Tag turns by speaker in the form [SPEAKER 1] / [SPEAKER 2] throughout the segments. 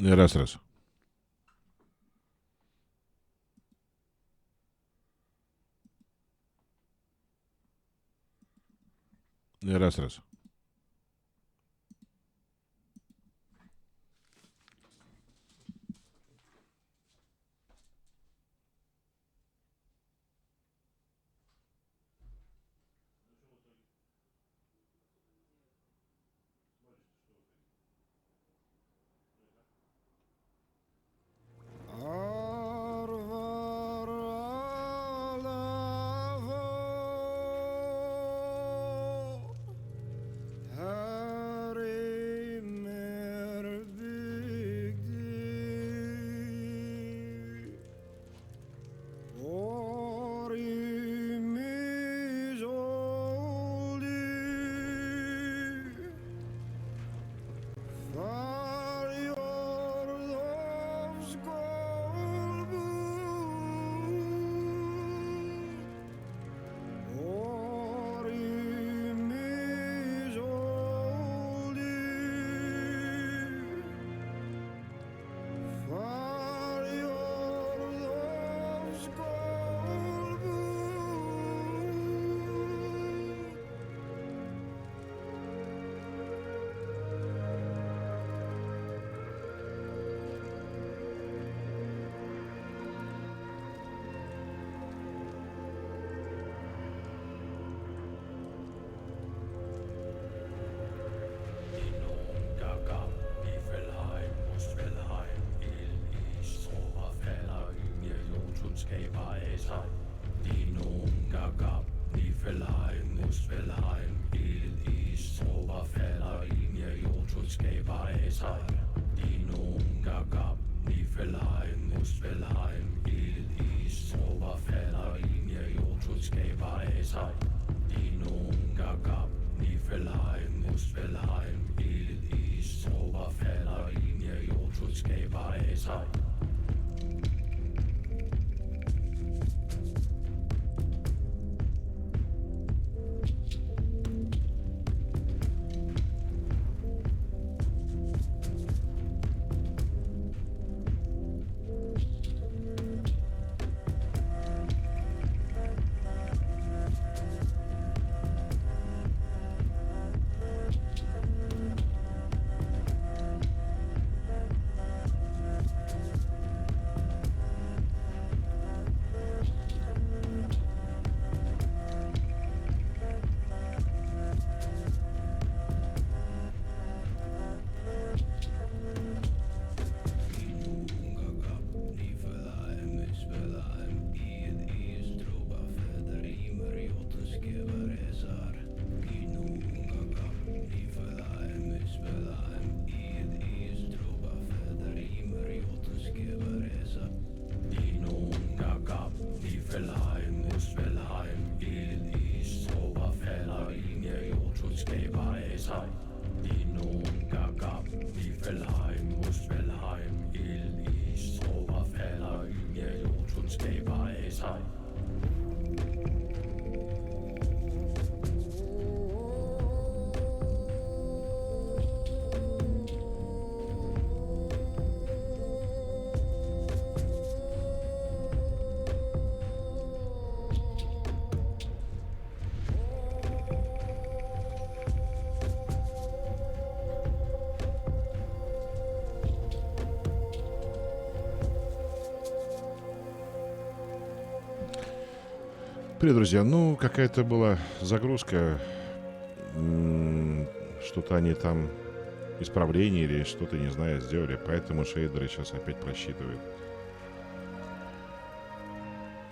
[SPEAKER 1] Раз. Раз. Привет, друзья. Ну, какая-то была загрузка. Что-то они там исправление или что-то, не знаю, сделали. Поэтому шейдеры сейчас опять просчитывают.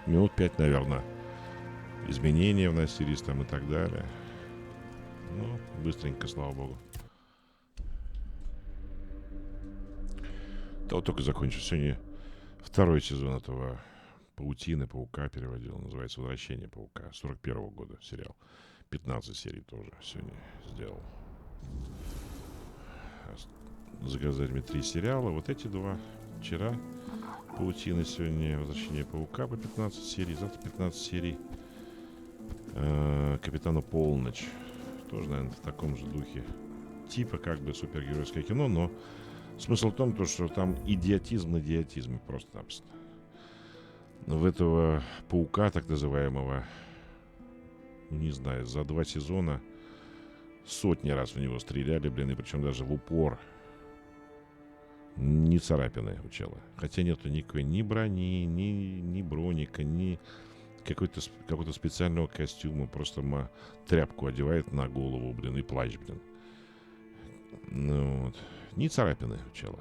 [SPEAKER 1] Минут 5, наверное. Изменения вносились там и так далее. Ну, быстренько, слава богу. Да, вот только закончил. Сегодня второй сезон этого «Паутины», «Паука» переводил. Называется «Возвращение паука». 41-го года сериал. 15 серий тоже сегодня сделал. Заказали мне 3 сериала. Вот эти 2 вчера. «Паутина» сегодня. «Возвращение паука» по 15 серий. Завтра 15 серий. «Капитана Полночь». Тоже, наверное, в таком же духе. Типа как бы супергеройское кино, но Смысл в том, то, что там идиотизм просто-напросто. В этого паука, так называемого, не знаю, за 2 сезона сотни раз в него стреляли, блин, и причем даже в упор. Ни царапины у чела. Хотя нету никакой ни брони, ни броника, ни какого-то специального костюма. Просто тряпку одевает на голову, блин, и плащ, блин. Ну, вот. Ни царапины у чела.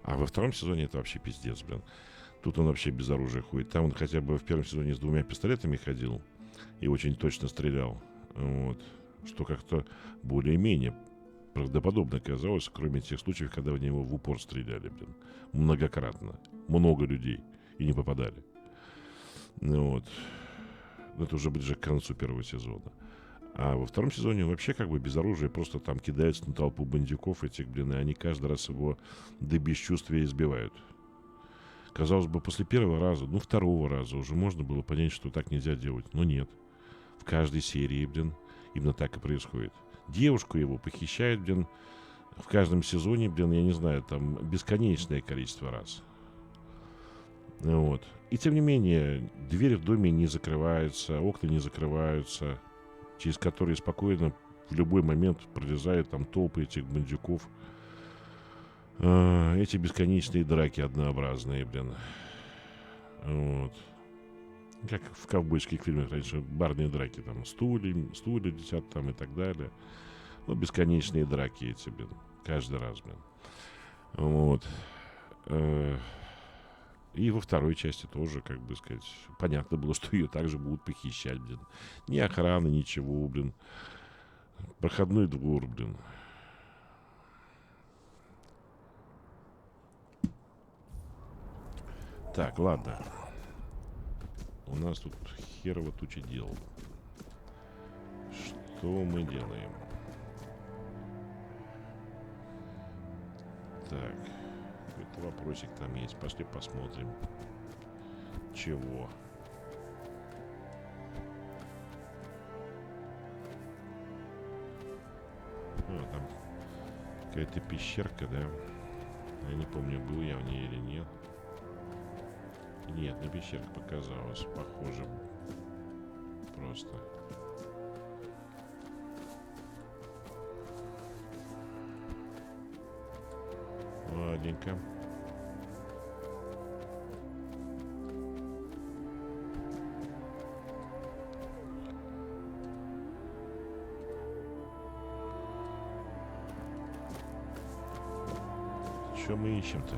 [SPEAKER 1] А во втором сезоне это вообще пиздец, блин. Тут он вообще без оружия ходит. Там он хотя бы в первом сезоне с 2 пистолетами ходил и очень точно стрелял. Вот. Что как-то более-менее правдоподобно казалось, кроме тех случаев, когда в него в упор стреляли, блин. Многократно. Много людей. И не попадали. Ну вот. Это уже ближе к концу первого сезона. А во втором сезоне он вообще как бы без оружия просто там кидается на толпу бандюков этих, блин, и они каждый раз его до бесчувствия избивают. Казалось бы, после первого раза, ну, второго раза уже можно было понять, что так нельзя делать. Но нет. В каждой серии, блин, именно так и происходит. Девушку его похищают, блин, в каждом сезоне, блин, я не знаю, там бесконечное количество раз. Вот. И тем не менее, двери в доме не закрываются, окна не закрываются, через которые спокойно в любой момент пролезают там толпы этих бандюков. Эти бесконечные драки однообразные, блин. Вот. Как в ковбойских фильмах раньше, барные драки, там, стулья летят там и так далее. Ну, бесконечные драки эти, блин. Каждый раз, блин. Вот. И во второй части тоже, как бы сказать, понятно было, что ее также будут похищать, блин. Ни охраны, ничего, блин. Проходной двор, блин. Так, ладно. У нас тут херово туча дел. Что мы делаем? Так. Какой-то вопросик там есть. Пошли посмотрим. Чего? Там какая-то пещерка, да? Я не помню, был я в ней или нет. Нет, на пещерка показалась. Похоже. Просто. Ладненько. Что мы ищем-то?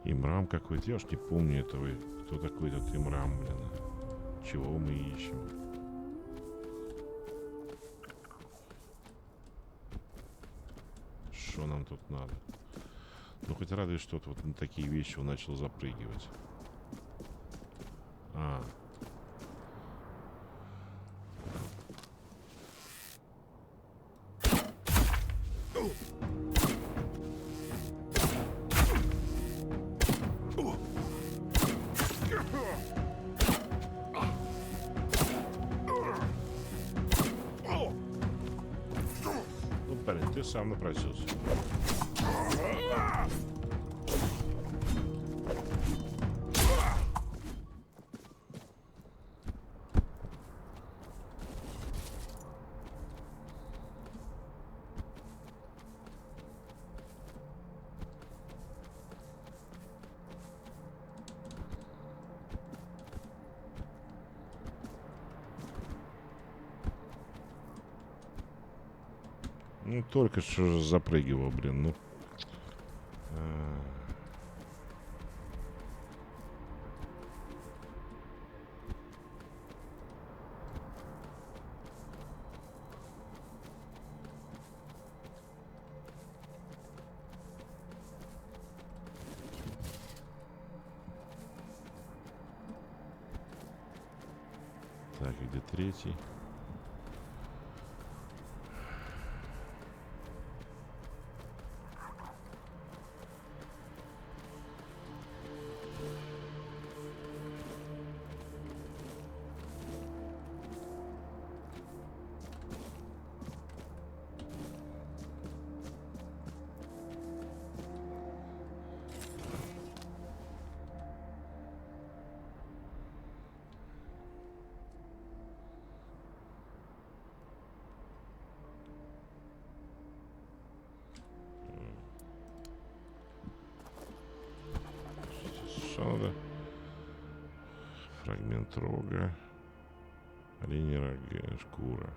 [SPEAKER 1] Имрам какой-то. Я уж не помню этого. Кто такой этот Имрам, блин. Чего мы ищем? Что нам тут надо? Ну, хоть радует, что вот на такие вещи он начал запрыгивать. Ну, парень, ты сам напросился. Ну, только что запрыгивал, блин, ну. Так, где третий? Фрагмент рога. Оленья рога, шкура.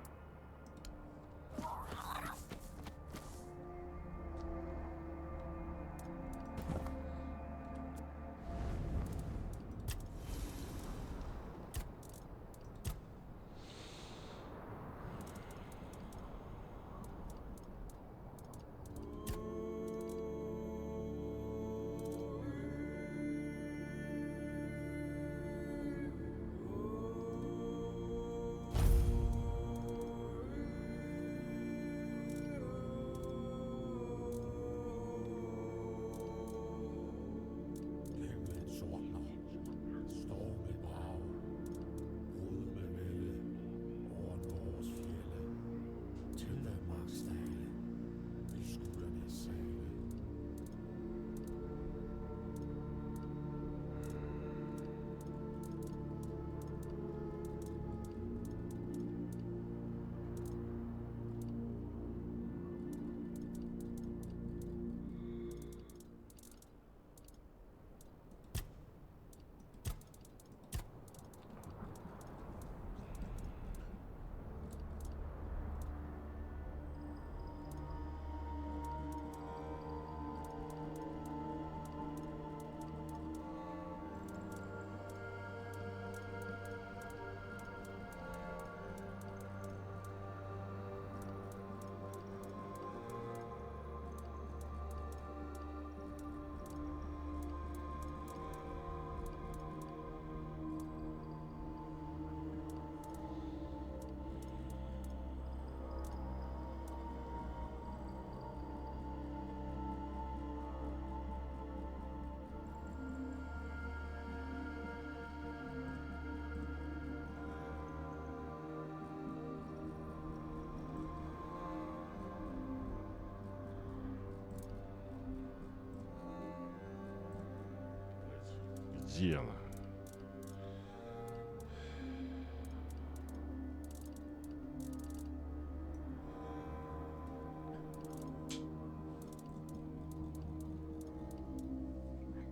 [SPEAKER 1] Где она?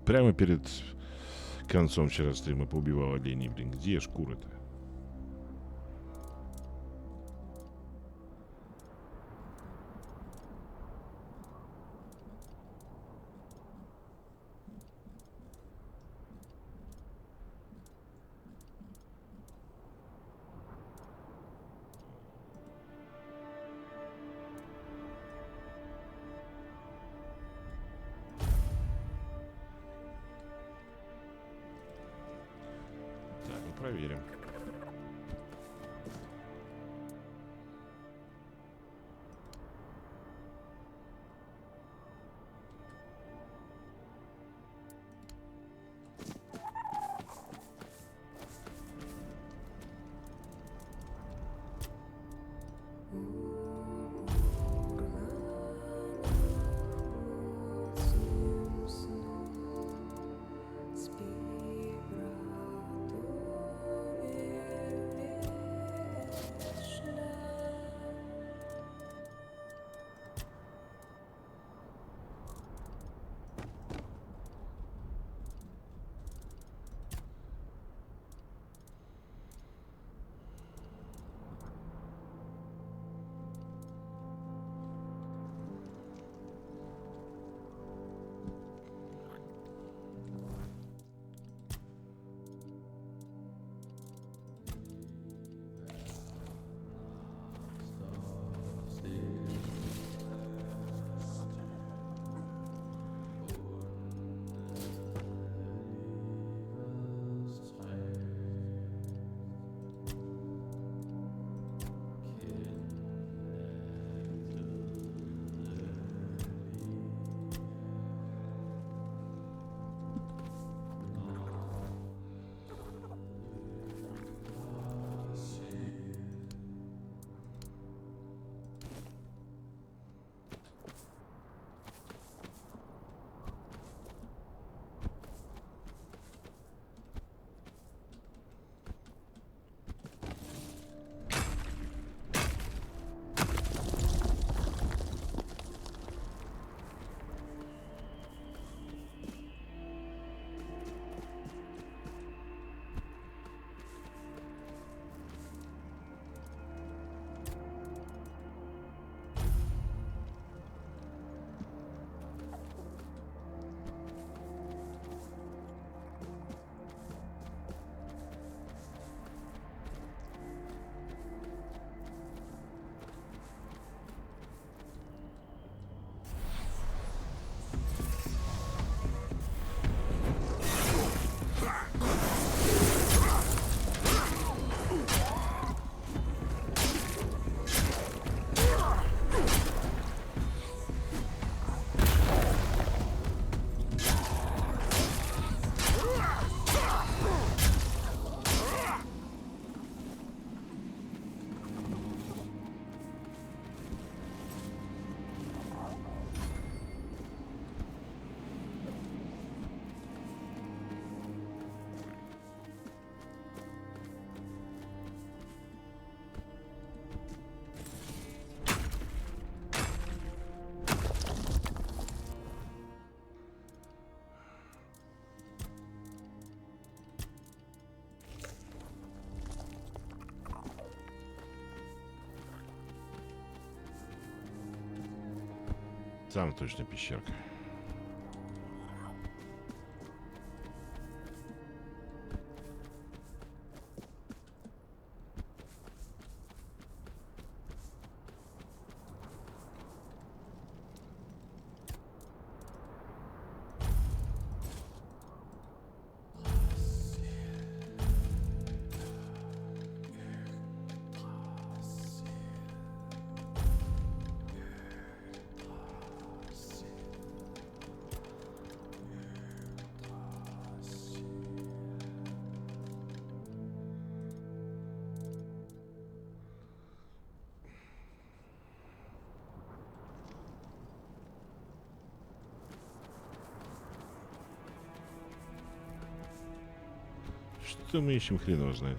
[SPEAKER 1] Прямо перед концом вчера стрима поубивал оленей, блин. Где шкура-то? Так, ну проверим. Там точно пещерка. Что мы ищем, хрен его знает.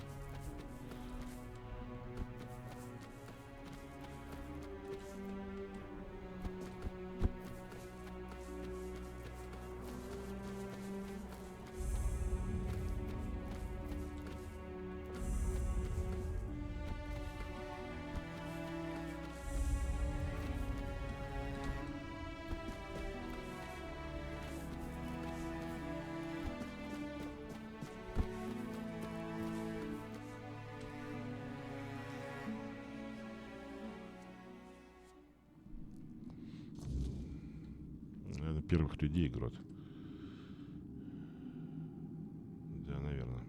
[SPEAKER 1] Наверное, первых людей грот. Да, наверное.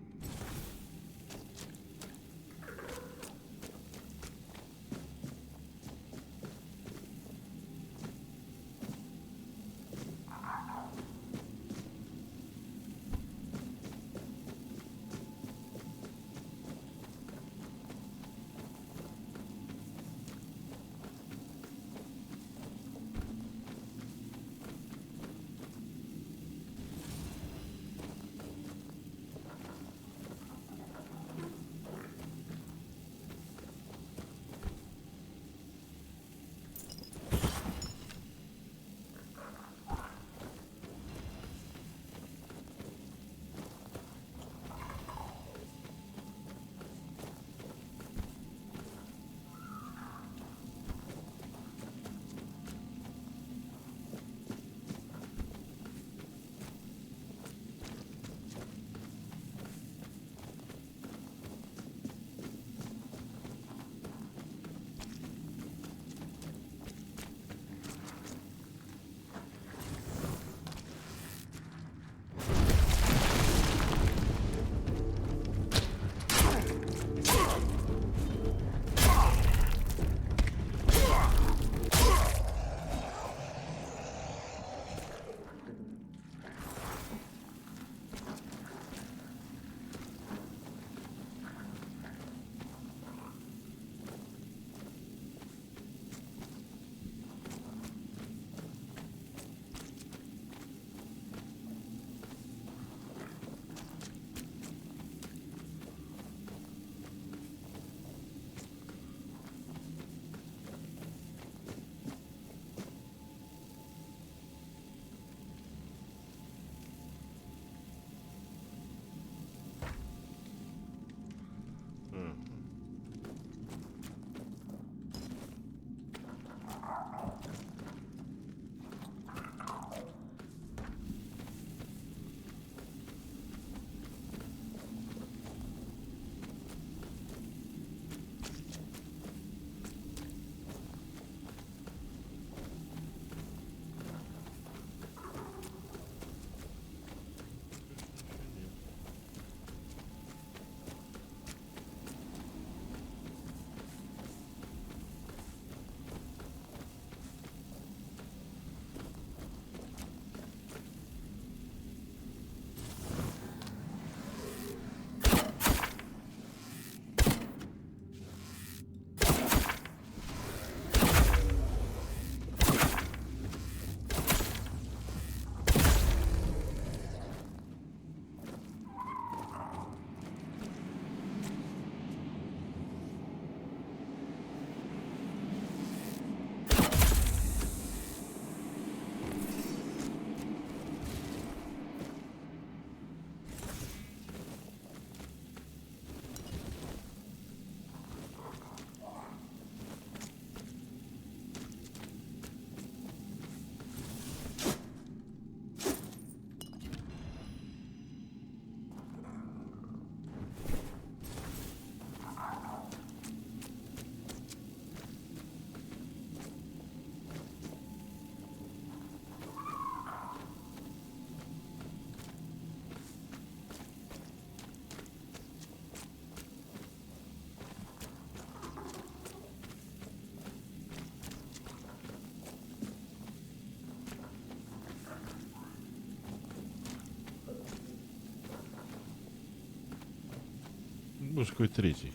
[SPEAKER 1] Может, какой-то третий.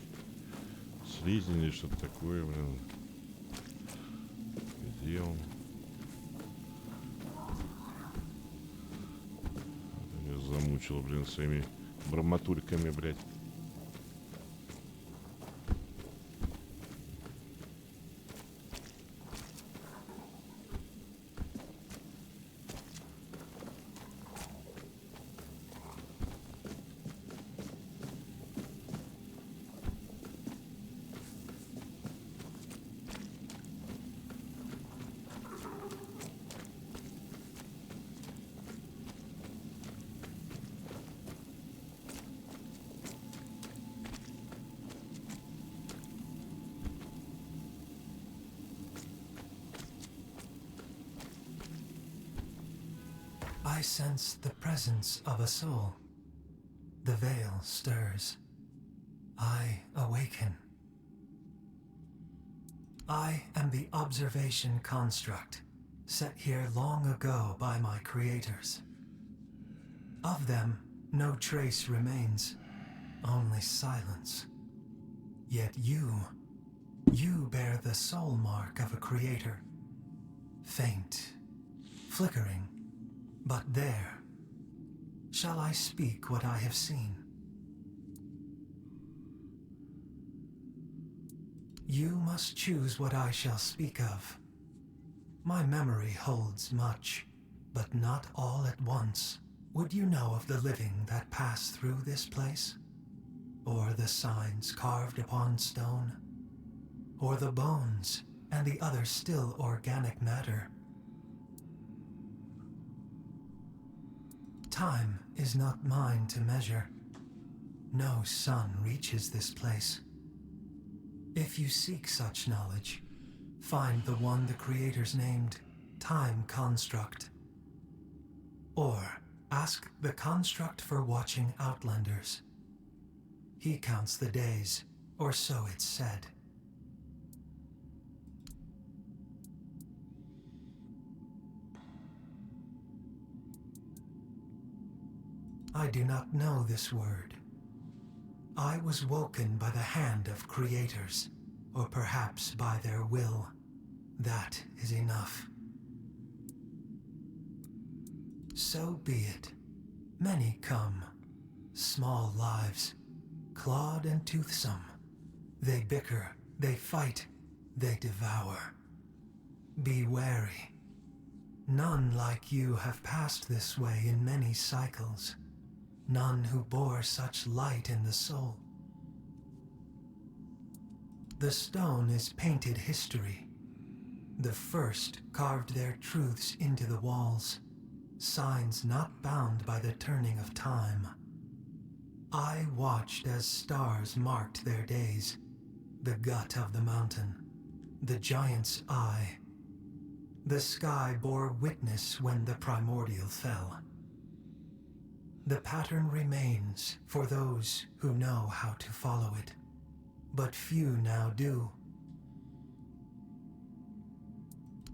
[SPEAKER 1] Слизень или что-то такое, блин. Где он? Я замучил, блин, своими браматульками, блядь.
[SPEAKER 2] I sense the presence of a soul. The veil stirs. I awaken. I am the observation construct, set here long ago by my creators. Of them, no trace remains, only silence. Yet you bear the soul mark of a creator. Faint, flickering, but there. Shall I speak what I have seen? You must choose what I shall speak of. My memory holds much, but not all at once. Would you know of the living that pass through this place? Or the signs carved upon stone? Or the bones and the other still organic matter? Time is not mine to measure. No sun reaches this place. If you seek such knowledge, find the one the creators named Time Construct. Or ask the construct for watching Outlanders. He counts the days, or so it's said. I do not know this word. I was woken by the hand of creators, or perhaps by their will. That is enough. So be it. Many come, small lives, clawed and toothsome. They bicker, they fight, they devour. Be wary. None like you have passed this way in many cycles. None who bore such light in the soul. The stone is painted history. The first carved their truths into the walls, signs not bound by the turning of time. I watched as stars marked their days, the gut of the mountain, the giant's eye. The sky bore witness when the primordial fell. The pattern remains for those who know how to follow it, but few now do.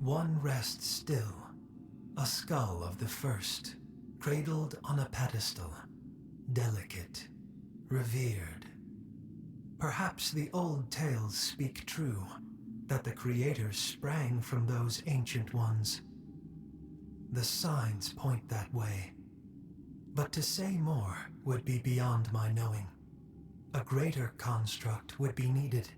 [SPEAKER 2] One rests still, a skull of the first, cradled on a pedestal, delicate, revered. Perhaps the old tales speak true, that the creators sprang from those ancient ones. The signs point that way. But to say more would be beyond my knowing. A greater construct would be needed.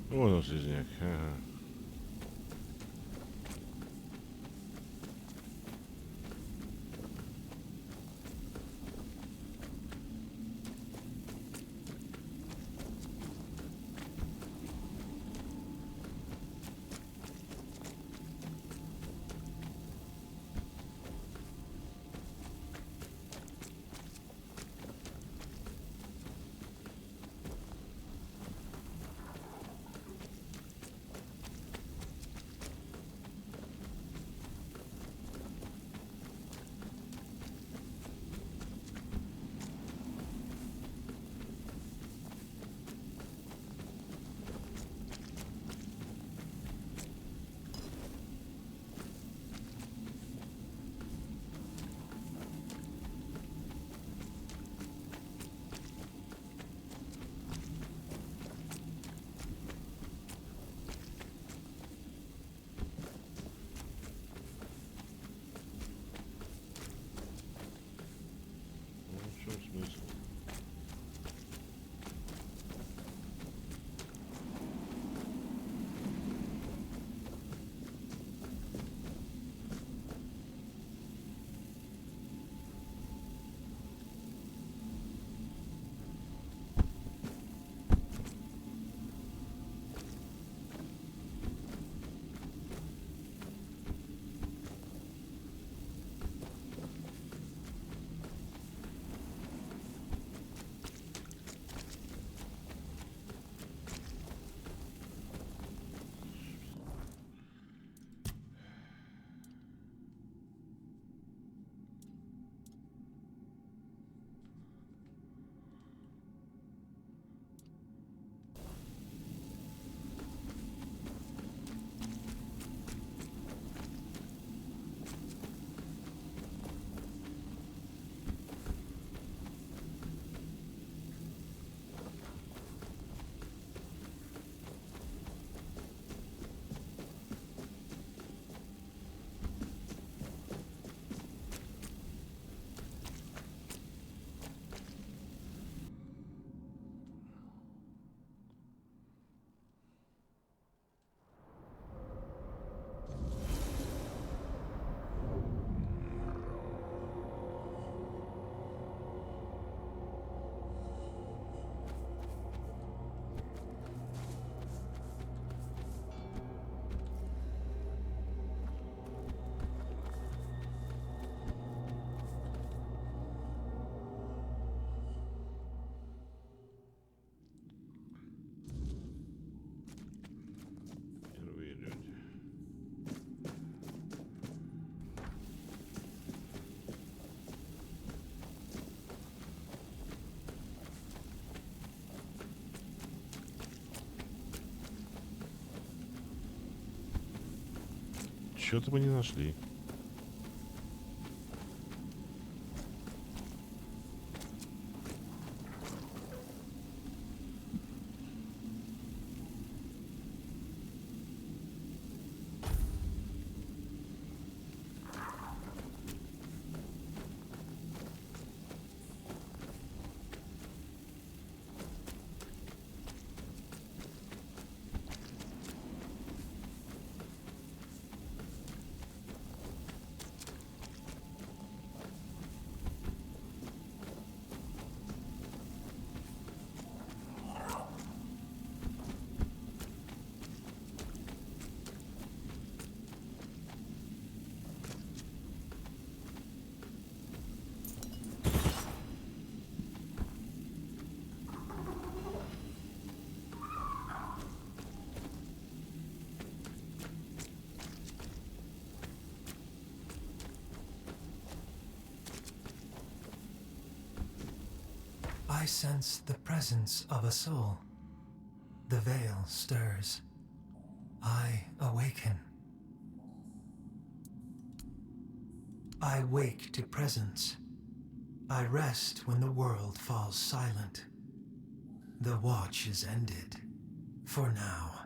[SPEAKER 1] Вот он, слизняк. Ага. Ну, в чем смысл? Первые люди. Чё-то мы не нашли.
[SPEAKER 2] I sense the presence of a soul. The veil stirs. I awaken. I wake to presence. I rest when the world falls silent. The watch is ended. For now.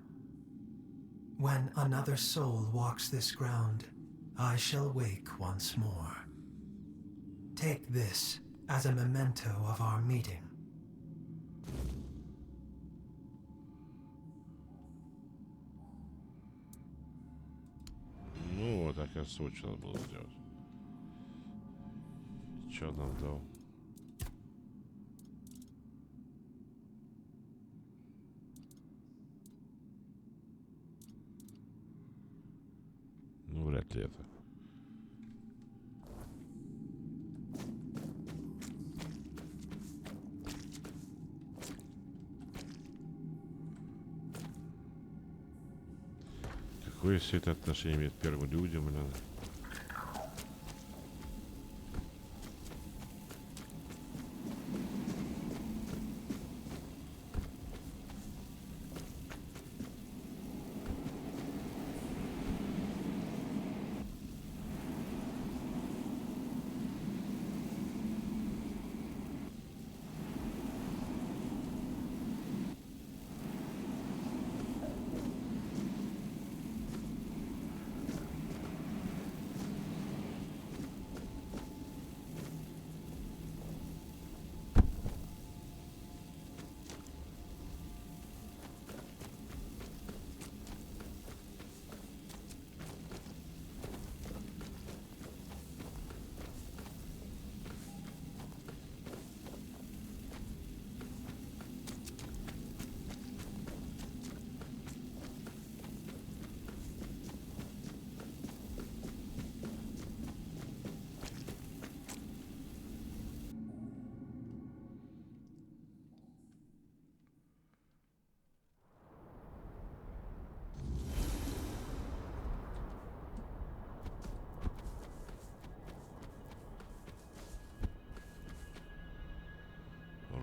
[SPEAKER 2] When another soul walks this ground, I shall wake once more. Take this as a memento of our meeting.
[SPEAKER 1] кажется, вот что надо было сделать. Что он нам дал? Ну, вряд ли это. Какое все это отношение имеет к первым людям, блин?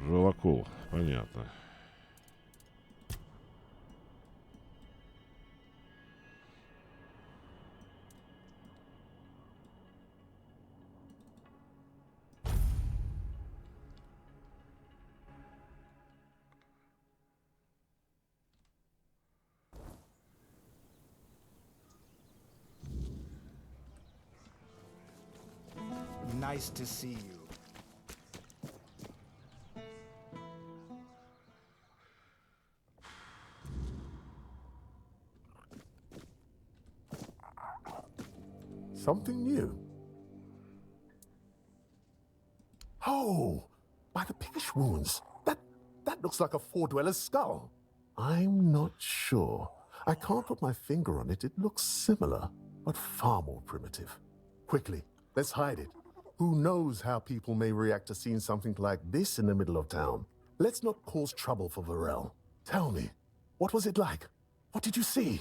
[SPEAKER 1] Жолокол, понятно.
[SPEAKER 3] Nice to see you.
[SPEAKER 4] Something new. Oh, by the piggish wounds. That looks like a four-dweller's skull. I'm not sure. I can't put my finger on it. It looks similar, but far more primitive. Quickly, let's hide it. Who knows how people may react to seeing something like this in the middle of town? Let's not cause trouble for Varel. Tell me, what was it like? What did you see?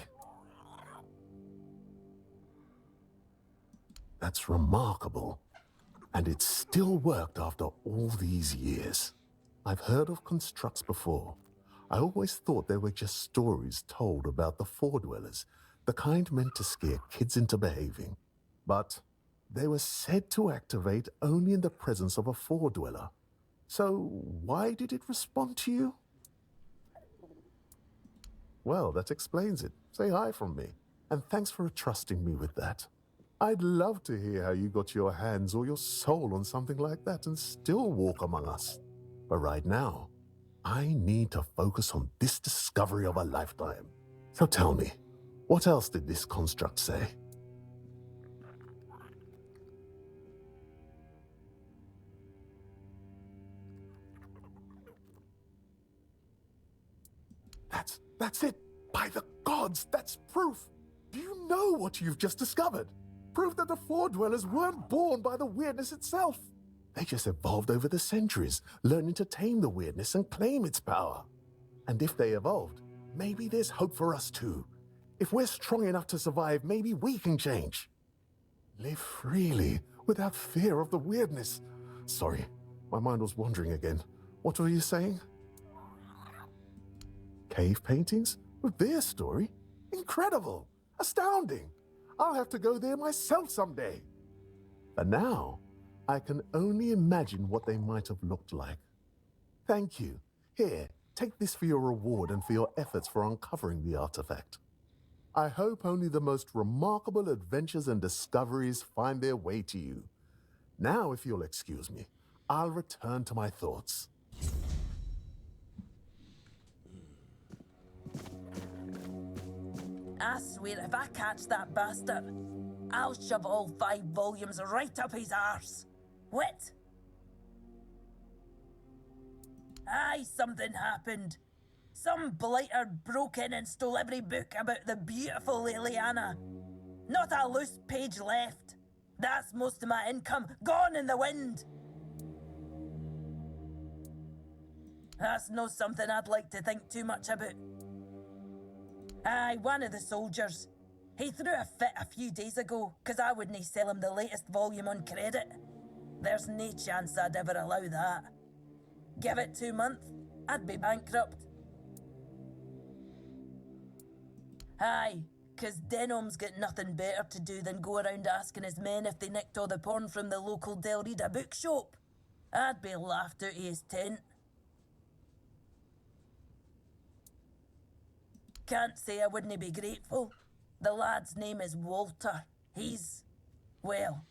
[SPEAKER 4] That's remarkable. And it still worked after all these years. I've heard of constructs before. I always thought they were just stories told about the four-dwellers, the kind meant to scare kids into behaving. But they were said to activate only in the presence of a four-dweller. So why did it respond to you? Well, that explains it. Say hi from me. And thanks for trusting me with that. I'd love to hear how you got your hands or your soul on something like that and still walk among us. But right now, I need to focus on this discovery of a lifetime. So tell me, what else did this construct say? That's it! By the gods, that's proof! Do you know what you've just discovered? Proof that the four-dwellers weren't born by the weirdness itself. They just evolved over the centuries, learning to tame the weirdness and claim its power. And if they evolved, maybe there's hope for us too. If we're strong enough to survive, maybe we can change. Live freely, without fear of the weirdness. Sorry, my mind was wandering again. What were you saying? Cave paintings? With their story? Incredible! Astounding! I'll have to go there myself someday. But now, I can only imagine what they might have looked like. Thank you. Here, take this for your reward and for your efforts for uncovering the artifact. I hope only the most remarkable adventures and discoveries find their way to you. Now, if you'll excuse me, I'll return to my thoughts.
[SPEAKER 5] I swear, if I catch that bastard... I'll shove all 5 volumes right up his arse. Wit. Aye, something happened. Some blighter broke in and stole every book about the beautiful Liliana. Not a loose page left. That's most of my income, gone in the wind. That's no something I'd like to think too much about. Aye, one of the soldiers. He threw a fit a few days ago, 'cause I wouldn't sell him the latest volume on credit. There's no chance I'd ever allow that. Give it 2 months, I'd be bankrupt. Aye, 'cause Denholm's got nothing better to do than go around asking his men if they nicked all the porn from the local Del Rita bookshop. I'd be laughed out of his tent. Can't say I wouldn't be grateful. The lad's name is Walter. He's, well,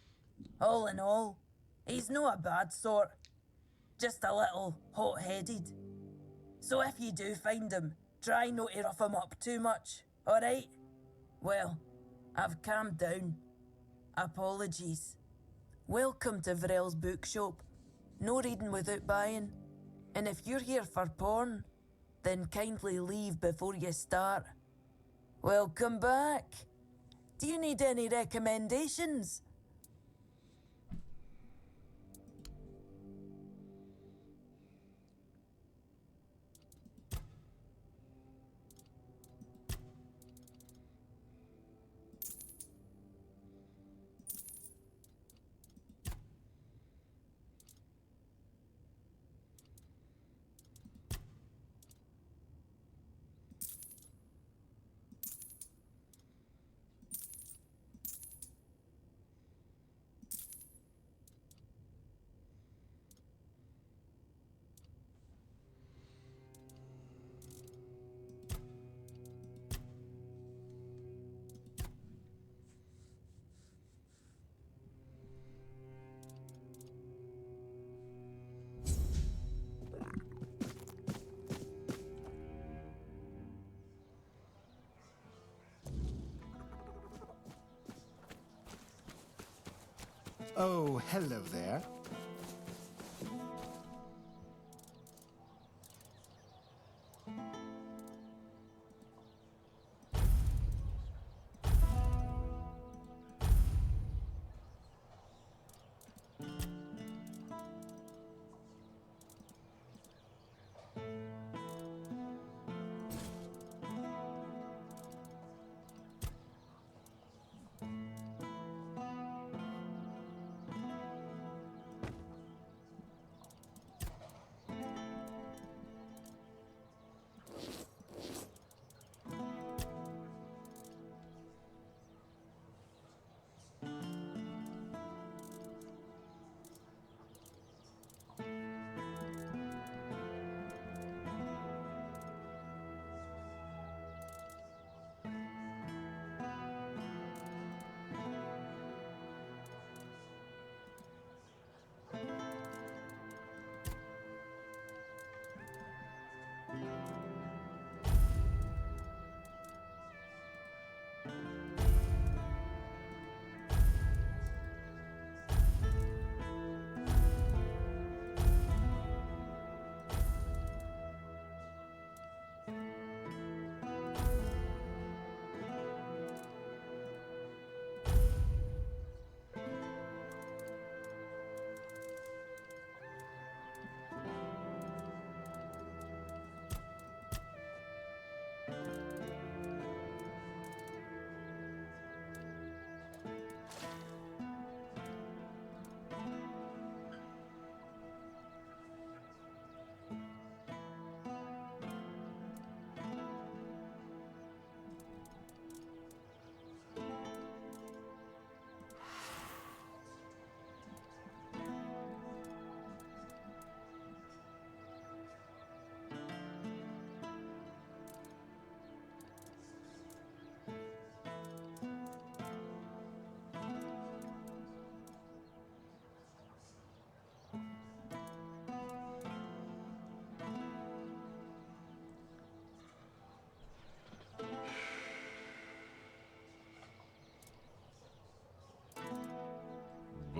[SPEAKER 5] all in all, he's no a bad sort. Just a little hot-headed. So if you do find him, try not to rough him up too much, alright? Well, I've calmed down. Apologies. Welcome to Vrel's bookshop. No reading without buying. And if you're here for porn, then kindly leave before you start. Welcome back. Do you need any recommendations?
[SPEAKER 3] Oh, hello there.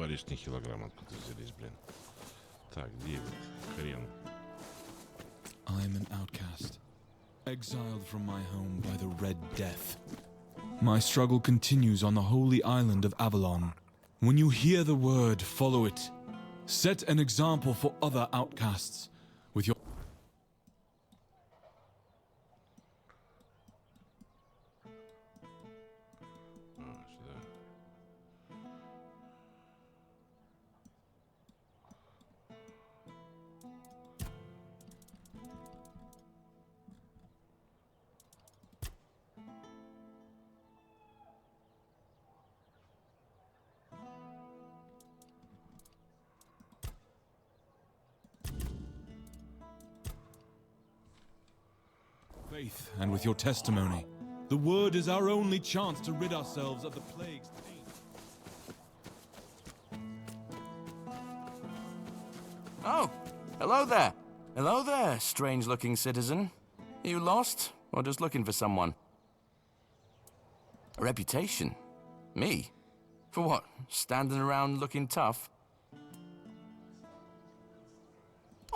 [SPEAKER 1] Два лишних килограмма откуда взялись, блин. Так, 9. Хрен.
[SPEAKER 6] I am an outcast, exiled from my home by the Red Death. My struggle continues on the holy island of Avalon. When you hear the word, follow it. Set an example for other outcasts with your...
[SPEAKER 1] Сюда.
[SPEAKER 6] faith and with your testimony. The word is our only chance to rid ourselves of the plague's pain.
[SPEAKER 7] Oh, hello there. Hello there, strange-looking citizen. You lost, or just looking for someone? A reputation? Me? For what? Standing around looking tough?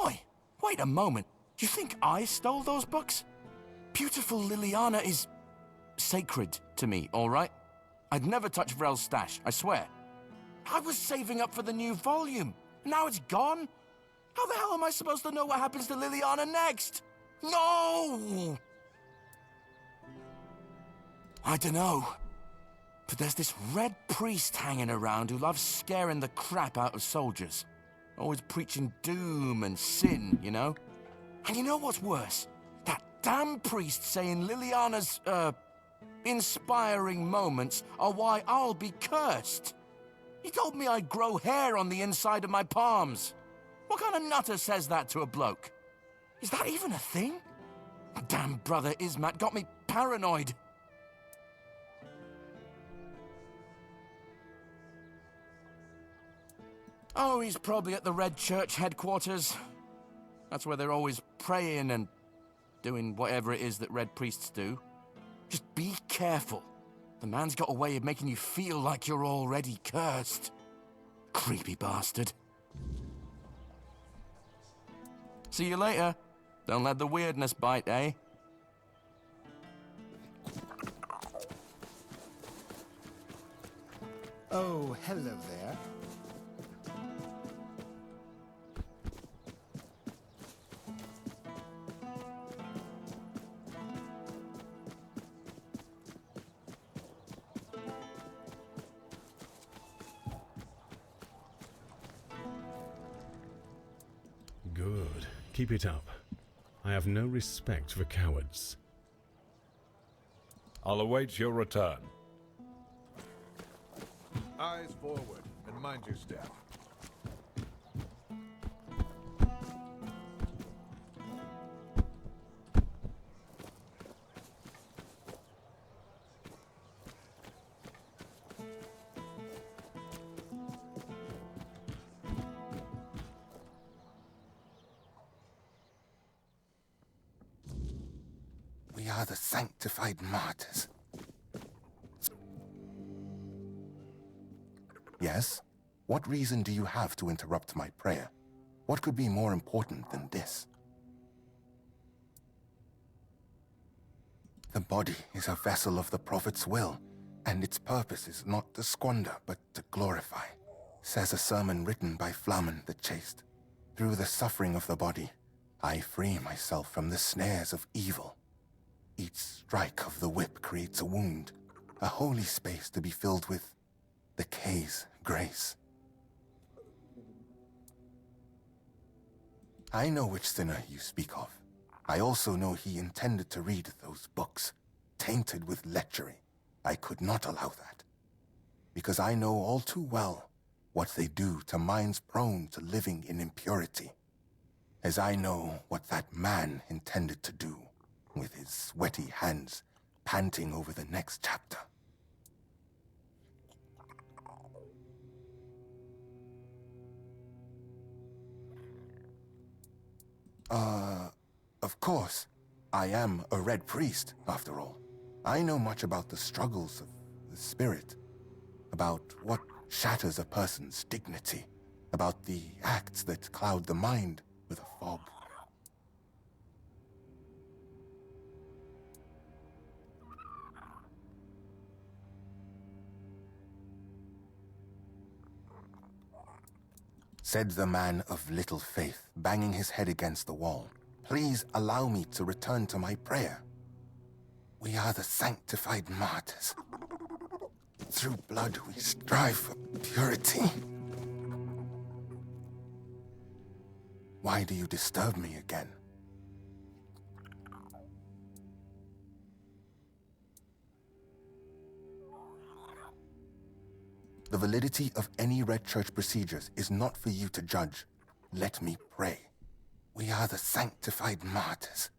[SPEAKER 7] Oi, wait a moment. You think I stole those books? Beautiful Liliana is sacred to me, all right? I'd never touch Vrel's stash, I swear. I was saving up for the new volume. Now it's gone? How the hell am I supposed to know what happens to Liliana next? No! I dunno. But there's this red priest hanging around who loves scaring the crap out of soldiers. Always preaching doom and sin, you know? And you know what's worse? That damn priest saying Liliana's, inspiring moments are why I'll be cursed. He told me I'd grow hair on the inside of my palms. What kind of nutter says that to a bloke? Is that even a thing? Damn brother Ismat got me paranoid. Oh, he's probably at the Red Church headquarters. That's where they're always praying and doing whatever it is that Red Priests do. Just be careful. The man's got a way of making you feel like you're already cursed. Creepy bastard. See you later. Don't let the weirdness bite, eh?
[SPEAKER 3] Oh, hello there.
[SPEAKER 8] Good. Keep it up. I have no respect for cowards.
[SPEAKER 9] I'll await your return.
[SPEAKER 10] Eyes forward, and mind your step.
[SPEAKER 4] We are the sanctified martyrs. Yes? What reason do you have to interrupt my prayer? What could be more important than this? The body is a vessel of the Prophet's will, and its purpose is not to squander, but to glorify, says a sermon written by Flamen the Chaste. Through the suffering of the body, I free myself from the snares of evil. Each strike of the whip creates a wound, a holy space to be filled with the K's grace. I know which sinner you speak of. I also know he intended to read those books, tainted with lechery. I could not allow that, because I know all too well what they do to minds prone to living in impurity, as I know what that man intended to do with his sweaty hands panting over the next chapter. Of course, I am a Red Priest, after all. I know much about the struggles of the spirit, about what shatters a person's dignity, about the acts that cloud the mind with a fog. Said the man of little faith, banging his head against the wall, "Please allow me to return to my prayer. We are the sanctified martyrs. Through blood we strive for purity. Why do you disturb me again?" The validity of any Red Church procedures is not for you to judge. Let me pray. We are the sanctified martyrs.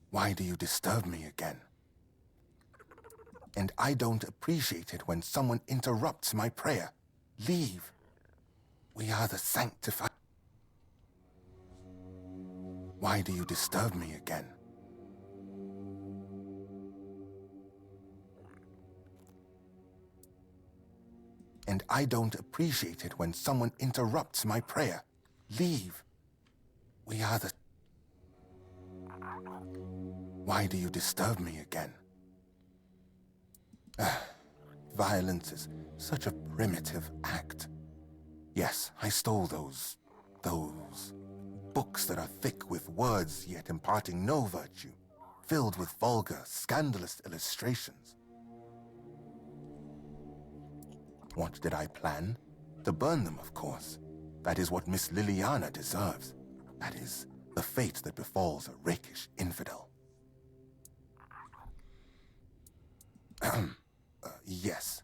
[SPEAKER 4] Why do you disturb me again? And I don't appreciate it when someone interrupts my prayer. Leave. We are the sanctified. Why do you disturb me again? And I don't appreciate it when someone interrupts my prayer. Leave. We are the... Why do you disturb me again? Violence is such a primitive act. Yes, I stole those books that are thick with words yet imparting no virtue, filled with vulgar, scandalous illustrations. What did I plan? To burn them, of course. That is what Miss Liliana deserves. That is the fate that befalls a rakish infidel. Yes,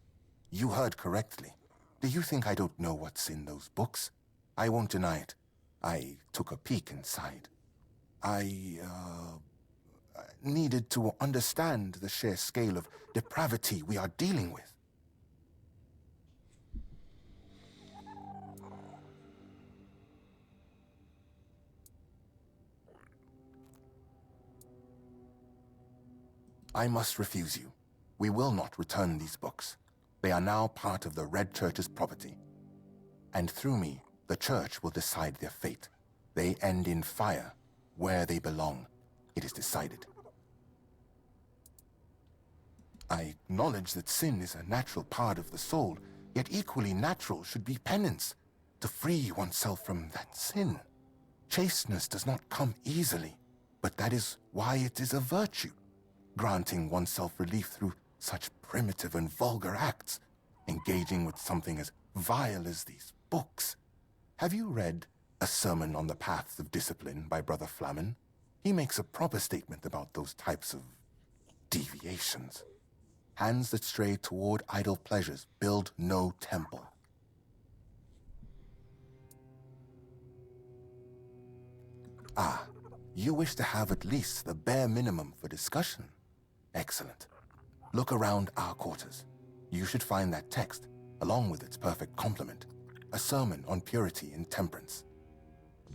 [SPEAKER 4] you heard correctly. Do you think I don't know what's in those books? I won't deny it. I took a peek inside. I needed to understand the sheer scale of depravity we are dealing with. I must refuse you. We will not return these books. They are now part of the Red Church's property. And through me, the Church will decide their fate. They end in fire, where they belong. It is decided. I acknowledge that sin is a natural part of the soul, yet equally natural should be penance, to free oneself from that sin. Chasteness does not come easily, but that is why it is a virtue. Granting oneself relief through such primitive and vulgar acts, engaging with something as vile as these books. Have you read A Sermon on the Paths of Discipline by Brother Flamen? He makes a proper statement about those types of deviations. Hands that stray toward idle pleasures build no temple. Ah, you wish to have at least the bare minimum for discussion. Excellent. Look around our quarters. You should find that text, along with its perfect complement, a sermon on purity and temperance.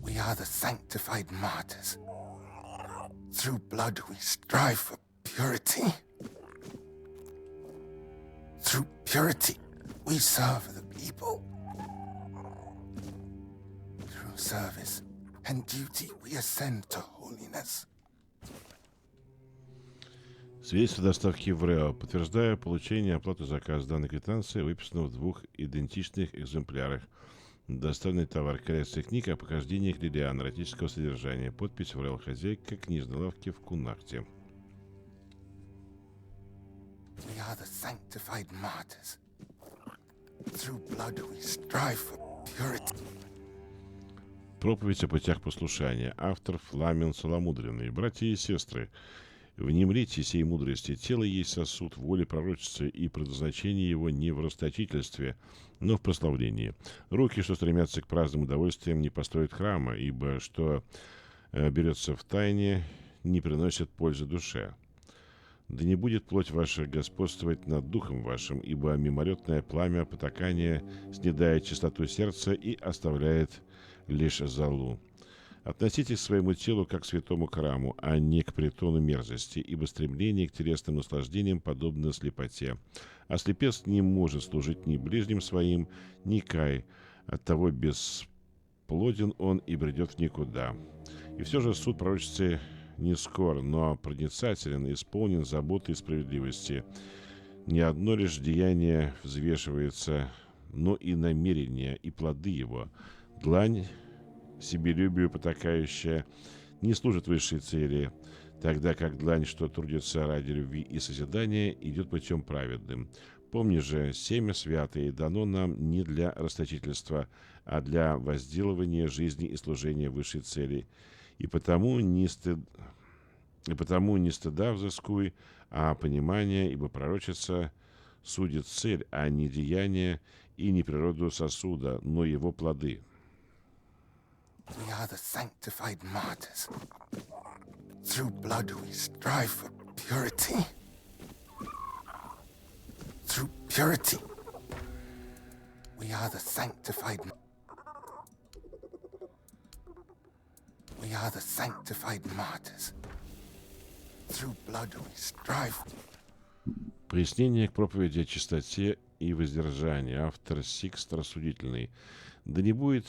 [SPEAKER 4] We are the sanctified martyrs. Through blood we strive for purity. Through purity we serve the people. Through service and duty we ascend to holiness.
[SPEAKER 1] Свидетельство доставки в РЭО. Подтверждаю получение оплаты заказа. Данной квитанции выписано в 2 идентичных экземплярах. Доставленный товар. Коллекция книг о похождениях Лилиан эротического содержания. Подпись в РЭО. Хозяйка книжной лавки в Кунахте.
[SPEAKER 4] We are the sanctified martyrs. Through blood we strive for purity.
[SPEAKER 1] Проповедь о путях послушания. Автор Фламен Целомудренный. Братья и сестры, внемлите сей мудрости. Тело есть сосуд воли пророчицы, и предназначение его не в расточительстве, но в прославлении. Руки, что стремятся к праздным удовольствиям, не построят храма, ибо что берется в тайне, не приносит пользы душе. Да не будет плоть ваша господствовать над духом вашим, ибо мимолетное пламя потакания снедает чистоту сердца и оставляет лишь золу. Относитесь к своему телу как к святому храму, а не к притону мерзости, ибо стремление к телесным наслаждениям подобно слепоте. А слепец не может служить ни ближним своим, ни Кай. Оттого бесплоден он и бредет в никуда. И все же суд пророчицы не скор, но проницателен, исполнен заботы и справедливости. Не одно лишь деяние взвешивается, но и намерения, и плоды его. Длань, себелюбию потакающая, не служит высшей цели, тогда как длань, что трудится ради любви и созидания, идет путем праведным. Помни же, семя святое дано нам не для расточительства, а для возделывания жизни и служения высшей цели. И потому не стыда взыскуй, а понимание, ибо пророчица судит цель, а не деяние, и не природу сосуда, но его плоды.
[SPEAKER 3] We are the sanctified martyrs. Through blood we strive for purity. Through purity, we are the sanctified. We are the sanctified martyrs. Through blood we strive.
[SPEAKER 1] Пояснение к проповеди о чистоте и воздержании. Автор Сикст рассудительный. Да не будет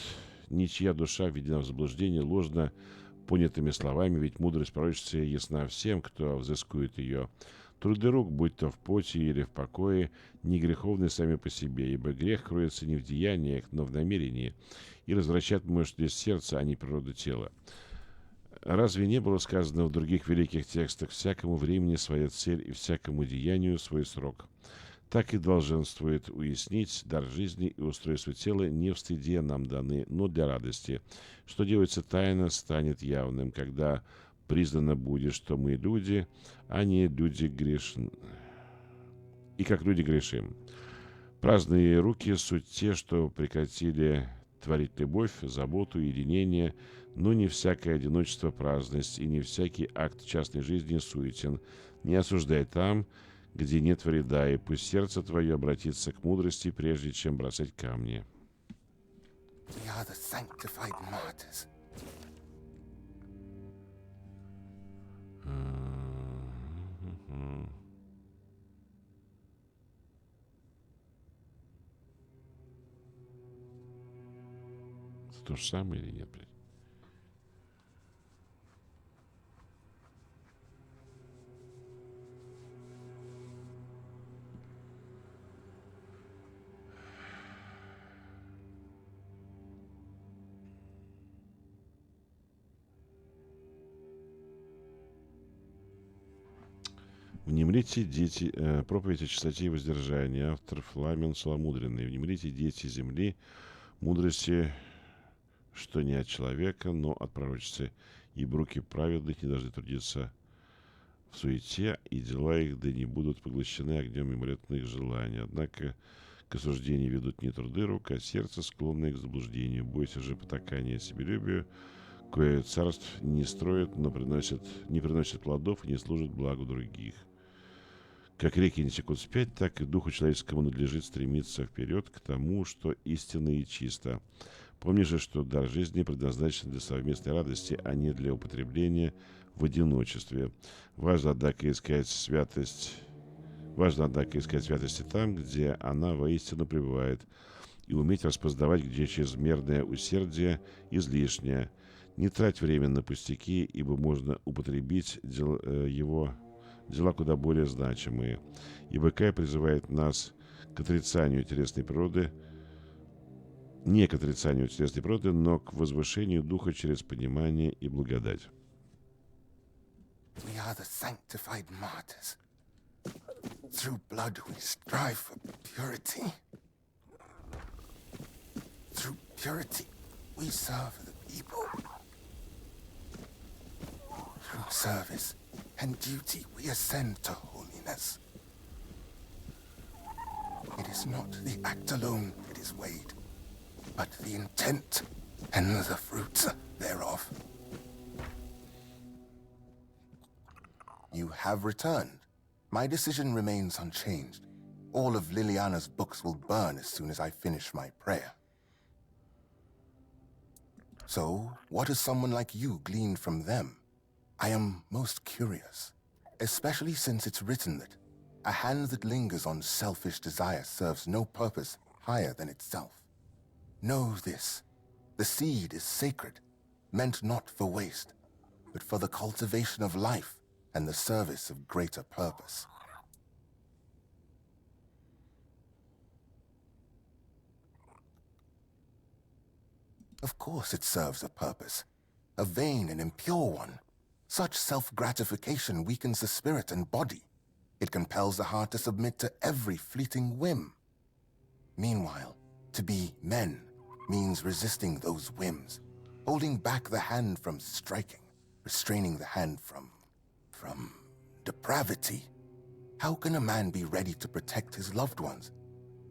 [SPEAKER 1] ничья душа введена в заблуждение ложно понятыми словами, ведь мудрость пророчицы ясна всем, кто взыскует ее. Труды рук, будь то в поте или в покое, не греховны сами по себе, ибо грех кроется не в деяниях, но в намерении, и развращать может лишь сердце, а не природу тела. Разве не было сказано в других великих текстах «всякому времени своя цель и всякому деянию свой срок»? Так и долженствует уяснить дар жизни и устройство тела не в стыде нам даны, но для радости. Что делается тайно, станет явным, когда признано будет, что мы люди, а не люди грешны. И как люди грешим. Праздные руки суть те, что прекратили творить любовь, заботу, единение, но не всякое одиночество праздность, и не всякий акт частной жизни суетен. Не осуждай там, где нет вреда, и пусть сердце твое обратится к мудрости, прежде чем бросать камни.
[SPEAKER 3] We are the sanctified martyrs.
[SPEAKER 1] Это то же самое или нет, блядь? Внемлите, дети, проповедь о чистоте и воздержании. Автор Фламен Целомудренный. Внемлите, дети земли, мудрости, что не от человека, но от пророчицы. Ибо руки праведных не должны трудиться в суете, и дела их да не будут поглощены огнем мимолетных желаний. Однако к осуждению ведут не труды рук, а сердце, склонное к заблуждению. Бойся же потакания себелюбию, кое царств не строит, но не приносит плодов и не служит благу других. Как реки не текут вспять, так и духу человеческому надлежит стремиться вперед к тому, что истинно и чисто. Помни же, что дар жизни предназначен для совместной радости, а не для употребления в одиночестве. Важно, однако, искать святости там, где она воистину пребывает, и уметь распознавать, где чрезмерное усердие излишнее. Не трать время на пустяки, ибо можно употребить дела куда более значимые. Ибо Кай призывает нас к отрицанию телесной природы, не к отрицанию телесной природы, но к возвышению духа через понимание и благодать.
[SPEAKER 3] We are the sanctified martyrs. Through blood we strive for purity. Through purity we serve the people. Through service and duty we ascend to holiness. It is not the act alone that is weighed, but the intent and the fruits thereof. You have returned. My decision remains unchanged. All of Liliana's books will burn as soon as I finish my prayer. So, what has someone like you gleaned from them? I am most curious, especially since it's written that a hand that lingers on selfish desire serves no purpose higher than itself. Know this, the seed is sacred, meant not for waste, but for the cultivation of life and the service of greater purpose. Of course it serves a purpose, a vain and impure one. Such self-gratification weakens the spirit and body. It compels the heart to submit to every fleeting whim. Meanwhile, to be men means resisting those whims, holding back the hand from striking, restraining the hand from depravity. How can a man be ready to protect his loved ones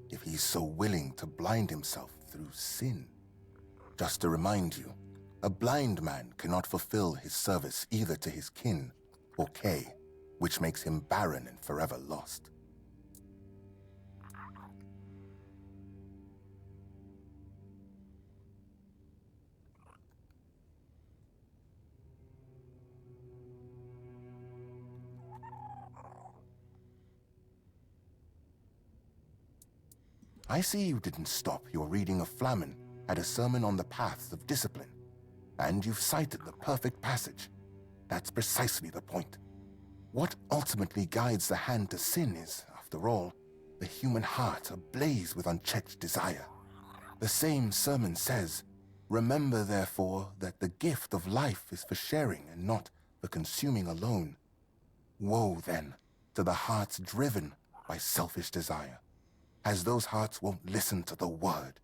[SPEAKER 3] if he's so willing to blind himself through sin? Just to remind you, a blind man cannot fulfill his service either to his kin or Kay, which makes him barren and forever lost. I see you didn't stop your reading of Flamen at a sermon on the paths of discipline, and you've cited the perfect passage. That's precisely the point. What ultimately guides the hand to sin is, after all, the human heart ablaze with unchecked desire. The same sermon says, "Remember, therefore, that the gift of life is for sharing and not for consuming alone." Woe, then, to the hearts driven by selfish desire, as those hearts won't listen to the word.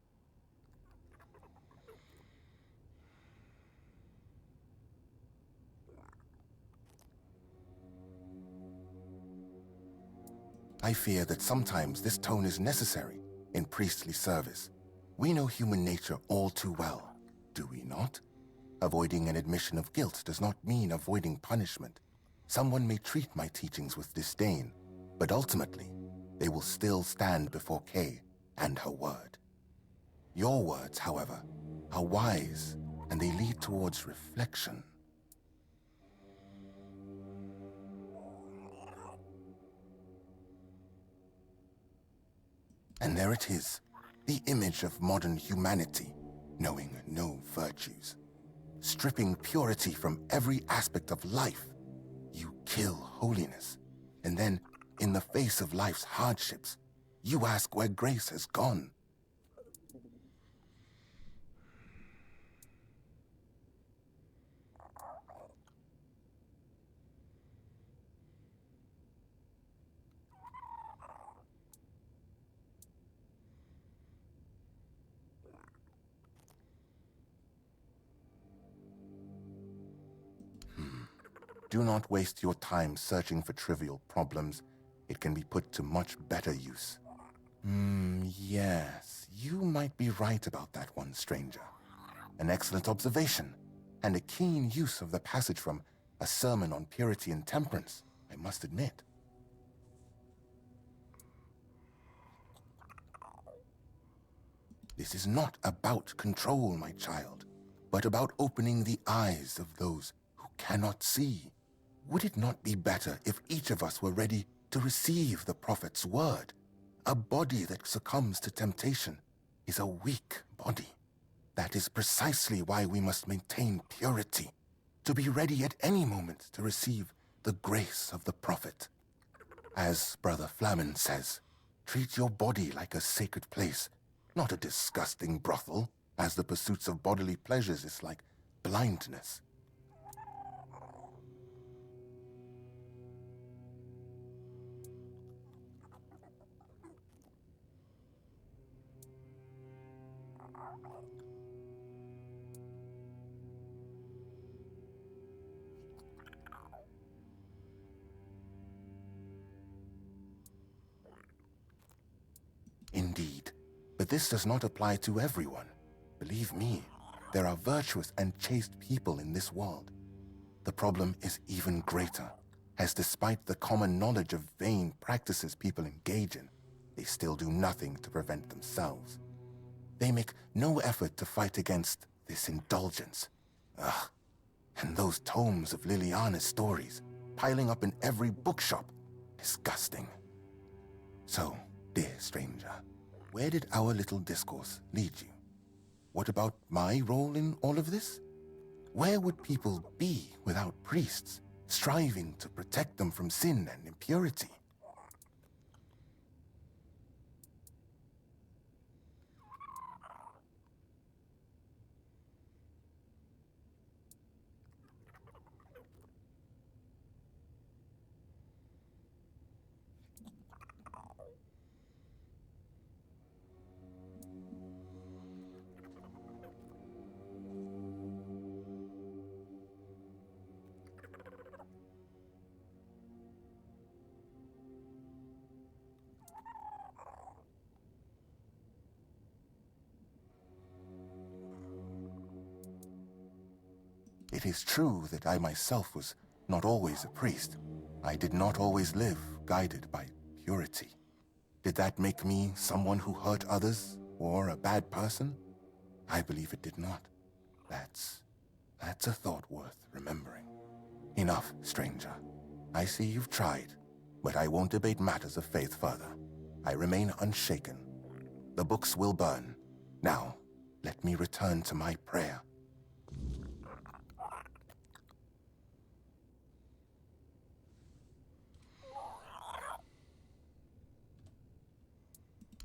[SPEAKER 3] I fear that sometimes this tone is necessary in priestly service. We know human nature all too well, do we not? Avoiding an admission of guilt does not mean avoiding punishment. Someone may treat my teachings with disdain, but ultimately, they will still stand before Kay and her word. Your words, however, are wise, and they lead towards reflection. And there it is, the image of modern humanity, knowing no virtues. Stripping purity from every aspect of life, you kill holiness. And then, in the face of life's hardships, you ask where grace has gone. Do not waste your time searching for trivial problems. It can be put to much better use. Yes, you might be right about that one, stranger. An excellent observation, and a keen use of the passage from A Sermon on Purity and Temperance, I must admit. This is not about control, my child, but about opening the eyes of those who cannot see. Would it not be better if each of us were ready to receive the prophet's word? A body that succumbs to temptation is a weak body. That is precisely why we must maintain purity, to be ready at any moment to receive the grace of the prophet. As Brother Flamen says, treat your body like a sacred place, not a disgusting brothel, as the pursuits of bodily pleasures is like blindness. Indeed, but this does not apply to everyone. Believe me, there are virtuous and chaste people in this world. The problem is even greater, as despite the common knowledge of vain practices people engage in, they still do nothing to prevent themselves. They make no effort to fight against this indulgence. Ugh. And those tomes of Liliana's stories, piling up in every bookshop. Disgusting. So, dear stranger, where did our little discourse lead you? What about my role in all of this? Where would people be without priests, striving to protect them from sin and impurity? It is true that I myself was not always a priest. I did not always live guided by purity. Did that make me someone who hurt others or a bad person? I believe it did not. That's a thought worth remembering. Enough, stranger. I see you've tried, but I won't debate matters of faith further. I remain unshaken. The books will burn. Now, let me return to my prayer.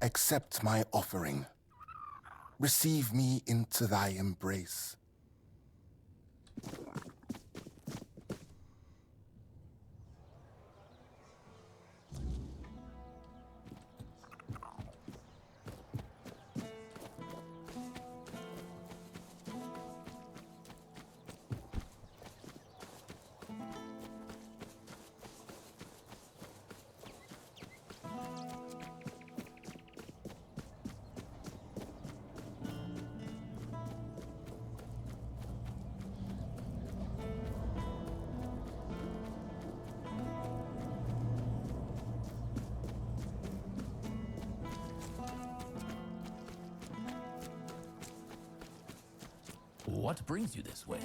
[SPEAKER 3] Accept my offering. Receive me into thy embrace.
[SPEAKER 9] What brings you this way?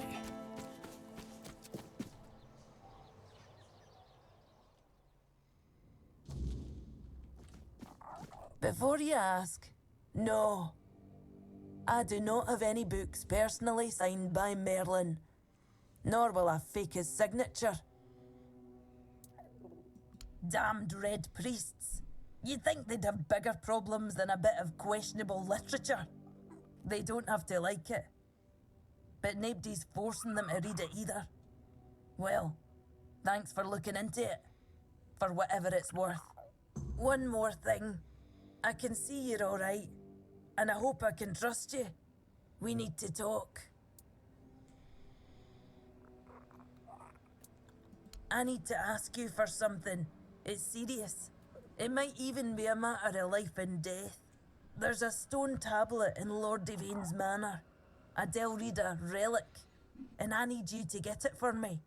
[SPEAKER 5] Before you ask, no. I do not have any books personally signed by Merlin, nor will I fake his signature. Damned red priests. You'd think they'd have bigger problems than a bit of questionable literature. They don't have to like it. But nobody's forcing them to read it either. Well, thanks for looking into it, for whatever it's worth. One more thing. I can see you're alright, and I hope I can trust you. We need to talk. I need to ask you for something. It's serious. It might even be a matter of life and death. There's a stone tablet in Lord Devaine's manor. A Delrida relic, and I need you to get it for me.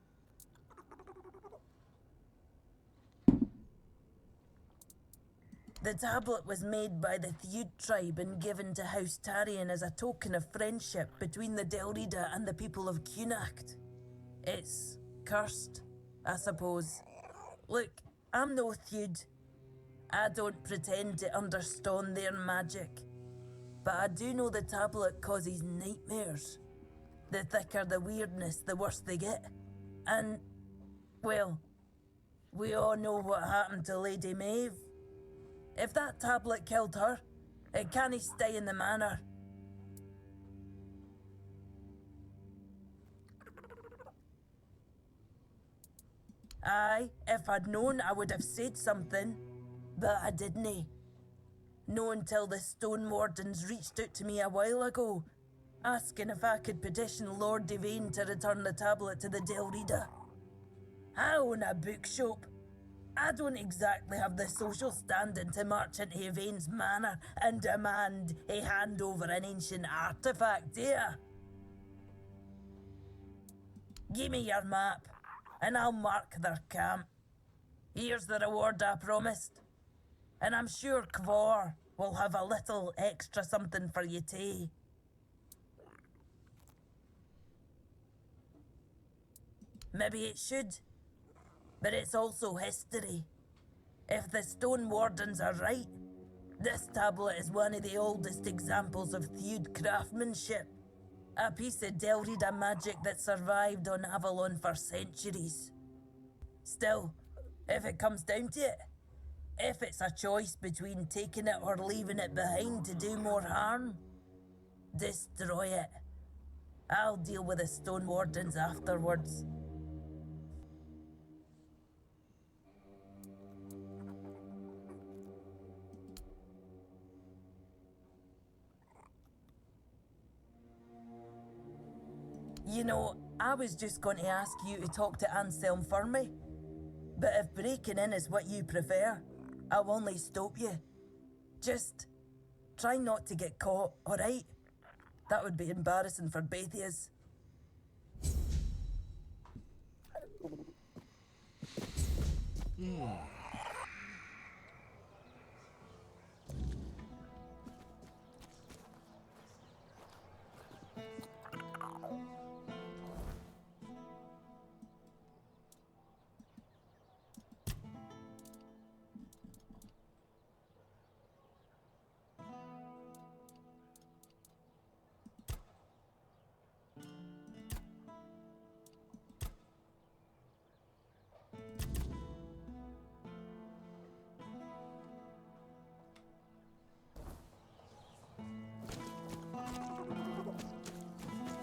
[SPEAKER 5] The tablet was made by the Theud tribe and given to House Tarion as a token of friendship between the Delrida and the people of Cunacht. It's cursed, I suppose. Look, I'm no Theud. I don't pretend to understand their magic. But I do know the tablet causes nightmares. The thicker the weirdness, the worse they get. And, well, we all know what happened to Lady Maeve. If that tablet killed her, it can't stay in the manor. Aye, if I'd known, I would have said something. But I didn't. No until the Stone Wardens reached out to me a while ago, asking if I could petition Lord Devaine to return the tablet to the Delrida. I own a bookshop. I don't exactly have the social standing to march into Yvain's manor and demand a handover an ancient artifact, do ya? Give me your map, and I'll mark their camp. Here's the reward I promised. And I'm sure Kvor will have a little extra something for you too. Maybe it should. But it's also history. If the Stone Wardens are right, this tablet is one of the oldest examples of Theud craftsmanship. A piece of Delrida magic that survived on Avalon for centuries. Still, if it comes down to it, if it's a choice between taking it or leaving it behind to do more harm, destroy it. I'll deal with the Stone Wardens afterwards. You know, I was just going to ask you to talk to Anselm for me. But if breaking in is what you prefer, I'll only stop you. Just try not to get caught, alright? That would be embarrassing for both of us.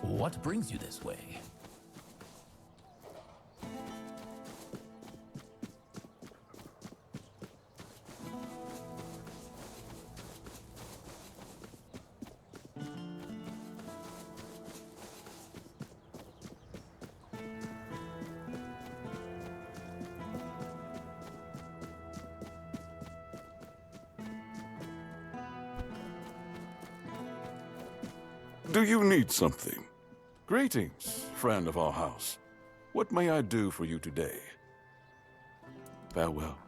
[SPEAKER 9] What brings you this way?
[SPEAKER 11] Do you need something? Greetings, friend of our house. What may I do for you today? Farewell.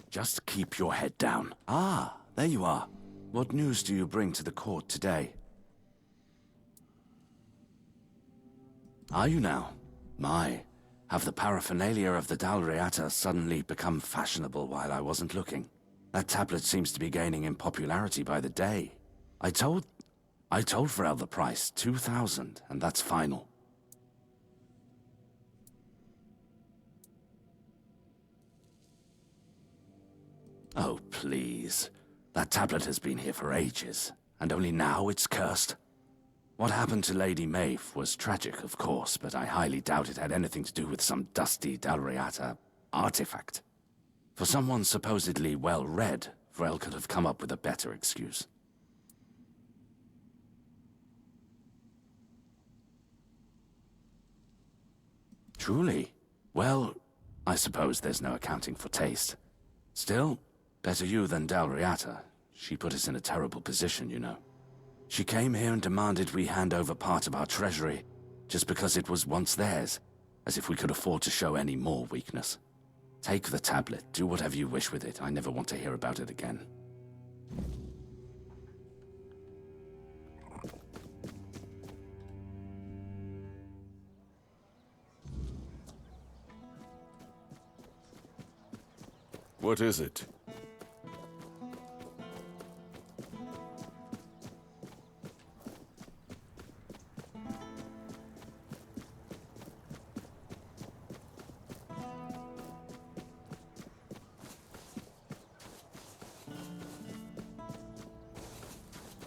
[SPEAKER 7] Just keep your head down. Ah, there you are. What news do you bring to the court today? Are you now? My, have the paraphernalia of the Dalriata suddenly become fashionable while I wasn't looking? That tablet seems to be gaining in popularity by the day. I told Varel the price, 2,000, and that's final. Oh, please. That tablet has been here for ages, and only now it's cursed. What happened to Lady Maeve was tragic, of course, but I highly doubt it had anything to do with some dusty Dalriata artifact. For someone supposedly well-read, Vrel could have come up with a better excuse. Truly? Well, I suppose there's no accounting for taste. Still, better you than Dalriata. She put us in a terrible position, you know. She came here and demanded we hand over part of our treasury, just because it was once theirs, as if we could afford to show any more weakness. Take the tablet, do whatever you wish with it. I never want to hear about it again.
[SPEAKER 11] What is it?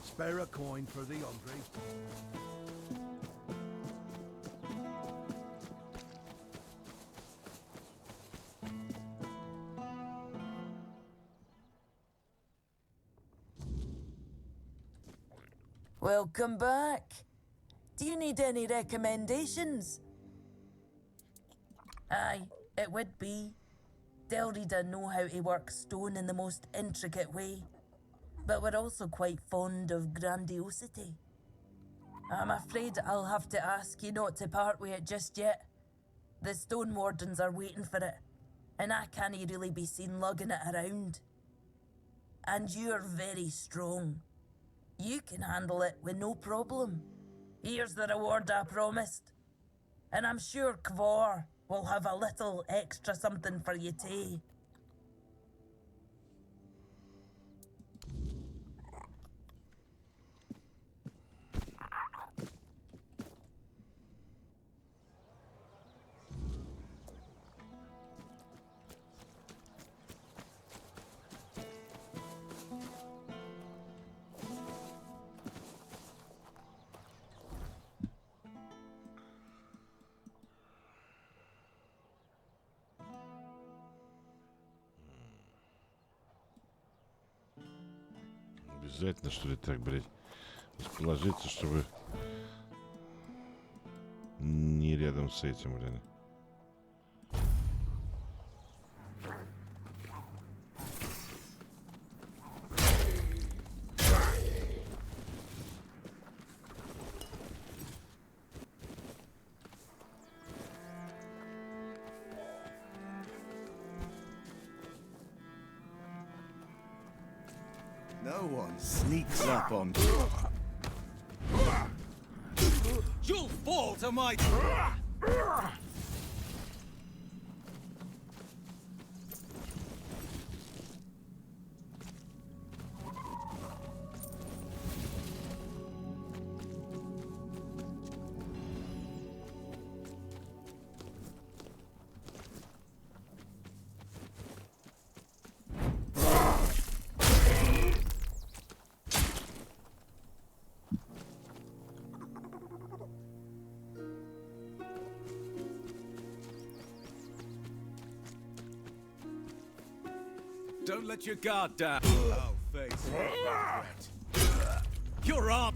[SPEAKER 10] Spare a coin for the Andre.
[SPEAKER 5] Welcome back. Do you need any recommendations? Aye, it would be. Delrida know how to work stone in the most intricate way, but we're also quite fond of grandiosity. I'm afraid I'll have to ask you not to part with it just yet. The Stone Wardens are waiting for it, and I can't really be seen lugging it around. And you're very strong. You can handle it with no problem. Here's the reward I promised. And I'm sure Kvor will have a little extra something for you too.
[SPEAKER 1] Обязательно, что ли, так, блядь, расположиться, чтобы не рядом с этим, блядь.
[SPEAKER 10] No one sneaks up on...
[SPEAKER 9] You'll fall to my... Don't let your guard down. Oh, face. You're up.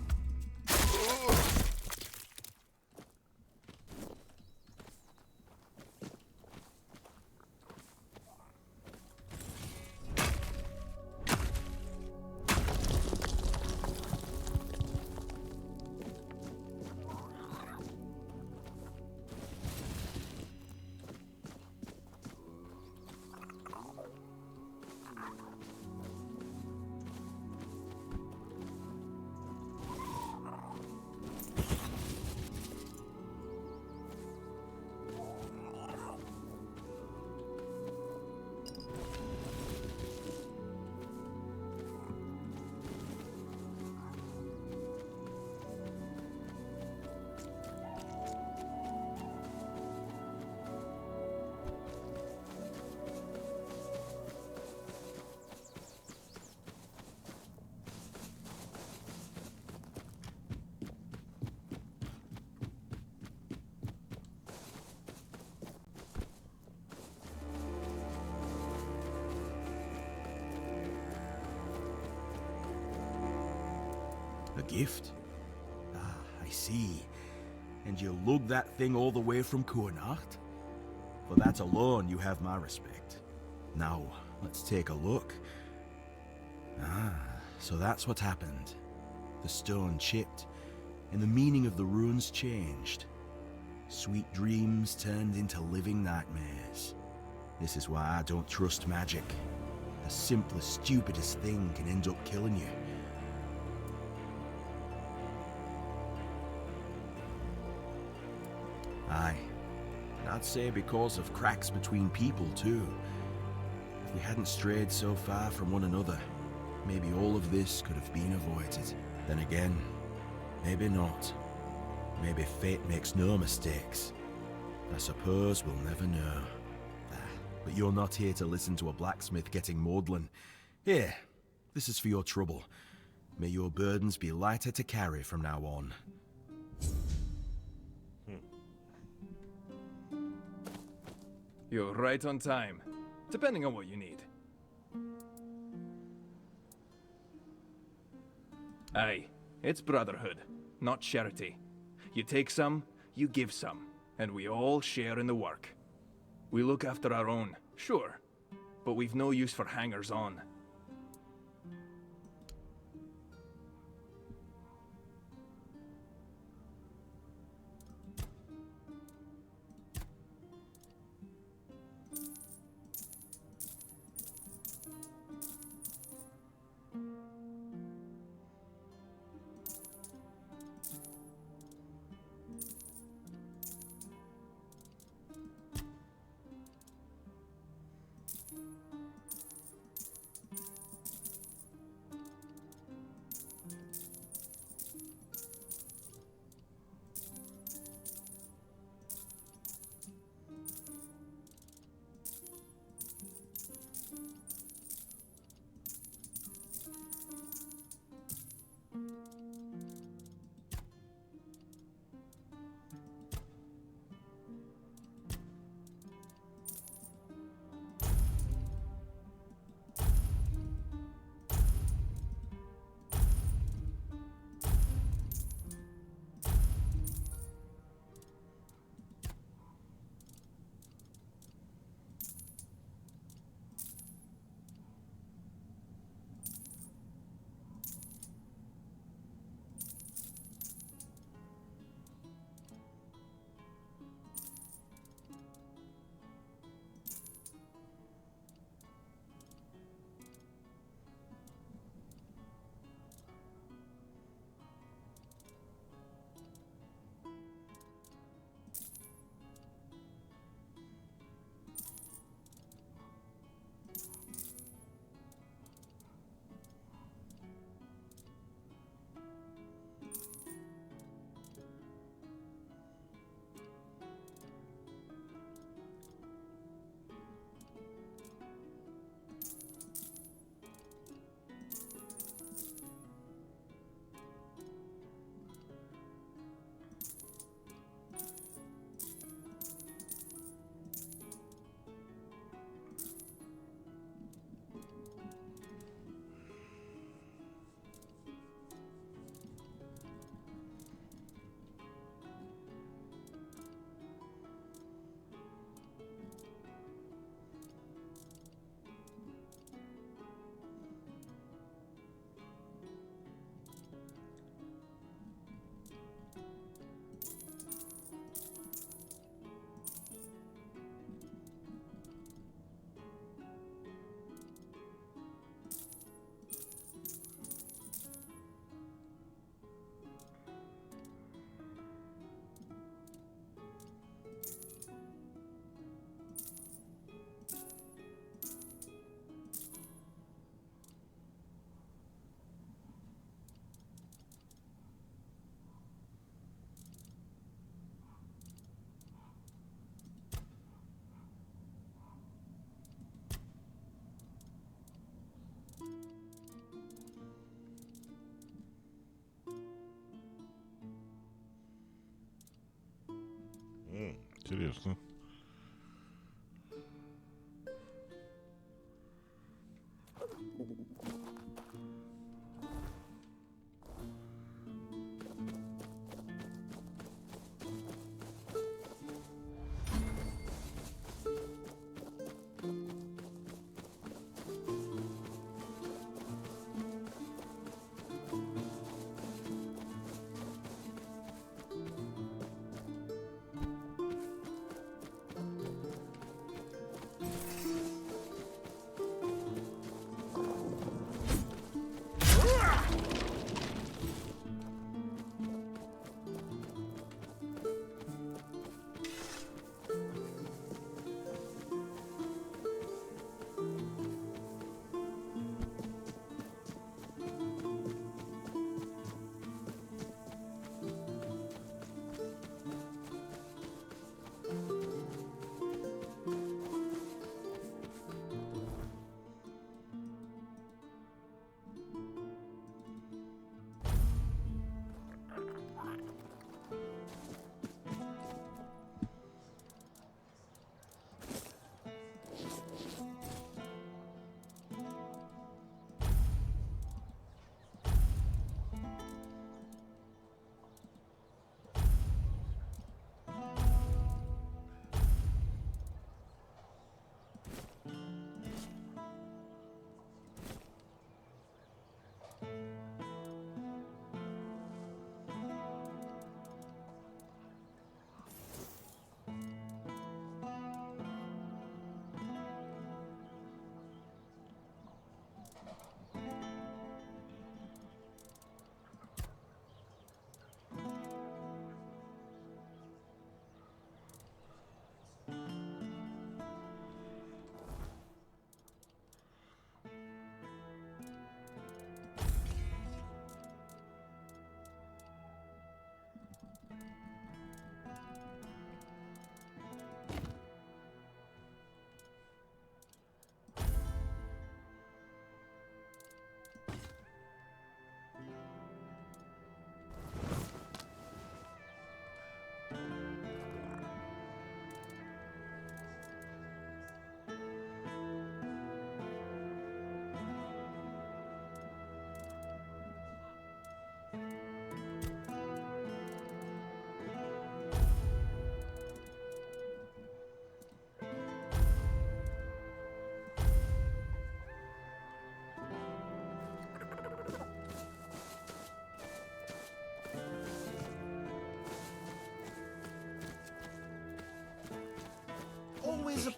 [SPEAKER 12] A gift? Ah, I see. And you lug that thing all the way from Kurnacht? For that alone, you have my respect. Now, let's take a look. Ah, so that's what happened. The stone chipped, and the meaning of the runes changed. Sweet dreams turned into living nightmares. This is why I don't trust magic. The simplest, stupidest thing can end up killing you. Aye, and I'd say because of cracks between people too. If we hadn't strayed so far from one another, maybe all of this could have been avoided. Then again, maybe not. Maybe fate makes no mistakes. I suppose we'll never know. But you're not here to listen to a blacksmith getting maudlin. Here, this is for your trouble. May your burdens be lighter to carry from now on.
[SPEAKER 13] You're right on time, depending on what you need. Aye, it's brotherhood, not charity. You take some, you give some, and we all share in the work. We look after our own, sure, but we've no use for hangers-on.
[SPEAKER 1] Интересно.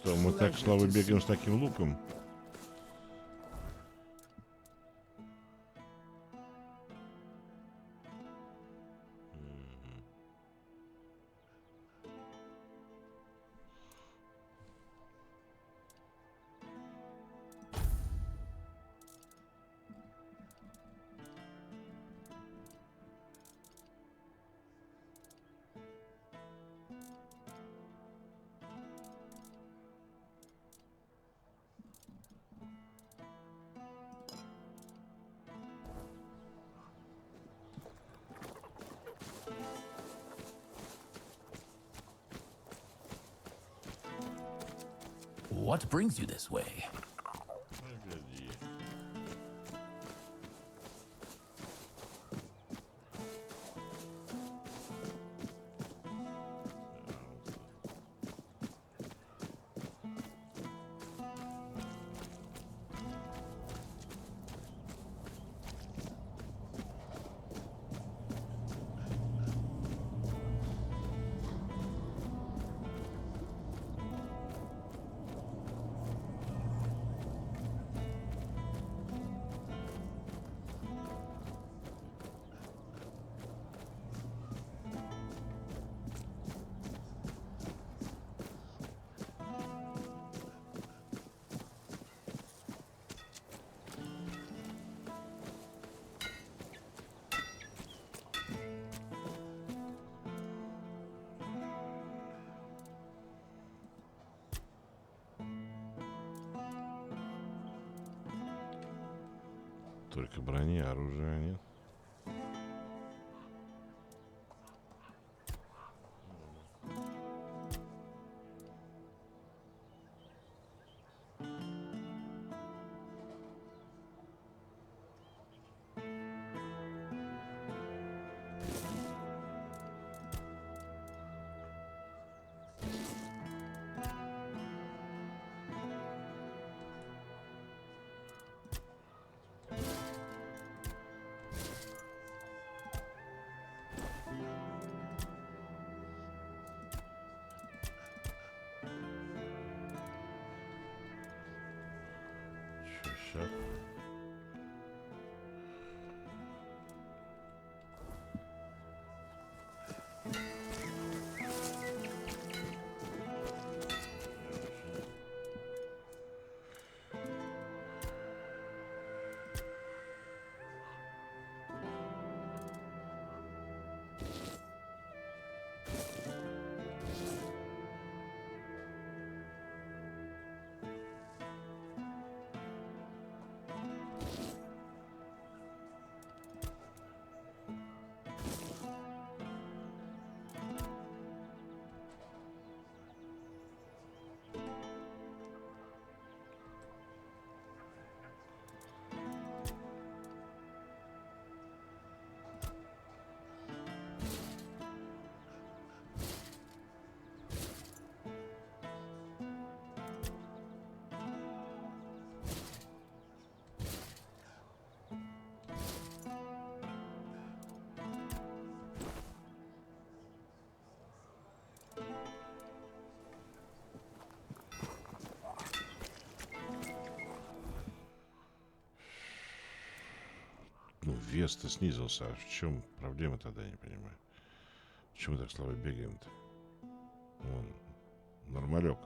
[SPEAKER 1] Что, мы так слабо бегаем с таким луком?
[SPEAKER 14] What brings you this way?
[SPEAKER 1] Только брони, оружия нет. Так. Ну, вес-то снизился. А в чем проблема тогда, я не понимаю? Почему так слабо бегаем-то? Вон, нормалек.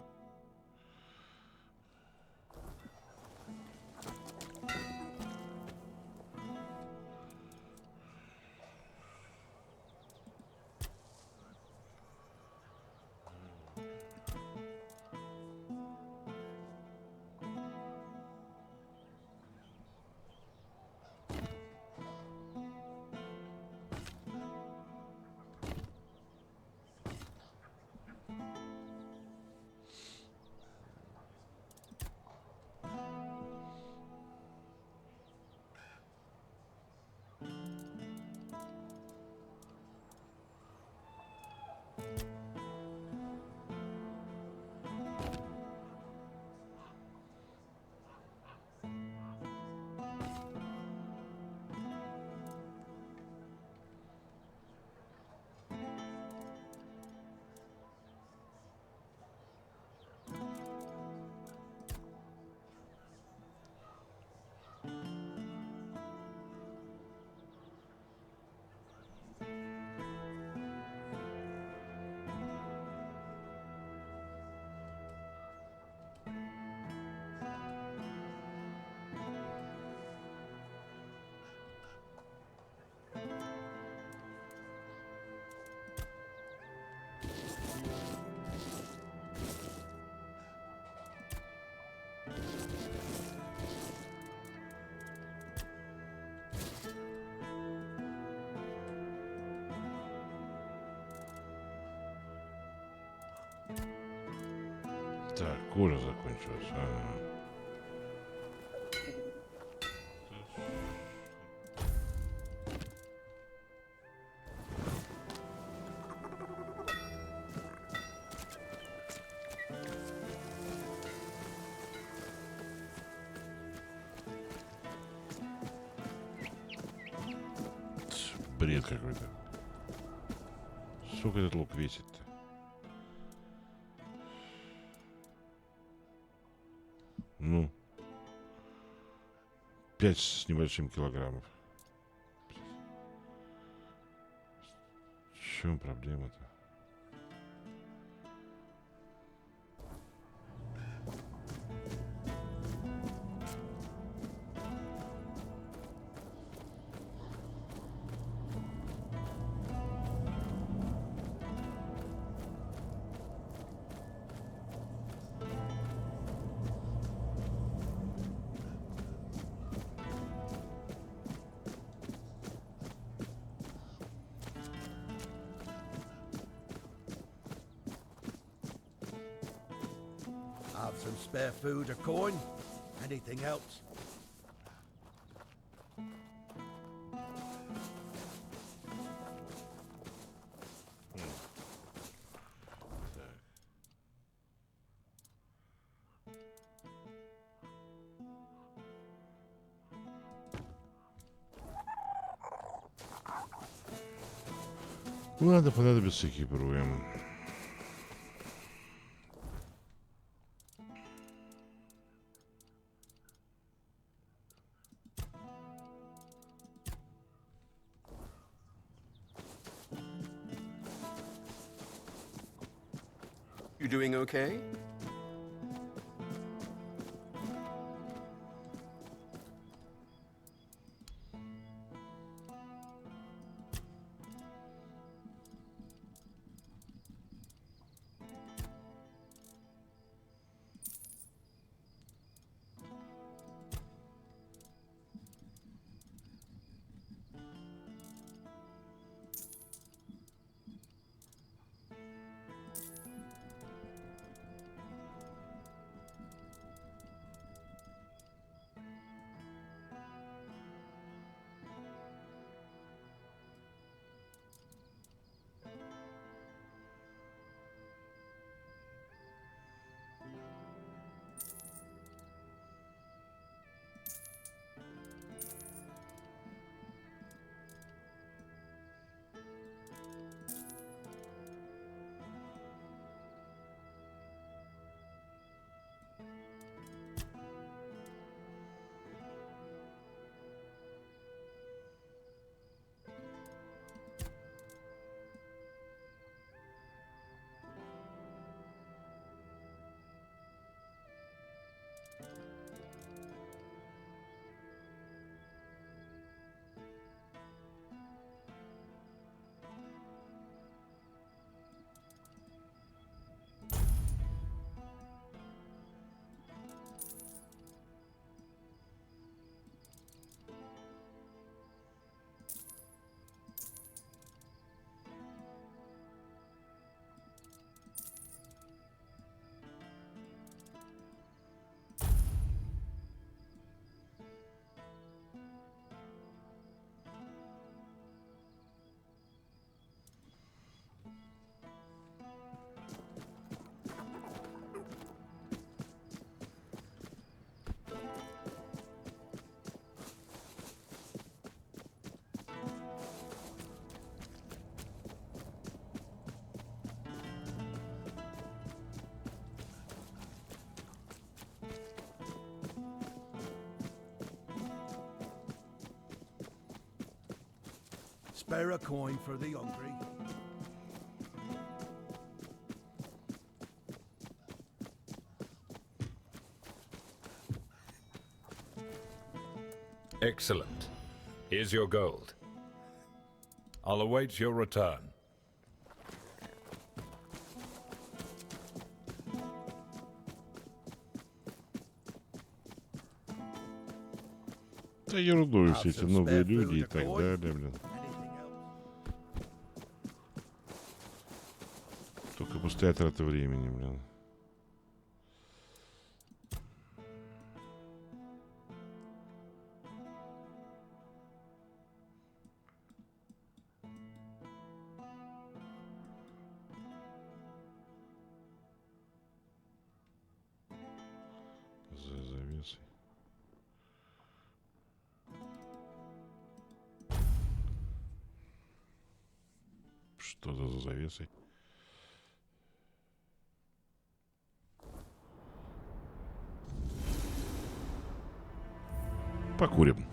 [SPEAKER 1] Так, кожа закончилась. Ага. Бред какой-то. Сколько этот лук весит-то? Ну, 5 с небольшим килограммов. В чем проблема-то?
[SPEAKER 10] Have some spare food or coin? Anything helps.
[SPEAKER 1] Ладно, понадобится экипируем.
[SPEAKER 15] You doing okay?
[SPEAKER 10] Spare a coin for the hungry.
[SPEAKER 16] Excellent. Here's your gold. I'll await your return.
[SPEAKER 1] Да ерунду все эти новые люди и так далее, блин. Только пустая трата времени, блин. За завесой. Что за завесой? Покурим.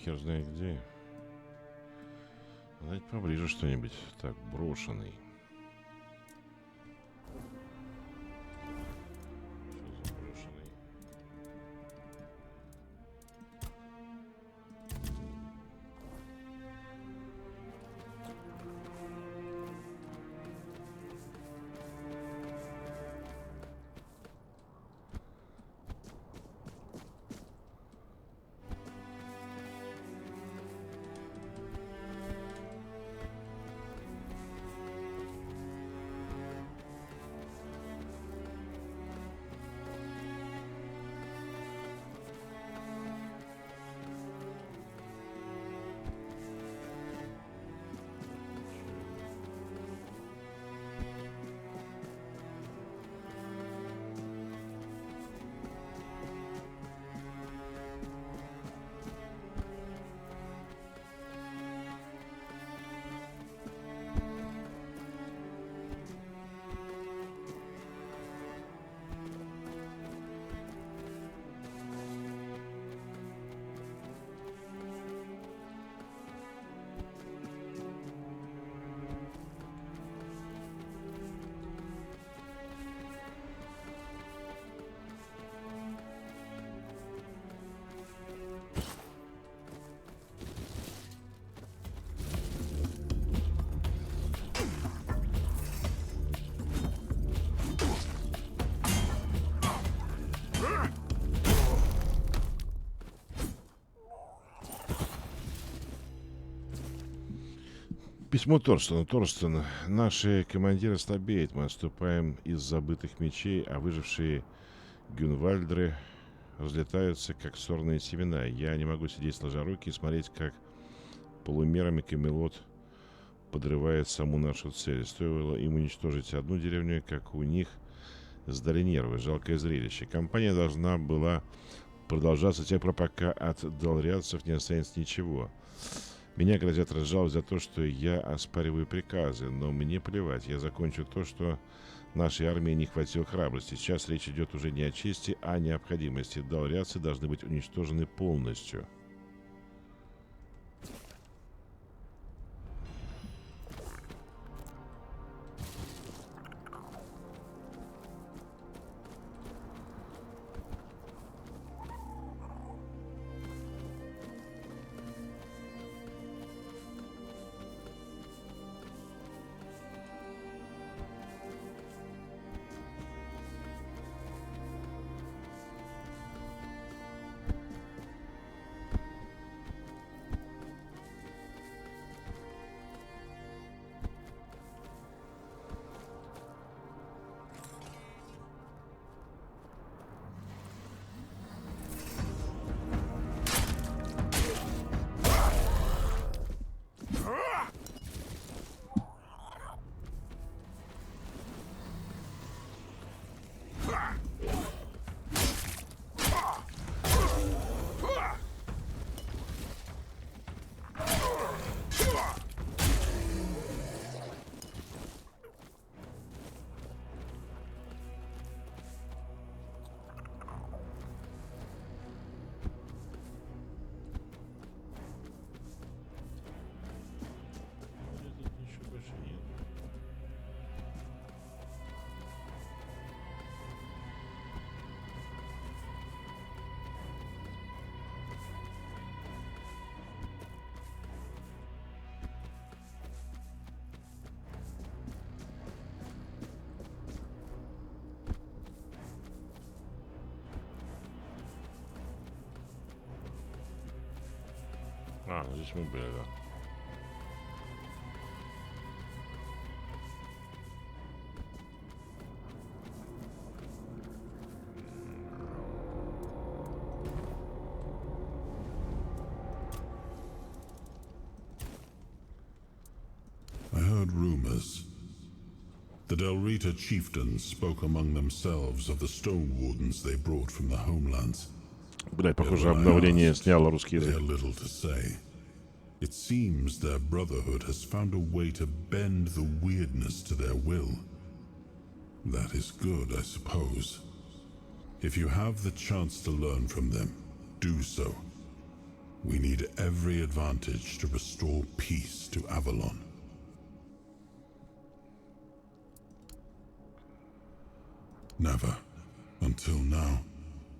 [SPEAKER 1] хер знает где. Давайте поближе что-нибудь. Так, брошенный. Что за брошенный? Письмо Торстена. Торстен. Наши командиры слабеют. Мы отступаем из забытых мечей, а выжившие гюнвальдры разлетаются, как сорные семена. Я не могу сидеть сложа руки и смотреть, как полумерами Камелот подрывает саму нашу цель. Стоило им уничтожить одну деревню, как у них сдали нервы. Жалкое зрелище. Кампания должна была продолжаться тех пор, пока от долрядцев не останется ничего. Меня грозят разжаловать за то, что я оспариваю приказы, но мне плевать. Я закончу то, что нашей армии не хватило храбрости. Сейчас речь идет уже не о чести, а о необходимости. Долрядцы должны быть уничтожены полностью. А, ну здесь мы были, да.
[SPEAKER 15] I heard rumors. The Delrita chieftains spoke among themselves of the stone wardens they brought from the homelands.
[SPEAKER 1] Блять, похоже, обновление сняло русский язык.
[SPEAKER 15] Little to say. It seems their brotherhood has found a way to bend the weirdness to their will. That is good, I suppose. If you have the chance to learn from them, do so. We need every advantage to restore peace to Avalon. Never, until now,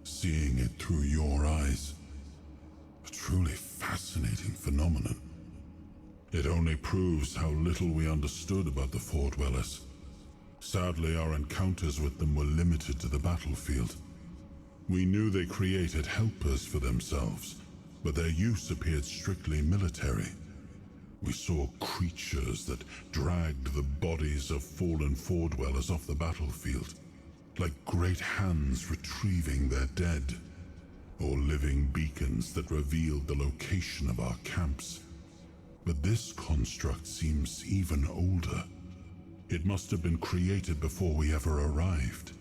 [SPEAKER 15] seeing it through your eyes. A truly fascinating phenomenon. It only proves how little we understood about the Four Dwellers. Sadly, our encounters with them were limited to the battlefield. We knew they created helpers for themselves, but their use appeared strictly military. We saw creatures that dragged the bodies of fallen Four Dwellers off the battlefield, like great hands retrieving their dead, or living beacons that revealed the location of our camps. But this construct seems even older. It must have been created before we ever arrived,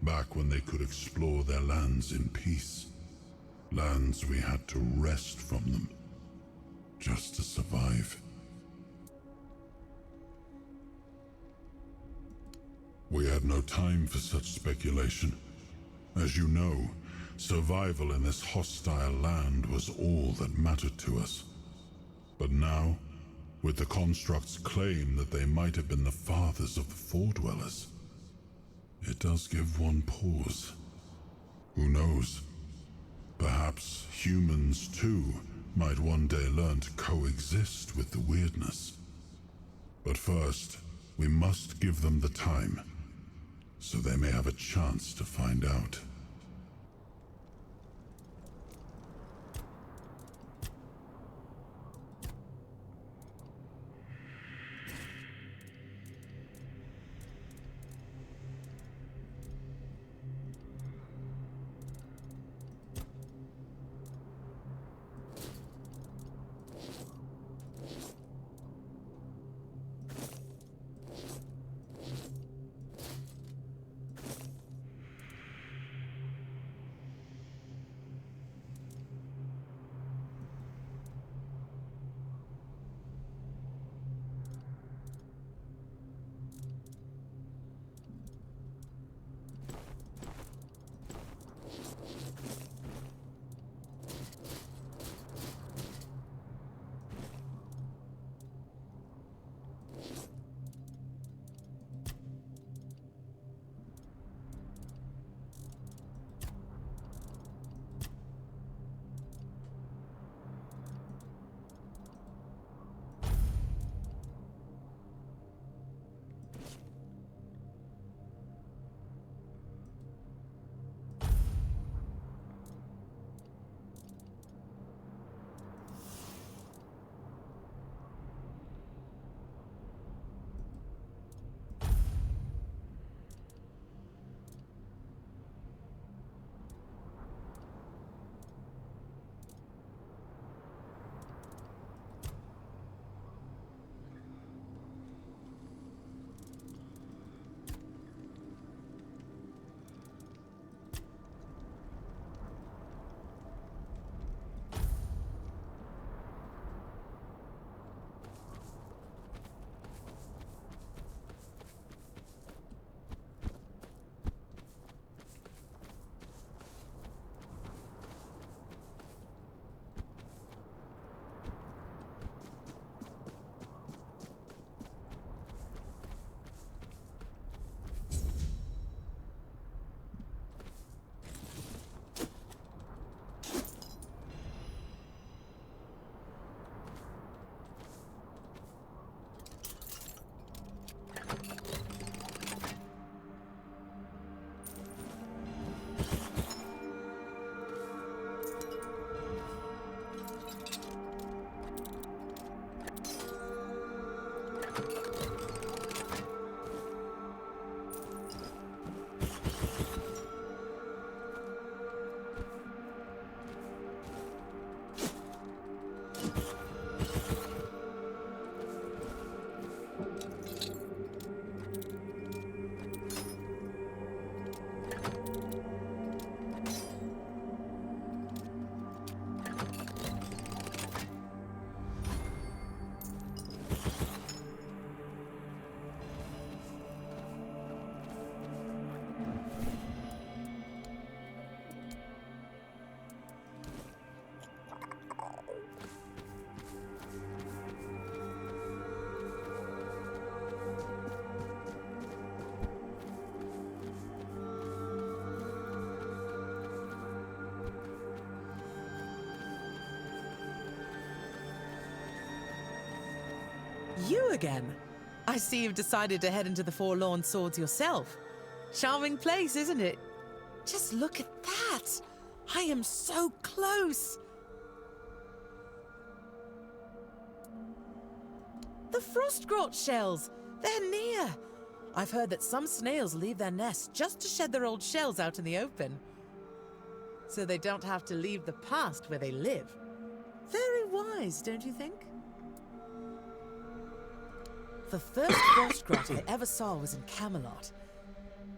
[SPEAKER 15] back when they could explore their lands in peace. Lands we had to wrest from them, just to survive. We had no time for such speculation. As you know, survival in this hostile land was all that mattered to us. But now, with the construct's claim that they might have been the fathers of the Four Dwellers, it does give one pause. Who knows? Perhaps humans, too, might one day learn to coexist with the weirdness. But first, we must give them the time, so they may have a chance to find out.
[SPEAKER 17] you again. I see you've decided to head into the Forlorn Swords yourself. Charming place, isn't it? Just look at that! I am so close! The Frostgrot shells! They're near! I've heard that some snails leave their nests just to shed their old shells out in the open. So they don't have to leave the past where they live. Very wise, don't you think? The first Frostgrot I ever saw was in Camelot.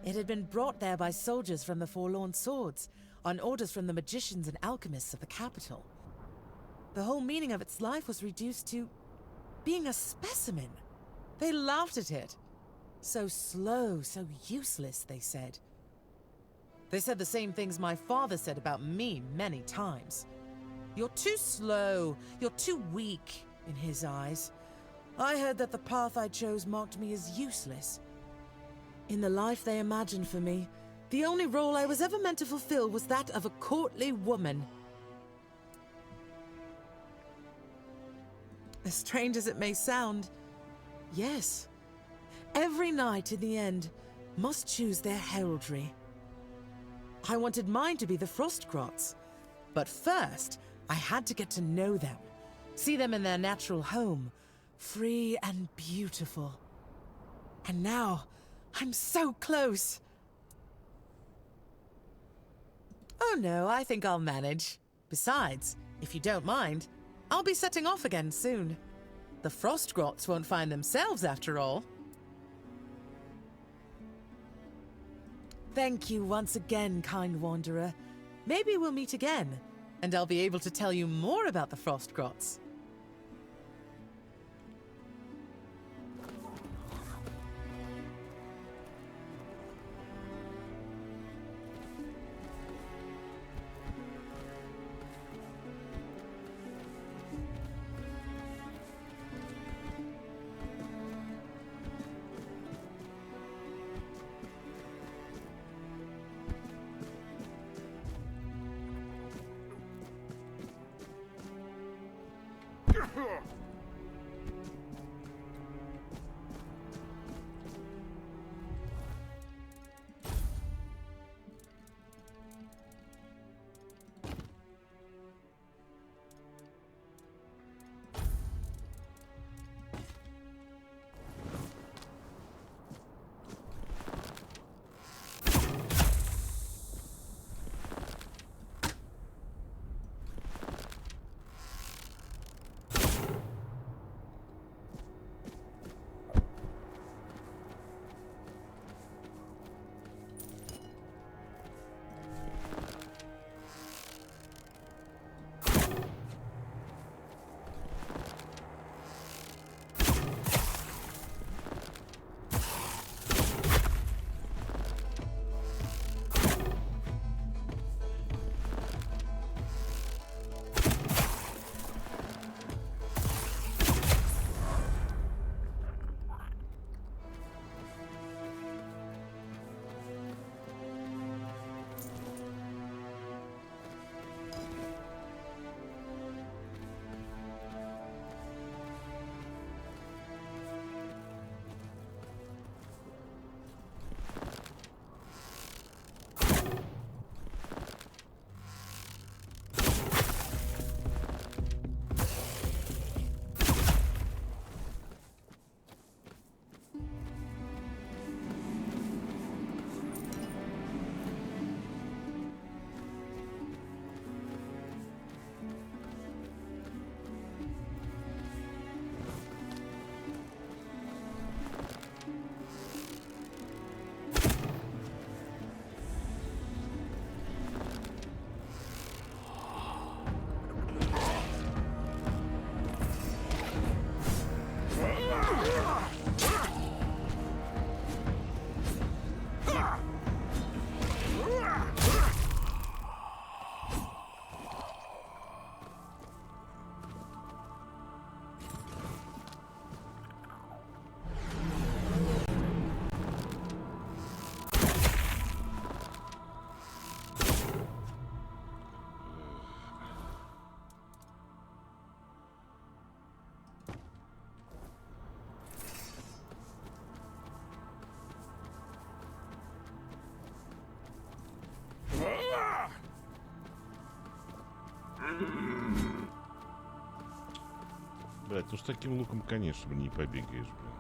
[SPEAKER 17] It had been brought there by soldiers from the Forlorn Swords, on orders from the magicians and alchemists of the capital. The whole meaning of its life was reduced to being a specimen. They laughed at it. So slow, so useless, they said. They said the same things my father said about me many times. You're too slow, you're too weak, in his eyes. I heard that the path I chose marked me as useless. In the life they imagined for me, the only role I was ever meant to fulfill was that of a courtly woman. As strange as it may sound, yes. Every knight in the end must choose their heraldry. I wanted mine to be the Frostgrots, but first I had to get to know them, see them in their natural home, free and beautiful. And now, I'm so close. Oh no, I think I'll manage. Besides, if you don't mind, I'll be setting off again soon. The Frostgrots won't find themselves after all. Thank you once again, kind wanderer. Maybe we'll meet again, and I'll be able to tell you more about the Frostgrots.
[SPEAKER 1] Блять, ну с таким луком, конечно, не побегаешь, блин.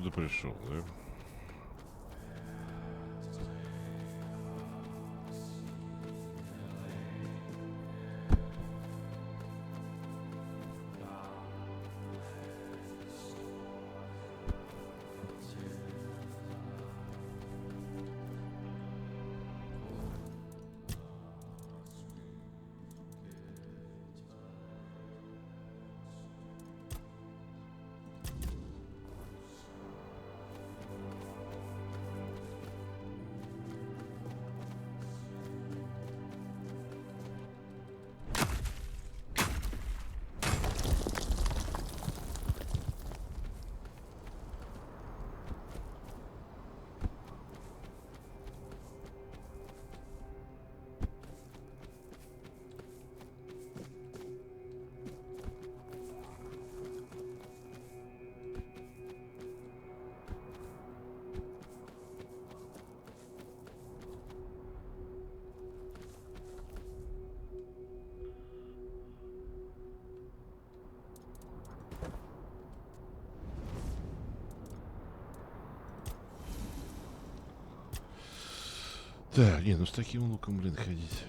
[SPEAKER 1] сюда пришел, да? Да, не, ну с таким луком, блин, ходить.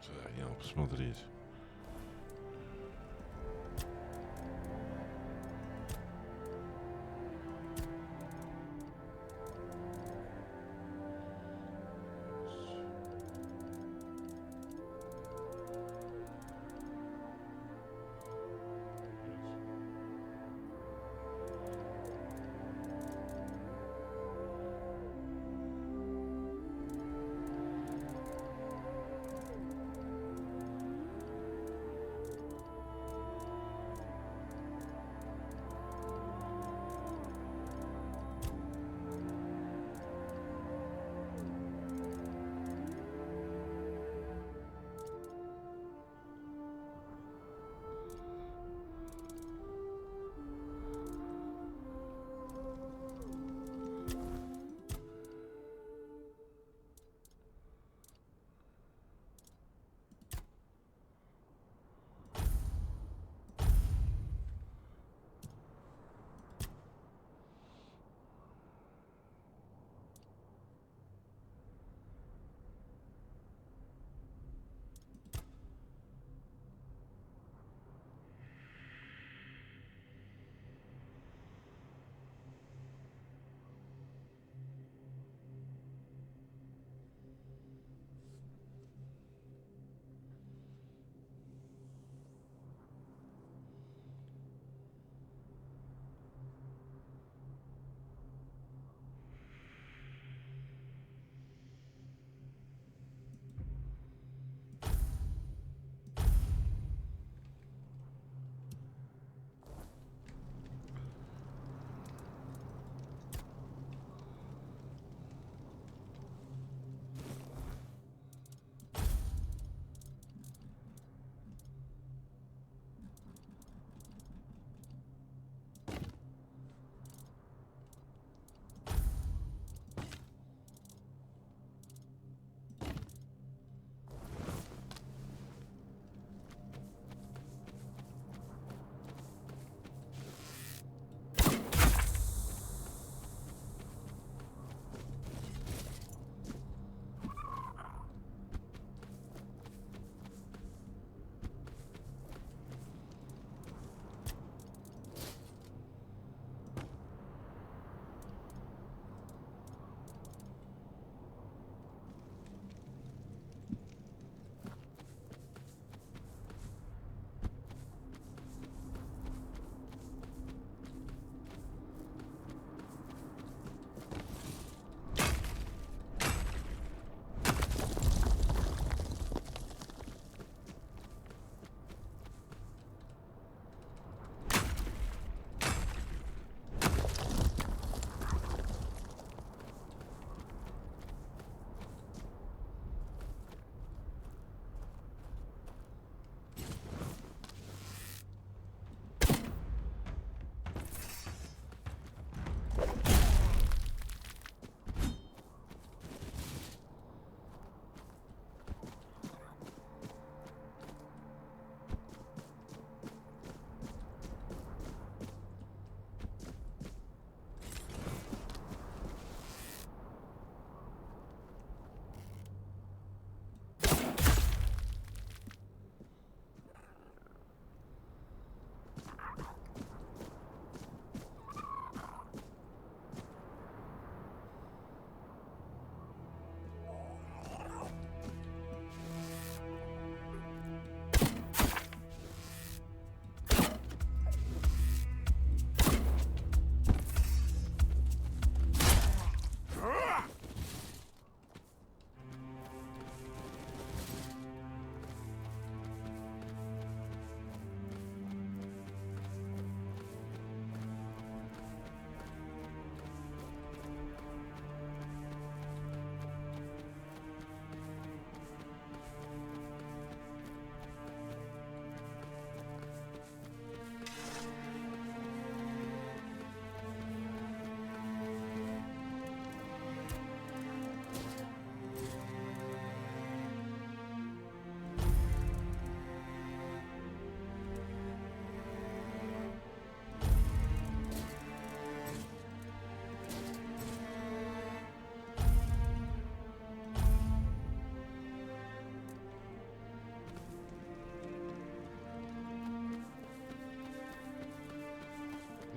[SPEAKER 1] Да, я надо посмотреть.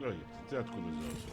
[SPEAKER 1] Ой, ты откуда взялся?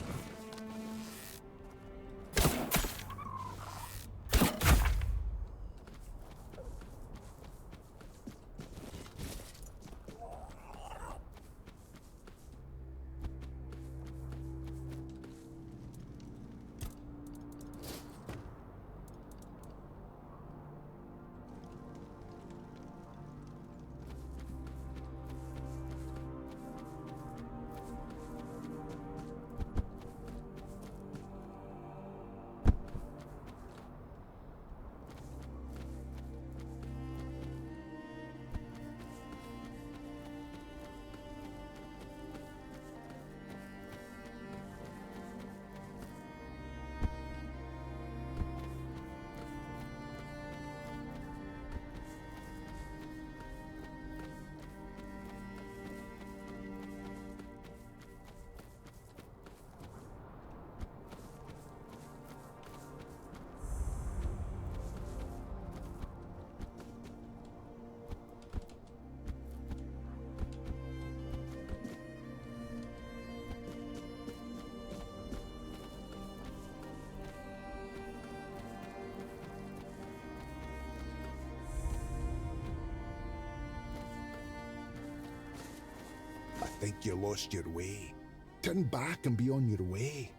[SPEAKER 4] I think you lost your way. Turn back and be on your way.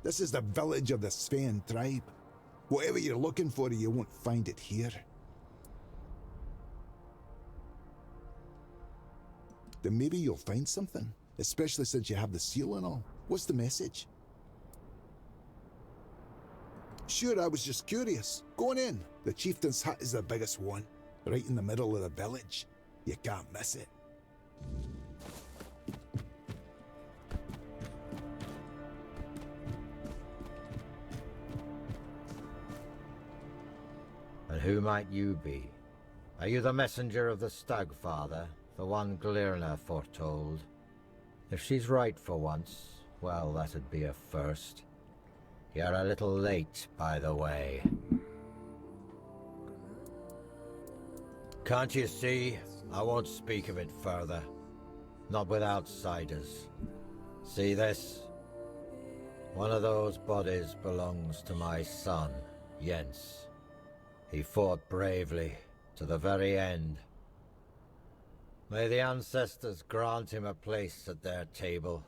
[SPEAKER 4] This is the village of the Sven tribe. Whatever you're looking for, you won't find it here. Then maybe you'll find something, especially since you have the seal and all. What's the message? Sure, I was just curious. Go on in. The chieftain's hut is the biggest one, right in the middle of the village. You can't miss it.
[SPEAKER 18] And who might you be? Are you the messenger of the Stagfather, the one Glirna foretold? If she's right for once, well, that'd be a first. You're a little late, by the way. Can't you see? I won't speak of it further. Not with outsiders. See this? One of those bodies belongs to my son, Jens. He fought bravely, to the very end. May the ancestors grant him a place at their table.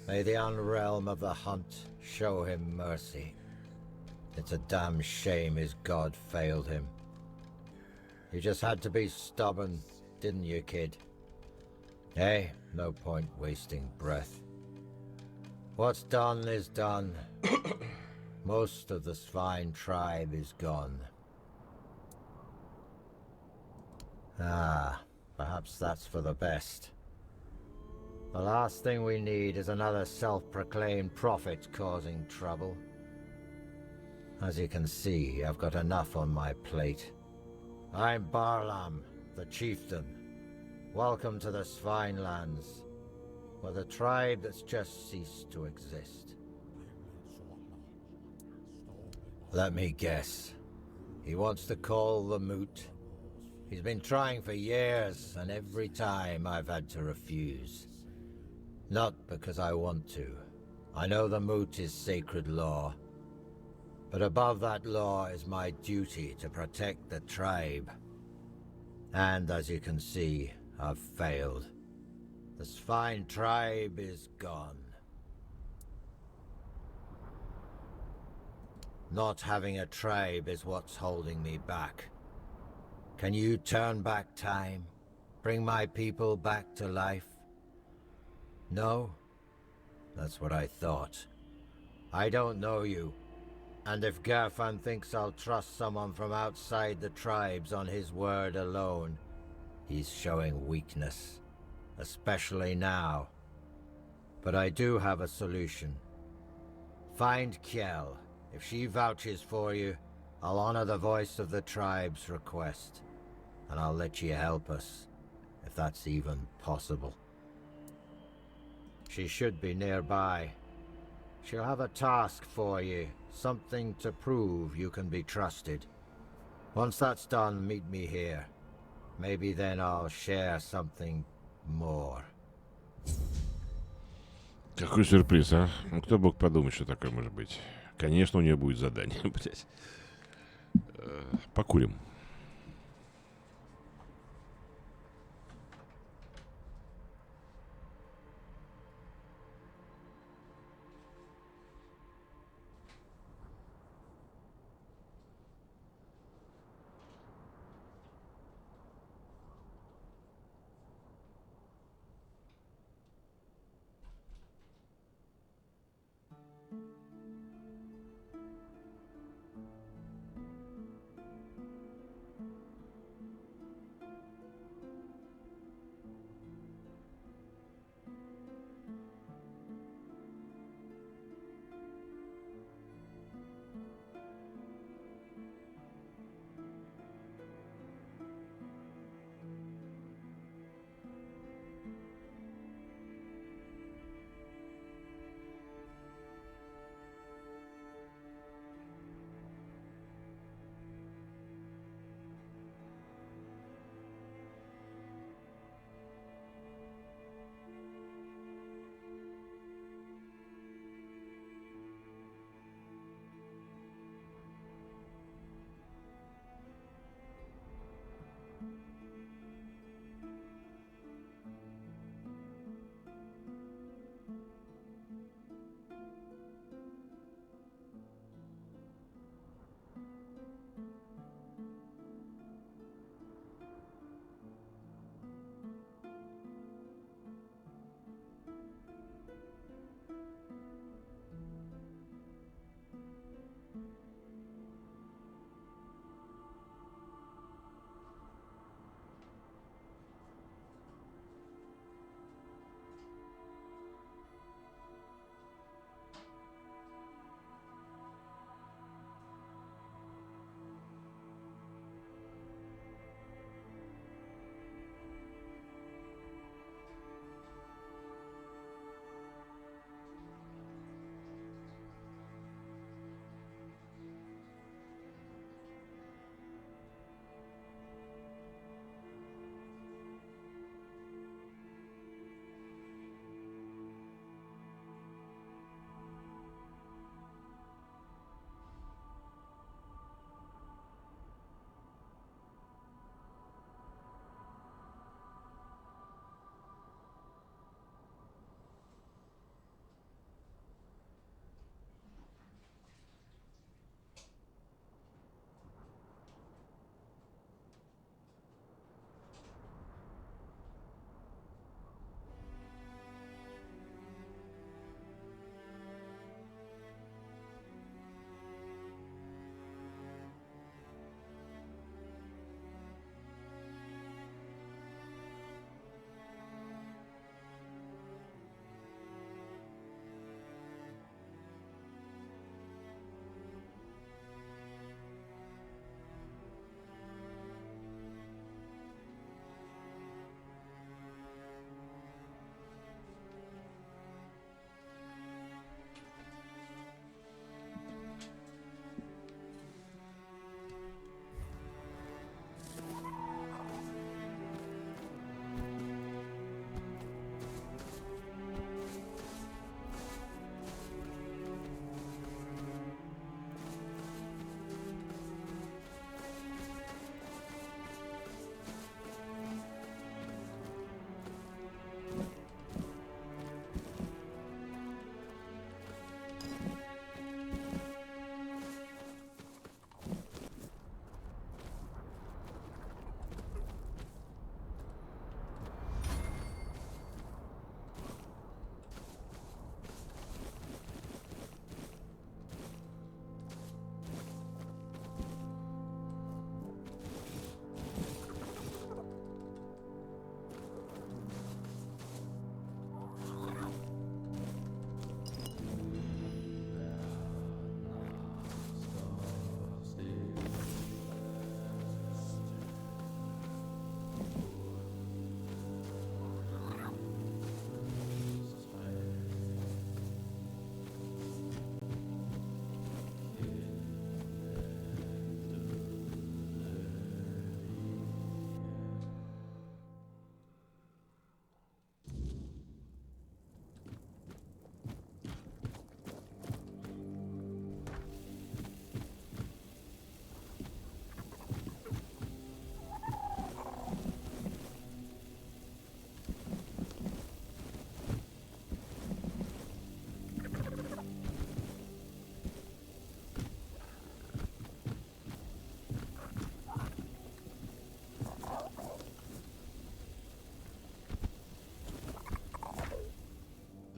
[SPEAKER 18] May the unrealm of the hunt show him mercy. It's a damn shame his god failed him. You just had to be stubborn, didn't you, kid? Hey, no point wasting breath. What's done is done. Most of the Svine tribe is gone. Ah, perhaps that's for the best. The last thing we need is another self-proclaimed prophet causing trouble. As you can see, I've got enough on my plate. I'm Barlam, the chieftain. Welcome to the Svine lands, with a tribe that's just ceased to exist. Let me guess. He wants to call the moot. He's been trying for years, and every time I've had to refuse. Not because I want to. I know the moot is sacred law. But above that law is my duty to protect the tribe. And as you can see, I've failed. The Svine tribe is gone. Not having a tribe is what's holding me back. Can you turn back time? Bring my people back to life? No? That's what I thought. I don't know you. And if Gerfan thinks I'll trust someone from outside the tribes on his word alone, he's showing weakness. Especially now. But I do have a solution. Find Kjell. If she vouches for you, I'll honor the voice of the tribe's request. And I'll let you help us, if that's even possible. She should be nearby. She'll have a task for you, something to prove you can be trusted. Once that's done, meet me here. Maybe then I'll share something more.
[SPEAKER 1] Какой сюрприз, а? Ну, кто мог подумать, что такое может быть? Конечно, у нее будет задание, блядь. Покурим.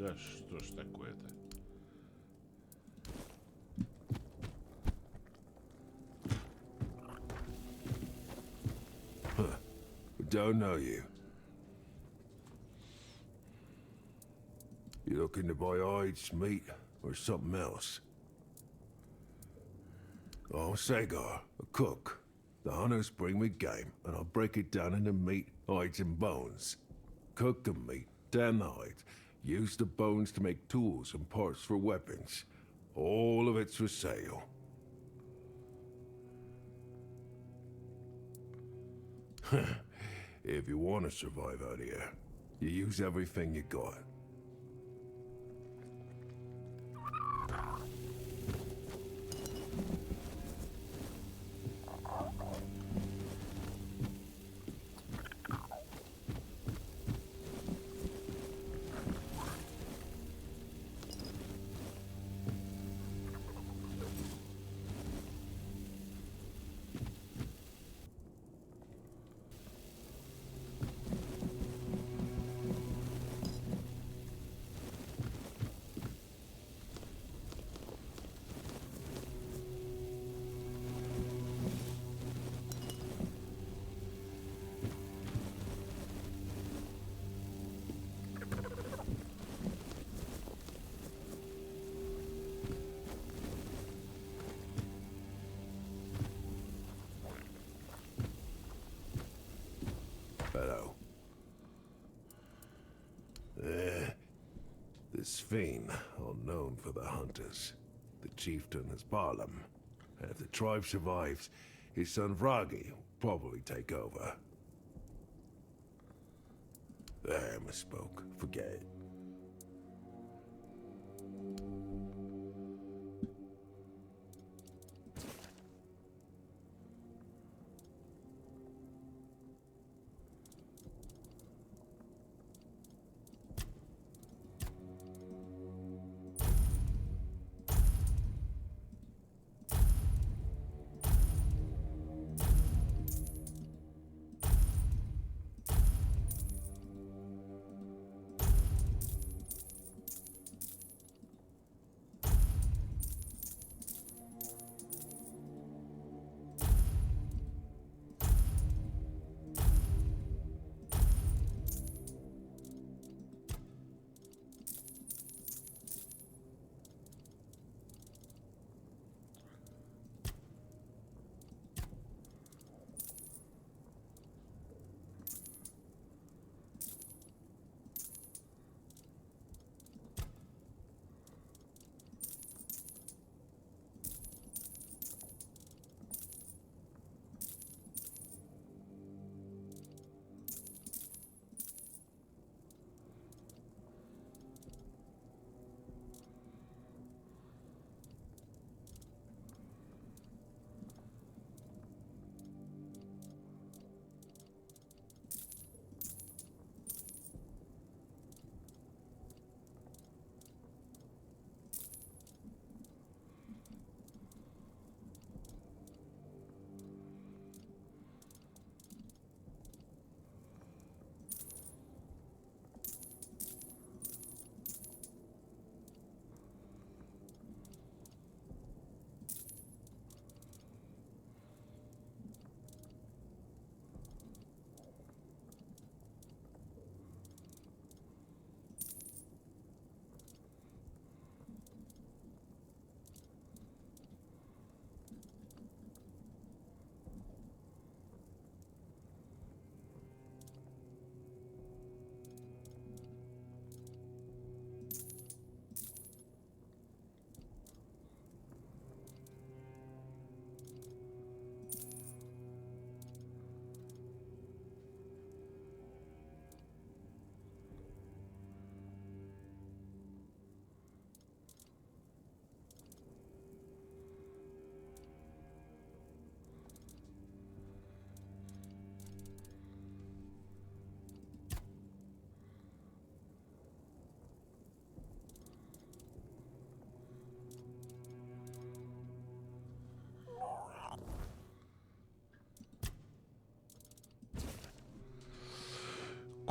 [SPEAKER 1] Да что ж такое-то?
[SPEAKER 19] Huh. Don't know you. You looking to buy hides, meat, or something else? Oh, Sagar, a cook. The hunters bring me game, and I'll break it down into meat, hides, and bones. Cook the meat, tan the hides, use the bones to make tools and parts for weapons. All of it's for sale. If you want to survive out here, you use everything you got. Hello. This fiend, all known for the hunters. The chieftain is Barlam. And if the tribe survives, his son Vragi will probably take over. There, misspoke. Forget it.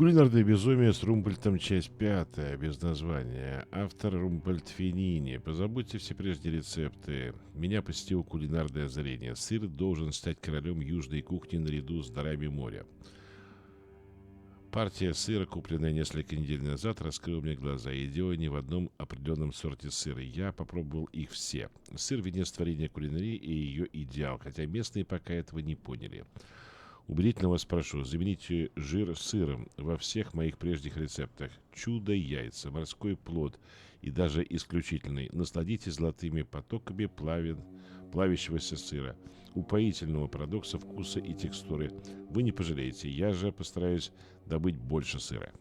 [SPEAKER 1] Кулинарное безумие с Румпельтом, часть 5, без названия. Автор Румпельт Фенини. Позаботьте все прежние рецепты. Меня посетило кулинарное озарение. Сыр должен стать королем южной кухни наряду с дарами моря. Партия сыра, купленная несколько недель назад, раскрыла мне глаза. И дело не в одном определенном сорте сыра. Я попробовал их все. Сыр – венец творения кулинарии и ее идеал, хотя местные пока этого не поняли. Убедительно вас прошу, замените жир сыром во всех моих прежних рецептах. Чудо яйца, морской плод и даже исключительный. Насладитесь золотыми потоками плавящегося сыра, упоительного парадокса вкуса и текстуры. Вы не пожалеете, я же постараюсь добыть больше сыра.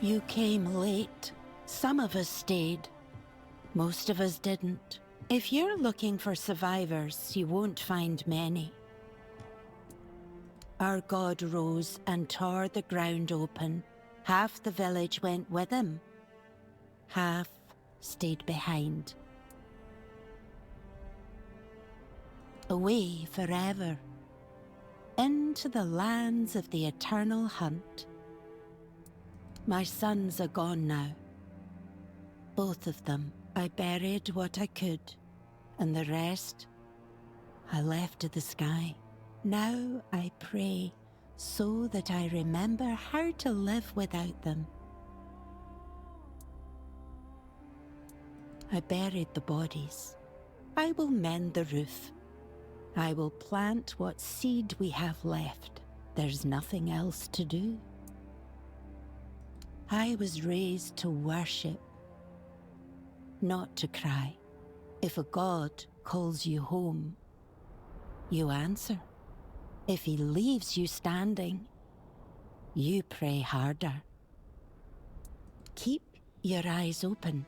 [SPEAKER 20] You came late. Some of us stayed. Most of us didn't. If you're looking for survivors, you won't find many. Our god rose and tore the ground open. Half the village went with him. Half stayed behind. Away forever. Into the lands of the eternal hunt. My sons are gone now. Both of them. I buried what I could, and the rest I left to the sky. Now I pray so that I remember how to live without them. I buried the bodies. I will mend the roof. I will plant what seed we have left. There's nothing else to do. I was raised to worship, not to cry. If a god calls you home, you answer. If he leaves you standing, you pray harder. Keep your eyes open.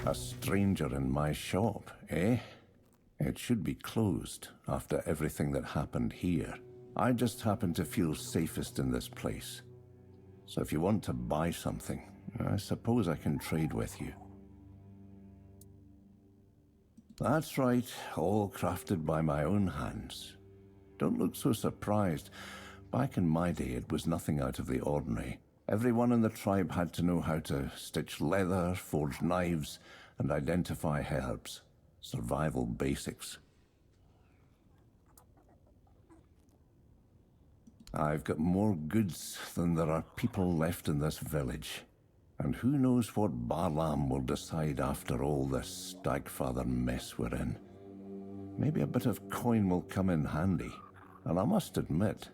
[SPEAKER 19] A stranger in my shop, eh? It should be closed after everything that happened here. I just happen to feel safest in this place. So if you want to buy something, I suppose I can trade with you. That's right, all crafted by my own hands. Don't look so surprised. Back in my day, it was nothing out of the ordinary. Everyone in the tribe had to know how to stitch leather, forge knives, and identify herbs. Survival basics. I've got more goods than there are people left in this village. And who knows what Barlam will decide after all this Stagfather mess we're in. Maybe a bit of coin will come in handy. And I must admit,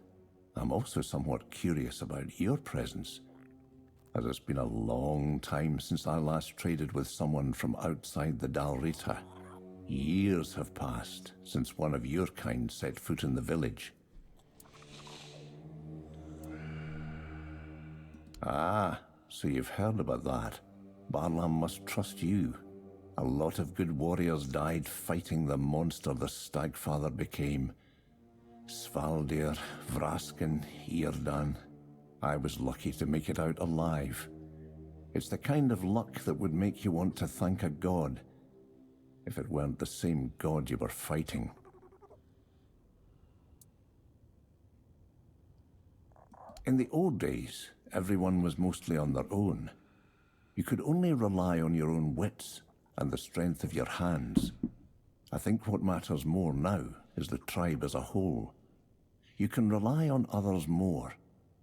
[SPEAKER 19] I'm also somewhat curious about your presence, as it's been a long time since I last traded with someone from outside the Dalrita. Years have passed since one of your kind set foot in the village. Ah, so you've heard about that. Barlam must trust you. A lot of good warriors died fighting the monster the Stagfather became. Svaldir, Vraskin, Eardan. I was lucky to make it out alive. It's the kind of luck that would make you want to thank a god, if it weren't the same god you were fighting. In the old days, everyone was mostly on their own. You could only rely on your own wits and the strength of your hands. I think what matters more now is the tribe as a whole. You can rely on others more,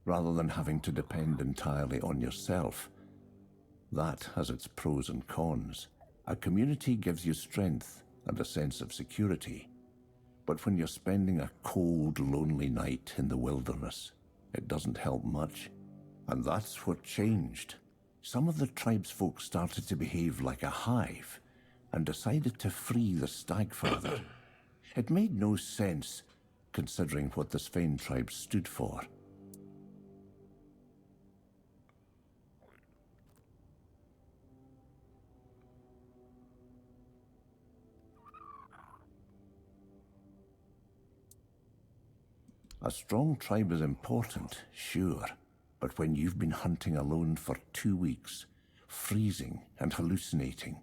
[SPEAKER 19] rather than having to depend entirely on yourself. That has its pros and cons. A community gives you strength and a sense of security. But when you're spending a cold, lonely night in the wilderness, it doesn't help much. And that's what changed. Some of the tribesfolk started to behave like a hive and decided to free the Stagfather. It made no sense, considering what the Sven tribe stood for. A strong tribe is important, sure, but when you've been hunting alone for 2 weeks, freezing and hallucinating,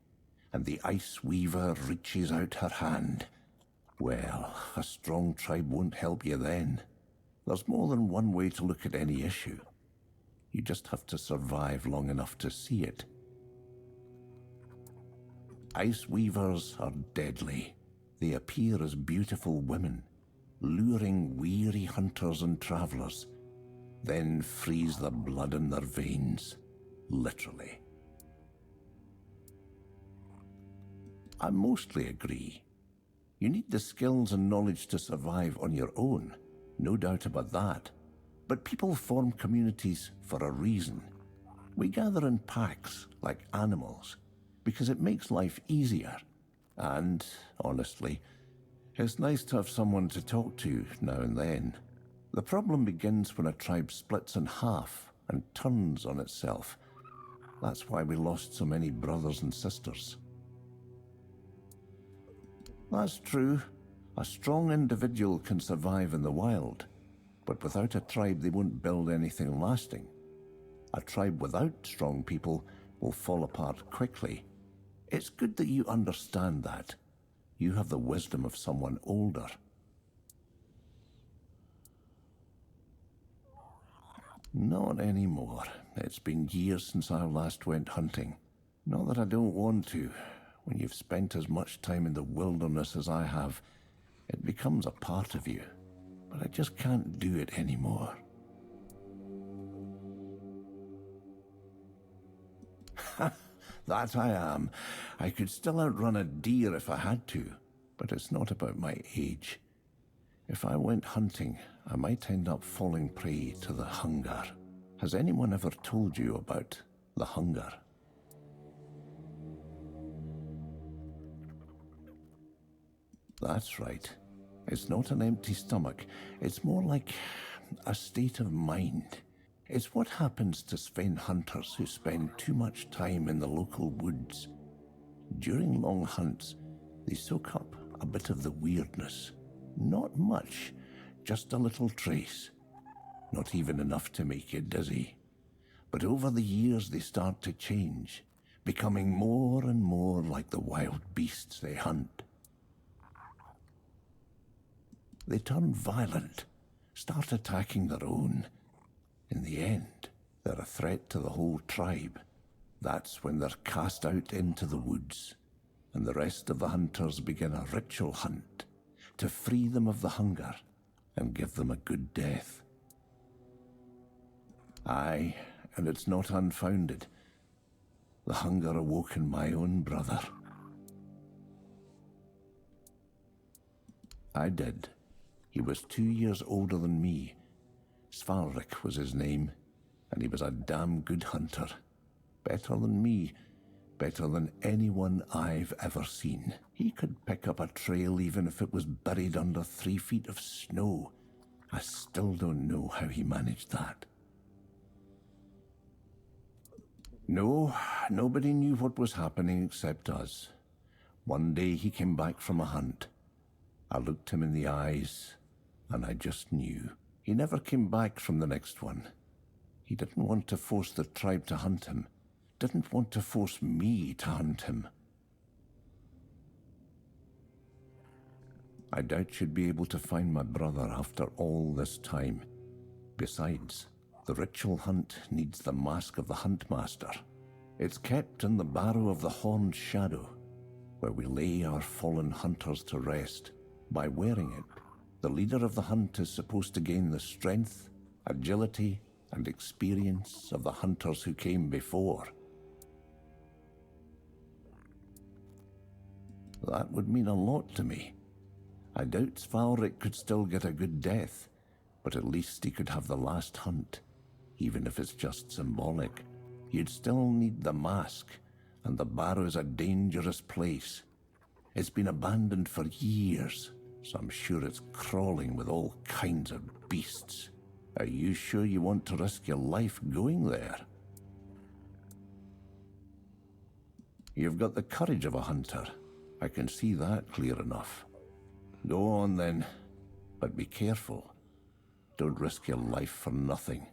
[SPEAKER 19] and the Ice Weaver reaches out her hand, well, a strong tribe won't help you then. There's more than one way to look at any issue. You just have to survive long enough to see it. Ice Weavers are deadly. They appear as beautiful women, luring weary hunters and travelers, then freeze the blood in their veins, literally. I mostly agree. You need the skills and knowledge to survive on your own, no doubt about that. But people form communities for a reason. We gather in packs, like animals, because it makes life easier. And, honestly, it's nice to have someone to talk to now and then. The problem begins when a tribe splits in half and turns on itself. That's why we lost so many brothers and sisters. That's true. A strong individual can survive in the wild, but without a tribe they won't build anything lasting. A tribe without strong people will fall apart quickly. It's good that you understand that. You have the wisdom of someone older. Not anymore. It's been years since I last went hunting. Not that I don't want to. When you've spent as much time in the wilderness as I have, it becomes a part of you. But I just can't do it anymore. That I am. I could still outrun a deer if I had to, but it's not about my age. If I went hunting, I might end up falling prey to the hunger. Has anyone ever told you about the hunger? That's right. It's not an empty stomach. It's more like a state of mind. It's what happens to Sven hunters who spend too much time in the local woods. During long hunts, they soak up a bit of the weirdness. Not much, just a little trace. Not even enough to make you dizzy. But over the years they start to change, becoming more and more like the wild beasts they hunt. They turn violent, start attacking their own. In the end, they're a threat to the whole tribe. That's when they're cast out into the woods, and the rest of the hunters begin a ritual hunt to free them of the hunger and give them a good death. Aye, and it's not unfounded. The hunger awoke in my own brother. I did. He was 2 years older than me. Svarrik was his name, and he was a damn good hunter. Better than me, better than anyone I've ever seen. He could pick up a trail even if it was buried under 3 feet of snow. I still don't know how he managed that. No, nobody knew what was happening except us. One day he came back from a hunt. I looked him in the eyes, and I just knew. He never came back from the next one. He didn't want to force the tribe to hunt him. Didn't want to force me to hunt him. I doubt you'd be able to find my brother after all this time. Besides, the ritual hunt needs the mask of the Huntmaster. It's kept in the barrow of the Horned Shadow, where we lay our fallen hunters to rest. By wearing it, the leader of the hunt is supposed to gain the strength, agility, and experience of the hunters who came before. That would mean a lot to me. I doubt Svarrik could still get a good death, but at least he could have the last hunt, even if it's just symbolic. You'd still need the mask, and the barrow's a dangerous place. It's been abandoned for years, so I'm sure it's crawling with all kinds of beasts. Are you sure you want to risk your life going there? You've got the courage of a hunter. I can see that clear enough. Go on then, but be careful. Don't risk your life for nothing.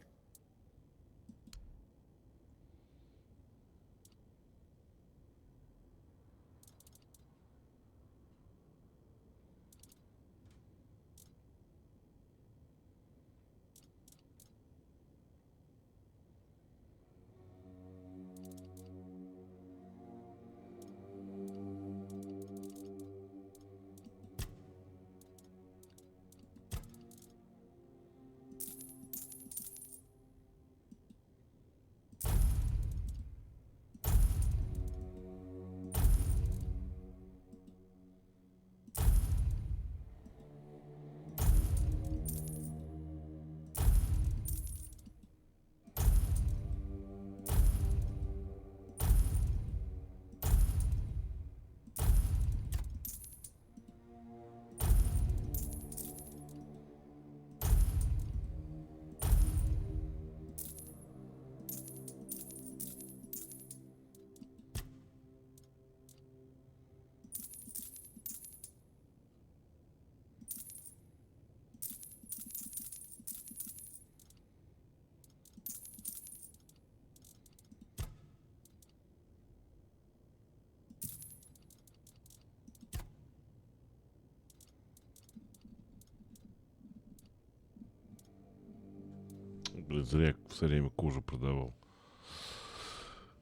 [SPEAKER 1] Блин, зря все время кожу продавал.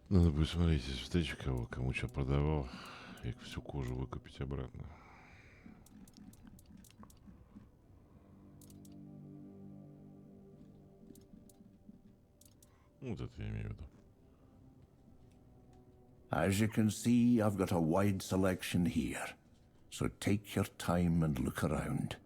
[SPEAKER 1] Надо будет смотреть, если встречу кого, кому что продавал, и всю кожу выкупить обратно. Вот это я имею в виду.
[SPEAKER 19] As you can see, I've got a wide selection here, so take your time and look around.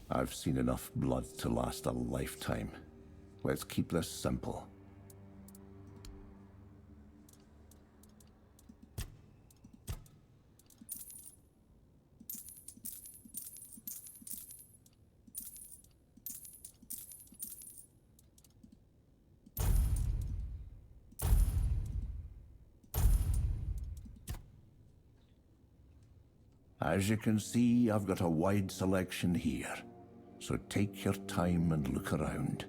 [SPEAKER 19] I've seen enough blood to last a lifetime. Let's keep this simple. As you can see, I've got a wide selection here. So take your time and look around.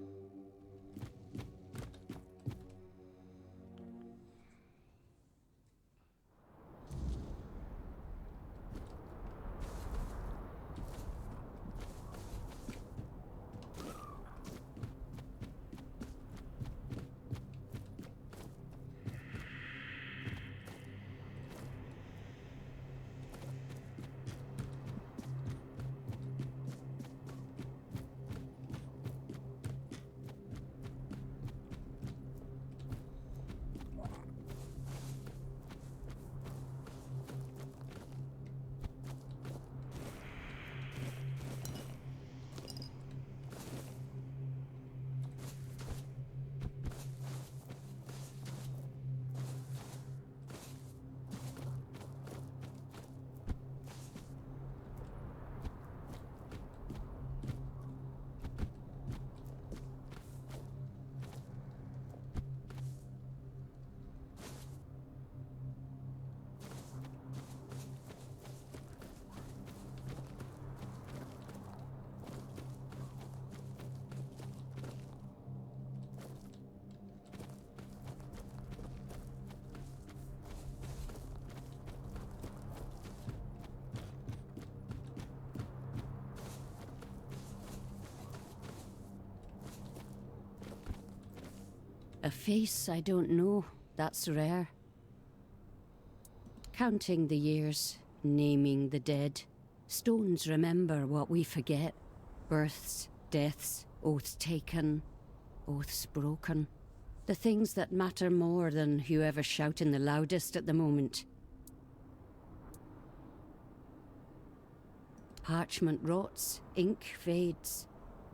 [SPEAKER 21] A face I don't know, that's rare. Counting the years, naming the dead. Stones remember what we forget. Births, deaths, oaths taken, oaths broken. The things that matter more than whoever's shouting the loudest at the moment. Parchment rots, ink fades.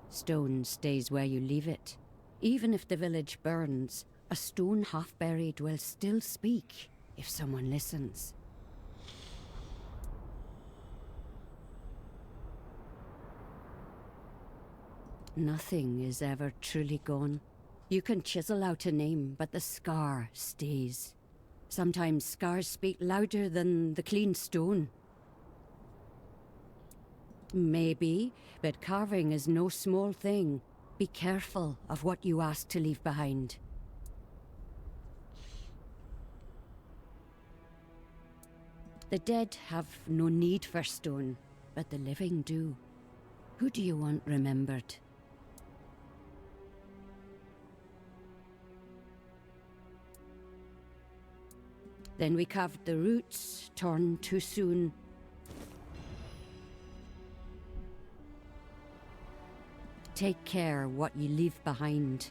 [SPEAKER 21] Stone stays where you leave it. Even if the village burns, a stone half-buried will still speak if someone listens. Nothing is ever truly gone. You can chisel out a name, but the scar stays. Sometimes scars speak louder than the clean stone. Maybe, but carving is no small thing. Be careful of what you ask to leave behind. The dead have no need for stone, but the living do. Who do you want remembered? Then we carved the roots, torn too soon. Take care what you leave behind.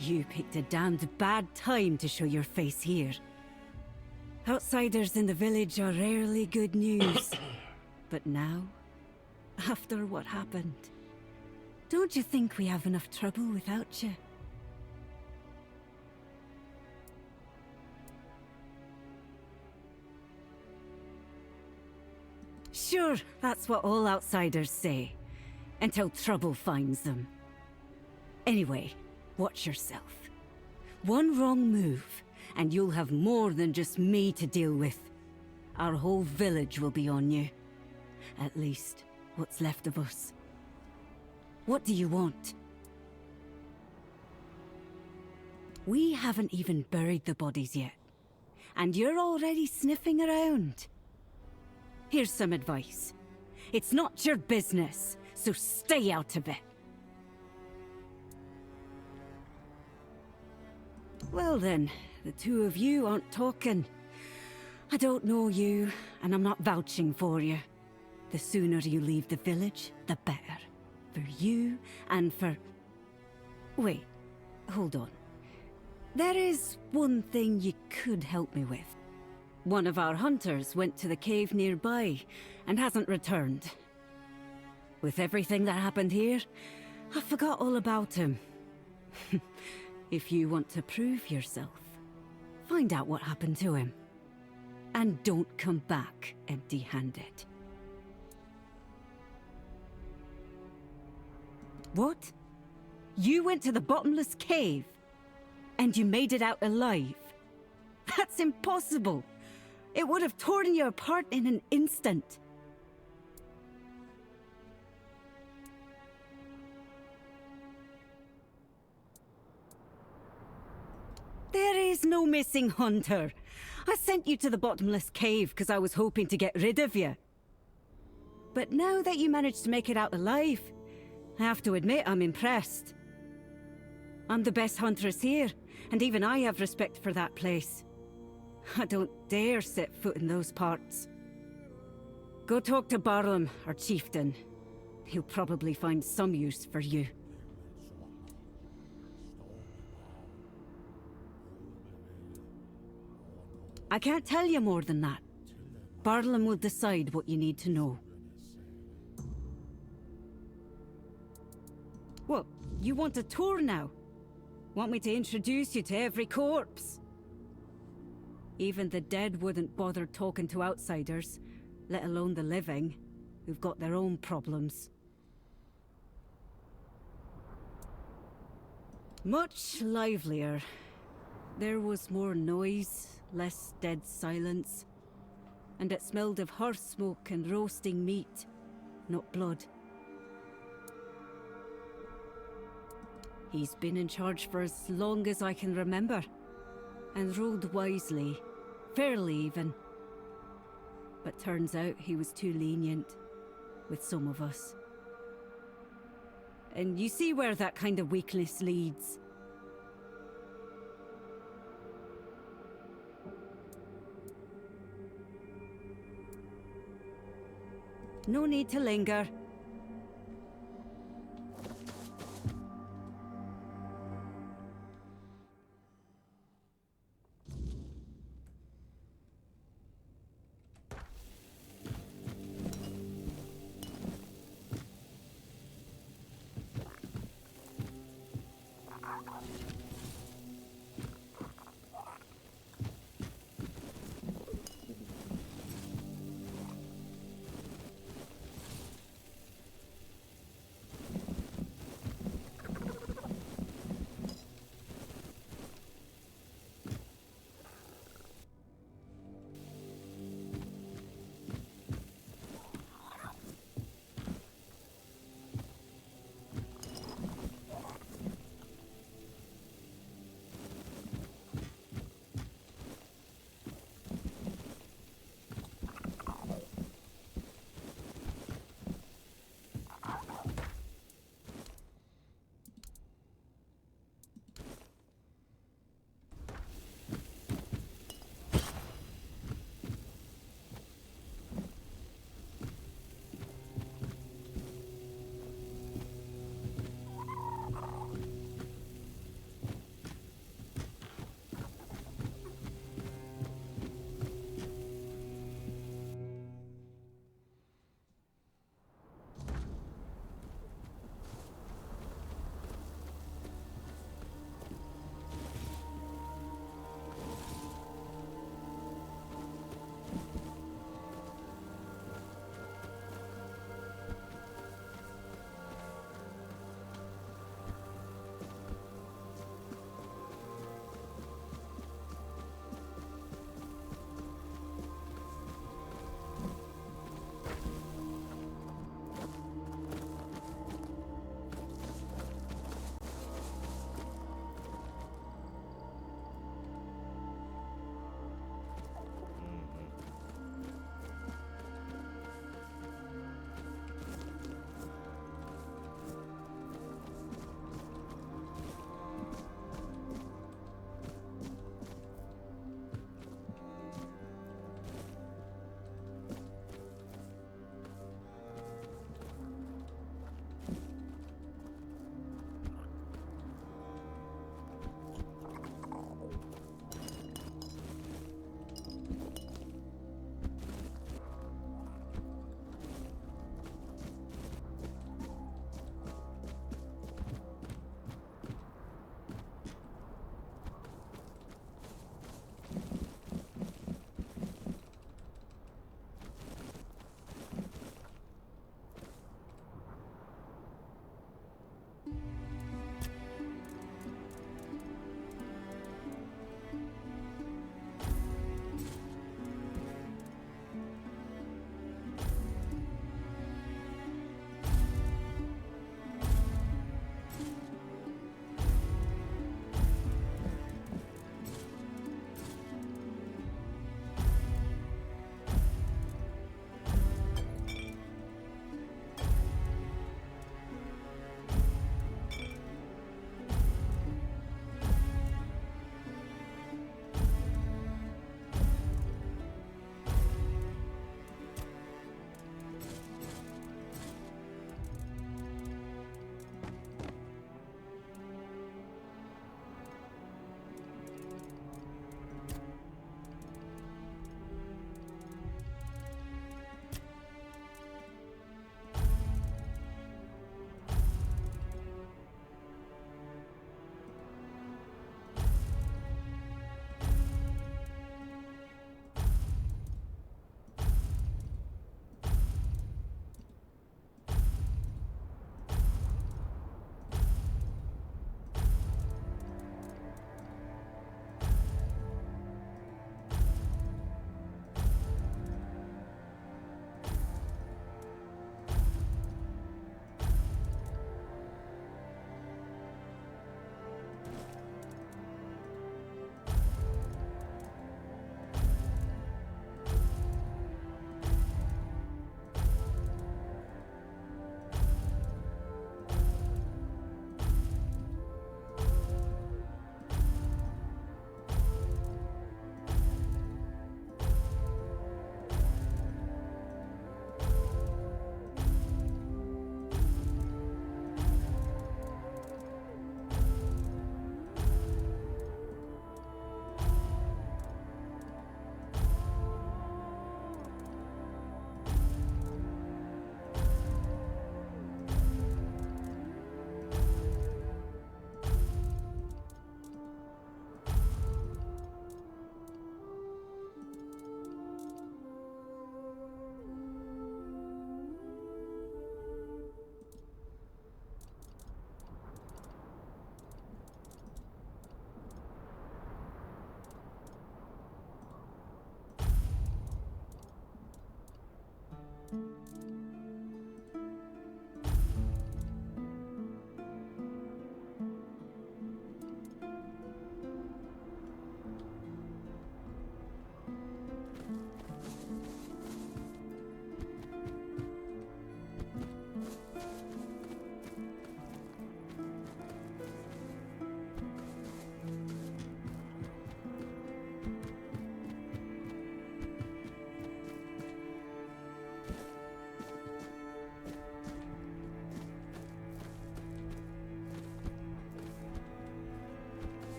[SPEAKER 22] You picked a damned bad time to show your face here. Outsiders in the village are rarely good news. But now, after what happened, don't you think we have enough trouble without you? Sure, that's what all outsiders say, until trouble finds them. Anyway, watch yourself. One wrong move, and you'll have more than just me to deal with. Our whole village will be on you. At least, what's left of us. What do you want? We haven't even buried the bodies yet, and you're already sniffing around. Here's some advice. It's not your business, so stay out of it. Well then, the two of you aren't talking. I don't know you, and I'm not vouching for you. The sooner you leave the village, the better. For you, and for... Wait, hold on. There is one thing you could help me with. One of our hunters went to the cave nearby and hasn't returned. With everything that happened here, I forgot all about him. If you want to prove yourself, find out what happened to him. And don't come back empty-handed. What? You went to the bottomless cave? And you made it out alive? That's impossible! It would have torn you apart in an instant. There is no missing hunter. I sent you to the bottomless cave because I was hoping to get rid of you. But now that you managed to make it out alive, I have to admit I'm impressed. I'm the best huntress here, and even I have respect for that place. I don't dare set foot in those parts. Go talk to Barlam, our chieftain. He'll probably find some use for you. I can't tell you more than that. Barlam will decide what you need to know. What, you want a tour now? Want me to introduce you to every corpse? Even the dead wouldn't bother talking to outsiders, let alone the living, who've got their own problems. Much livelier. There was more noise, less dead silence, and it smelled of hearth smoke and roasting meat, not blood. He's been in charge for as long as I can remember, and ruled wisely, fairly even. But turns out he was too lenient with some of us. And you see where that kind of weakness leads. No need to linger.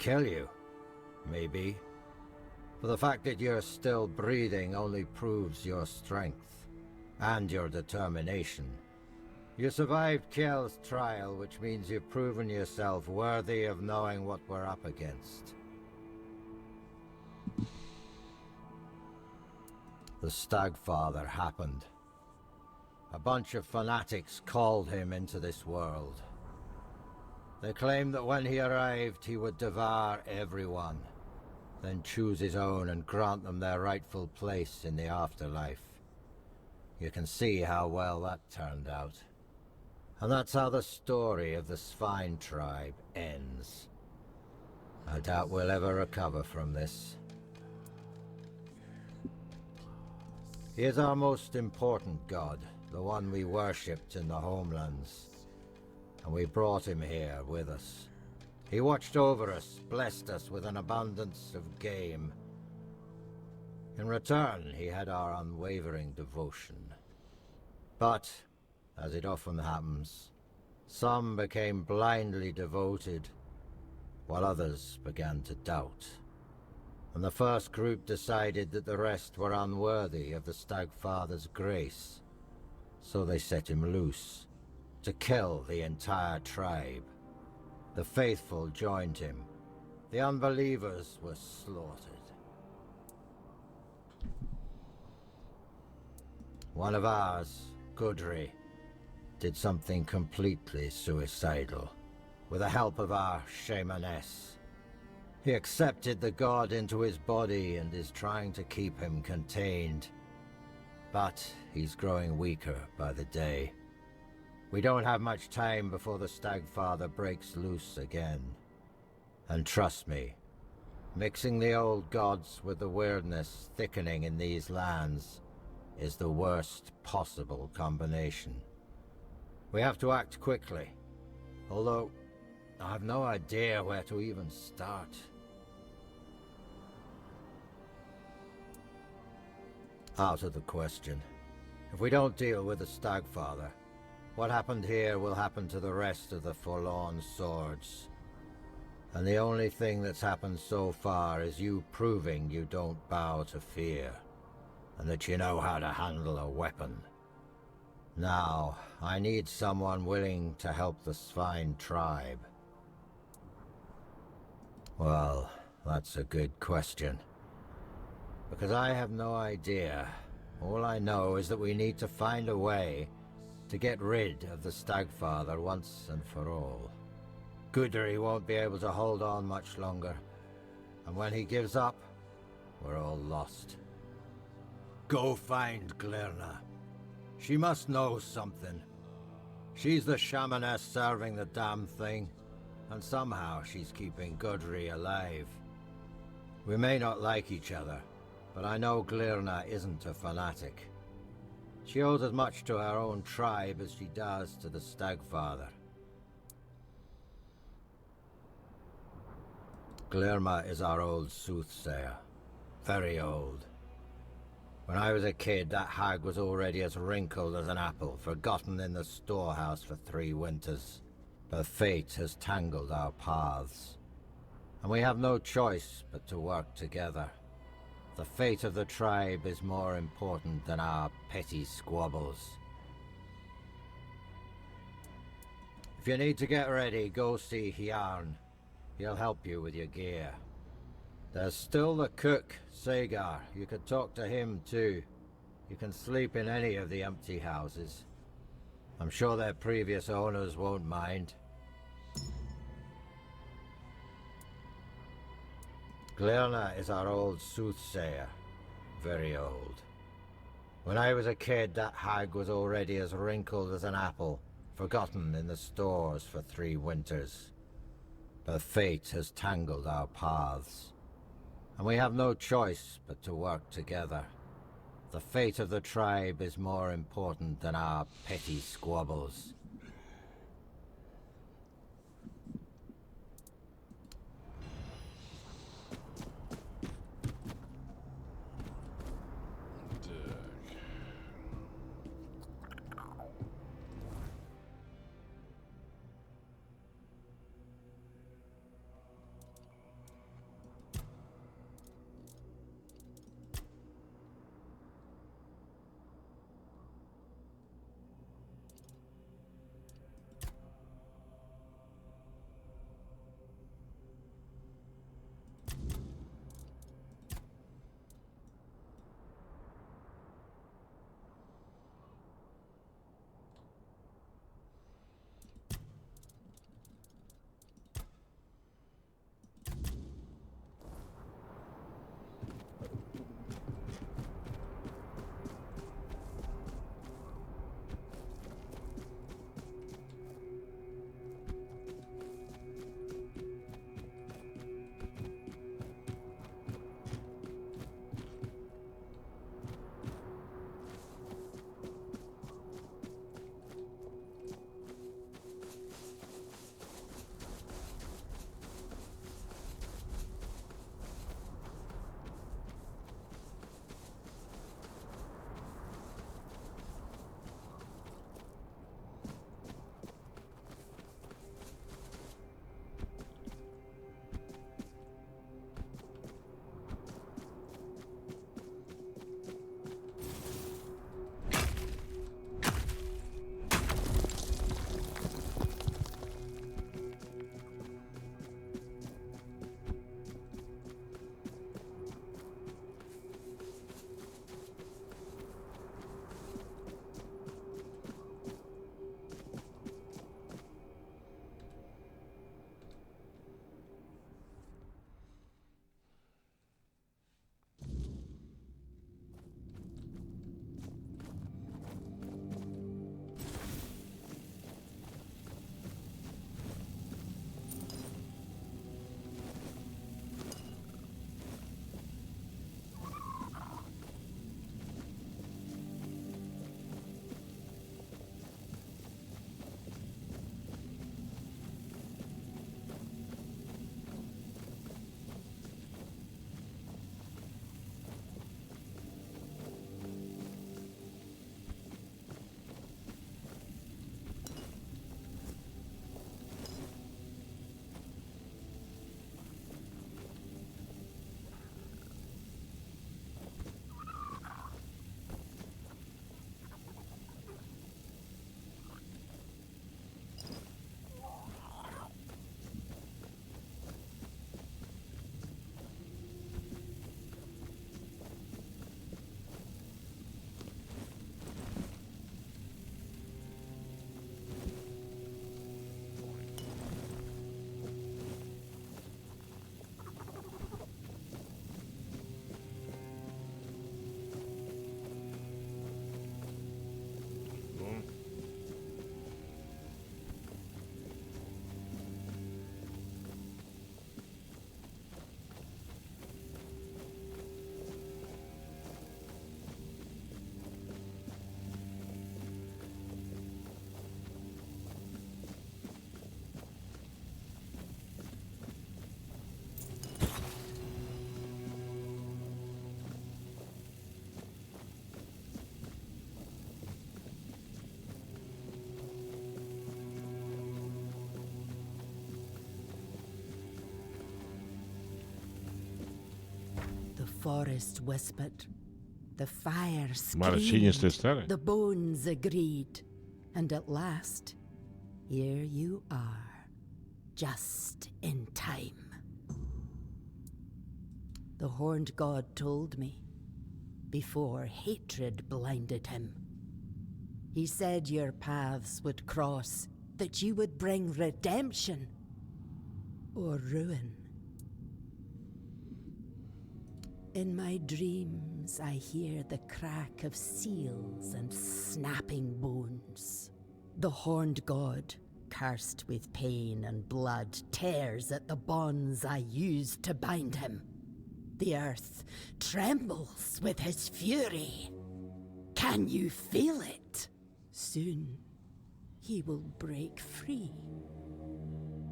[SPEAKER 18] kill you. Maybe. But the fact that you're still breathing only proves your strength. And your determination. You survived Kjell's trial, which means you've proven yourself worthy of knowing what we're up against. The Stagfather happened. A bunch of fanatics called him into this world. They claimed that when he arrived, he would devour everyone, then choose his own and grant them their rightful place in the afterlife. You can see how well that turned out. And that's how the story of the Svine tribe ends. I doubt we'll ever recover from this. He is our most important god, the one we worshipped in the homelands. And we brought him here with us. He watched over us, blessed us with an abundance of game. In return, he had our unwavering devotion. But, as it often happens, some became blindly devoted, while others began to doubt. And the first group decided that the rest were unworthy of the Stagfather's grace. So they set him loose, to kill the entire tribe. The faithful joined him. The unbelievers were slaughtered. One of ours, Gudri, did something completely suicidal, with the help of our shamaness. He accepted the god into his body and is trying to keep him contained. But he's growing weaker by the day. We don't have much time before the Stagfather breaks loose again. And trust me, mixing the old gods with the weirdness thickening in these lands is the worst possible combination. We have to act quickly, although I have no idea where to even start. Out of the question. If we don't deal with the Stagfather, what happened here will happen to the rest of the Forlorn Swords. And the only thing that's happened so far is you proving you don't bow to fear, and that you know how to handle a weapon. Now, I need someone willing to help the Svine tribe. Well, that's a good question. Because I have no idea. All I know is that we need to find a way to get rid of the Stagfather once and for all. Gudri won't be able to hold on much longer. And when he gives up, we're all lost. Go find Glirna. She must know something. She's the shamaness serving the damn thing, and somehow she's keeping Gudri alive. We may not like each other, but I know Glirna isn't a fanatic. She owes as much to her own tribe as she does to the Stagfather. Glirna is our old soothsayer. Very old. When I was a kid, that hag was already as wrinkled as an apple, forgotten in the storehouse for 3 winters. But fate has tangled our paths, and we have no choice but to work together. The fate of the tribe is more important than our petty squabbles. If you need to get ready, go see Hjarn. He'll help you with your gear. There's still the cook, Sagar. You could talk to him too. You can sleep in any of the empty houses. I'm sure their previous owners won't mind. Glirna is our old soothsayer. Very old. When I was a kid, that hag was already as wrinkled as an apple, forgotten in the stores for 3 winters. But fate has tangled our paths, and we have no choice but to work together. The fate of the tribe is more important than our petty squabbles.
[SPEAKER 17] forest whispered. The fire
[SPEAKER 1] Морщинистая
[SPEAKER 17] screamed.
[SPEAKER 1] старая?
[SPEAKER 17] The bones agreed. And at last, here you are, just in time. The horned god told me, before hatred blinded him. He said your paths would cross, that you would bring redemption or ruin. In my dreams, I hear the crack of seals and snapping bones. The horned god, cursed with pain and blood, tears at the bonds I used to bind him. The earth trembles with his fury. Can you feel it? Soon, he will break free.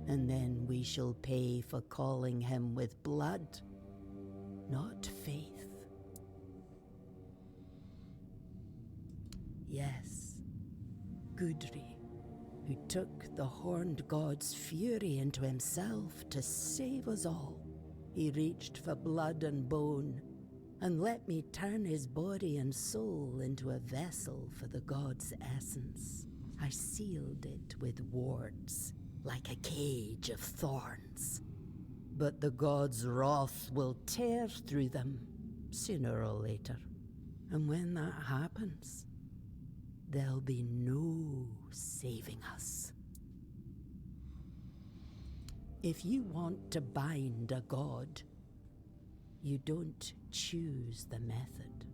[SPEAKER 17] And then we shall pay for calling him with blood, not faith. Yes, Gudri, who took the horned god's fury into himself to save us all. He reached for blood and bone, and let me turn his body and soul into a vessel for the god's essence. I sealed it with wards, like a cage of thorns. But the god's wrath will tear through them, sooner or later. And when that happens, there'll be no saving us. If you want to bind a god, you don't choose the method.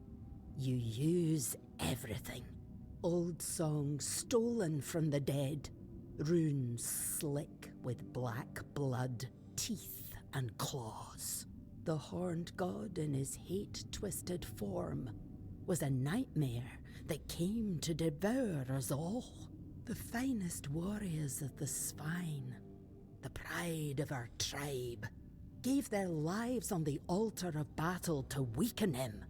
[SPEAKER 17] You use everything. Old songs stolen from the dead, runes slick with black blood, teeth and claws. The horned god in his hate-twisted form was a nightmare that came to devour us all. The finest warriors of the spine, the pride of our tribe, gave their lives on the altar of battle to weaken him.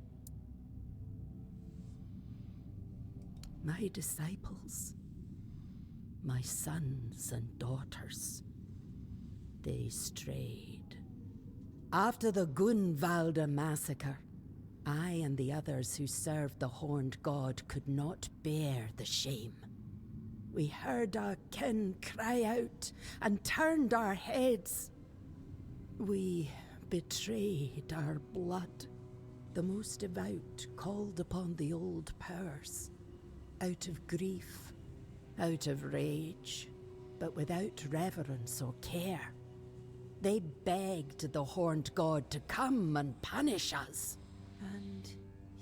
[SPEAKER 17] My disciples, my sons and daughters, they strayed. After the Gunvalda massacre, I and the others who served the horned god could not bear the shame. We heard our kin cry out and turned our heads. We betrayed our blood. The most devout called upon the old powers, out of grief, out of rage, but without reverence or care. They begged the horned god to come and punish us. And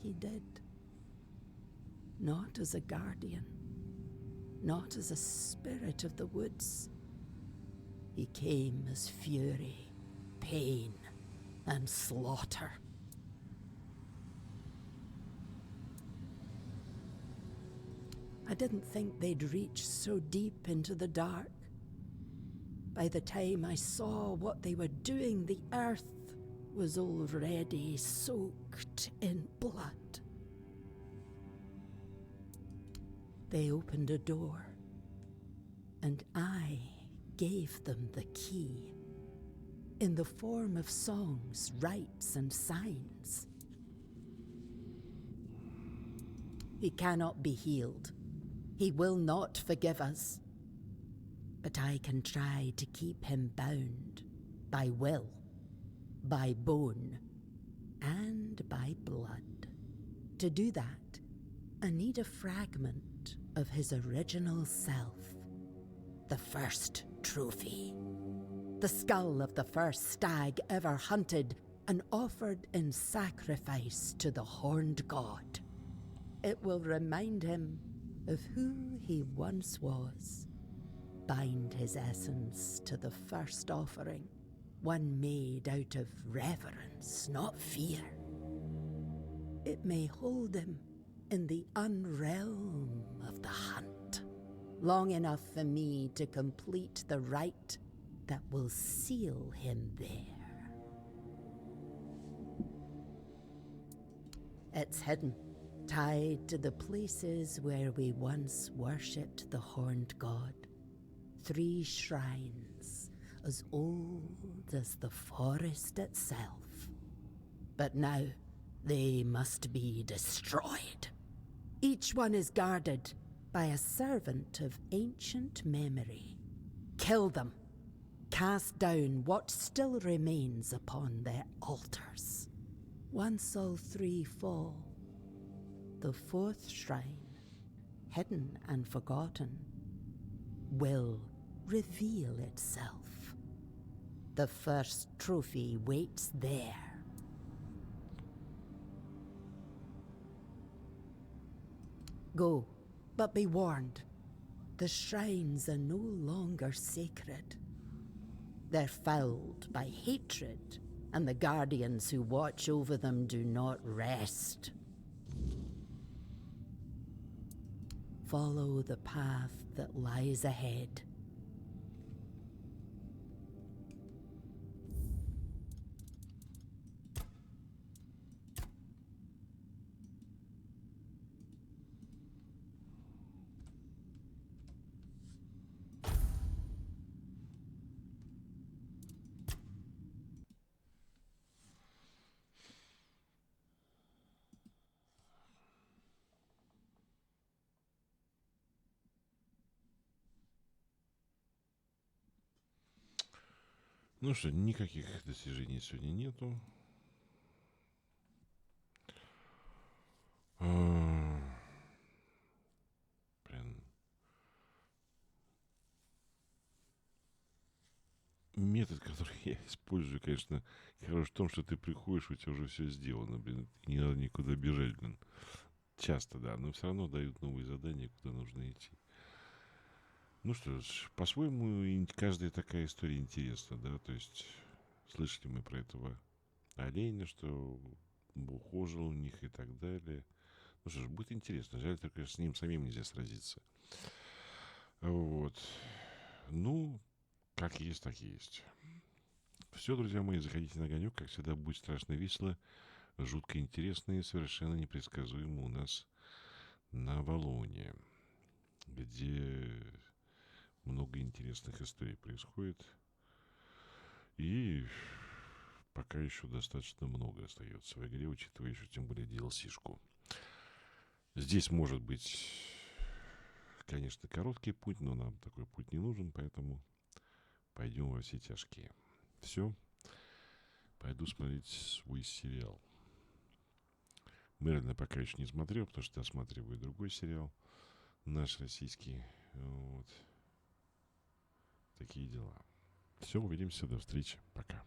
[SPEAKER 17] he did. Not as a guardian, not as a spirit of the woods. He came as fury, pain, and slaughter. I didn't think they'd reach so deep into the dark. By the time I saw what they were doing, the earth was already soaked in blood. They opened a door, and I gave them the key, in the form of songs, rites, and signs. He cannot be healed. He will not forgive us. But I can try to keep him bound by will, by bone, and by blood. To do that, I need a fragment of his original self. The first trophy. The skull of the first stag ever hunted and offered in sacrifice to the horned god. It will remind him of who he once was. Bind his essence to the first offering, one made out of reverence, not fear. It may hold him in the unrealm of the hunt, long enough for me to complete the rite that will seal him there. It's hidden, tied to the places where we once worshipped the horned god. 3 shrines, as old as the forest itself. But now, they must be destroyed. Each one is guarded by a servant of ancient memory. Kill them. Cast down what still remains upon their altars. Once all three fall, the fourth shrine, hidden and forgotten, will reveal itself. The first trophy waits there. Go, but be warned. The shrines are no longer sacred. They're fouled by hatred, and the guardians who watch over them do not rest. Follow the path that lies ahead.
[SPEAKER 1] Ну что, никаких достижений сегодня нету. Блин. Метод, который я использую, конечно, хорош в том, что ты приходишь, у тебя уже все сделано, блин. Не надо никуда бежать, блин. Часто, да, но все равно дают новые задания, куда нужно идти. Ну что ж, по-своему, каждая такая история интересна, да, то есть слышали мы про этого оленя, что Бог ожил у них и так далее. Ну что ж, будет интересно, жаль только, с ним самим нельзя сразиться. Вот. Ну, как есть, так и есть. Все, друзья мои, заходите на огонек, как всегда, будет страшно весело, жутко интересно и совершенно непредсказуемо у нас на Авалоне, где много интересных историй происходит. И пока еще достаточно много остается в игре, учитывая еще тем более DLC-шку. Здесь может быть, конечно, короткий путь, но нам такой путь не нужен, поэтому пойдем во все тяжкие. Все. Пойду смотреть свой сериал. Мерлина пока еще не смотрел, потому что досматриваю другой сериал. Наш российский. Вот. Такие дела. Все, увидимся. До встречи. Пока.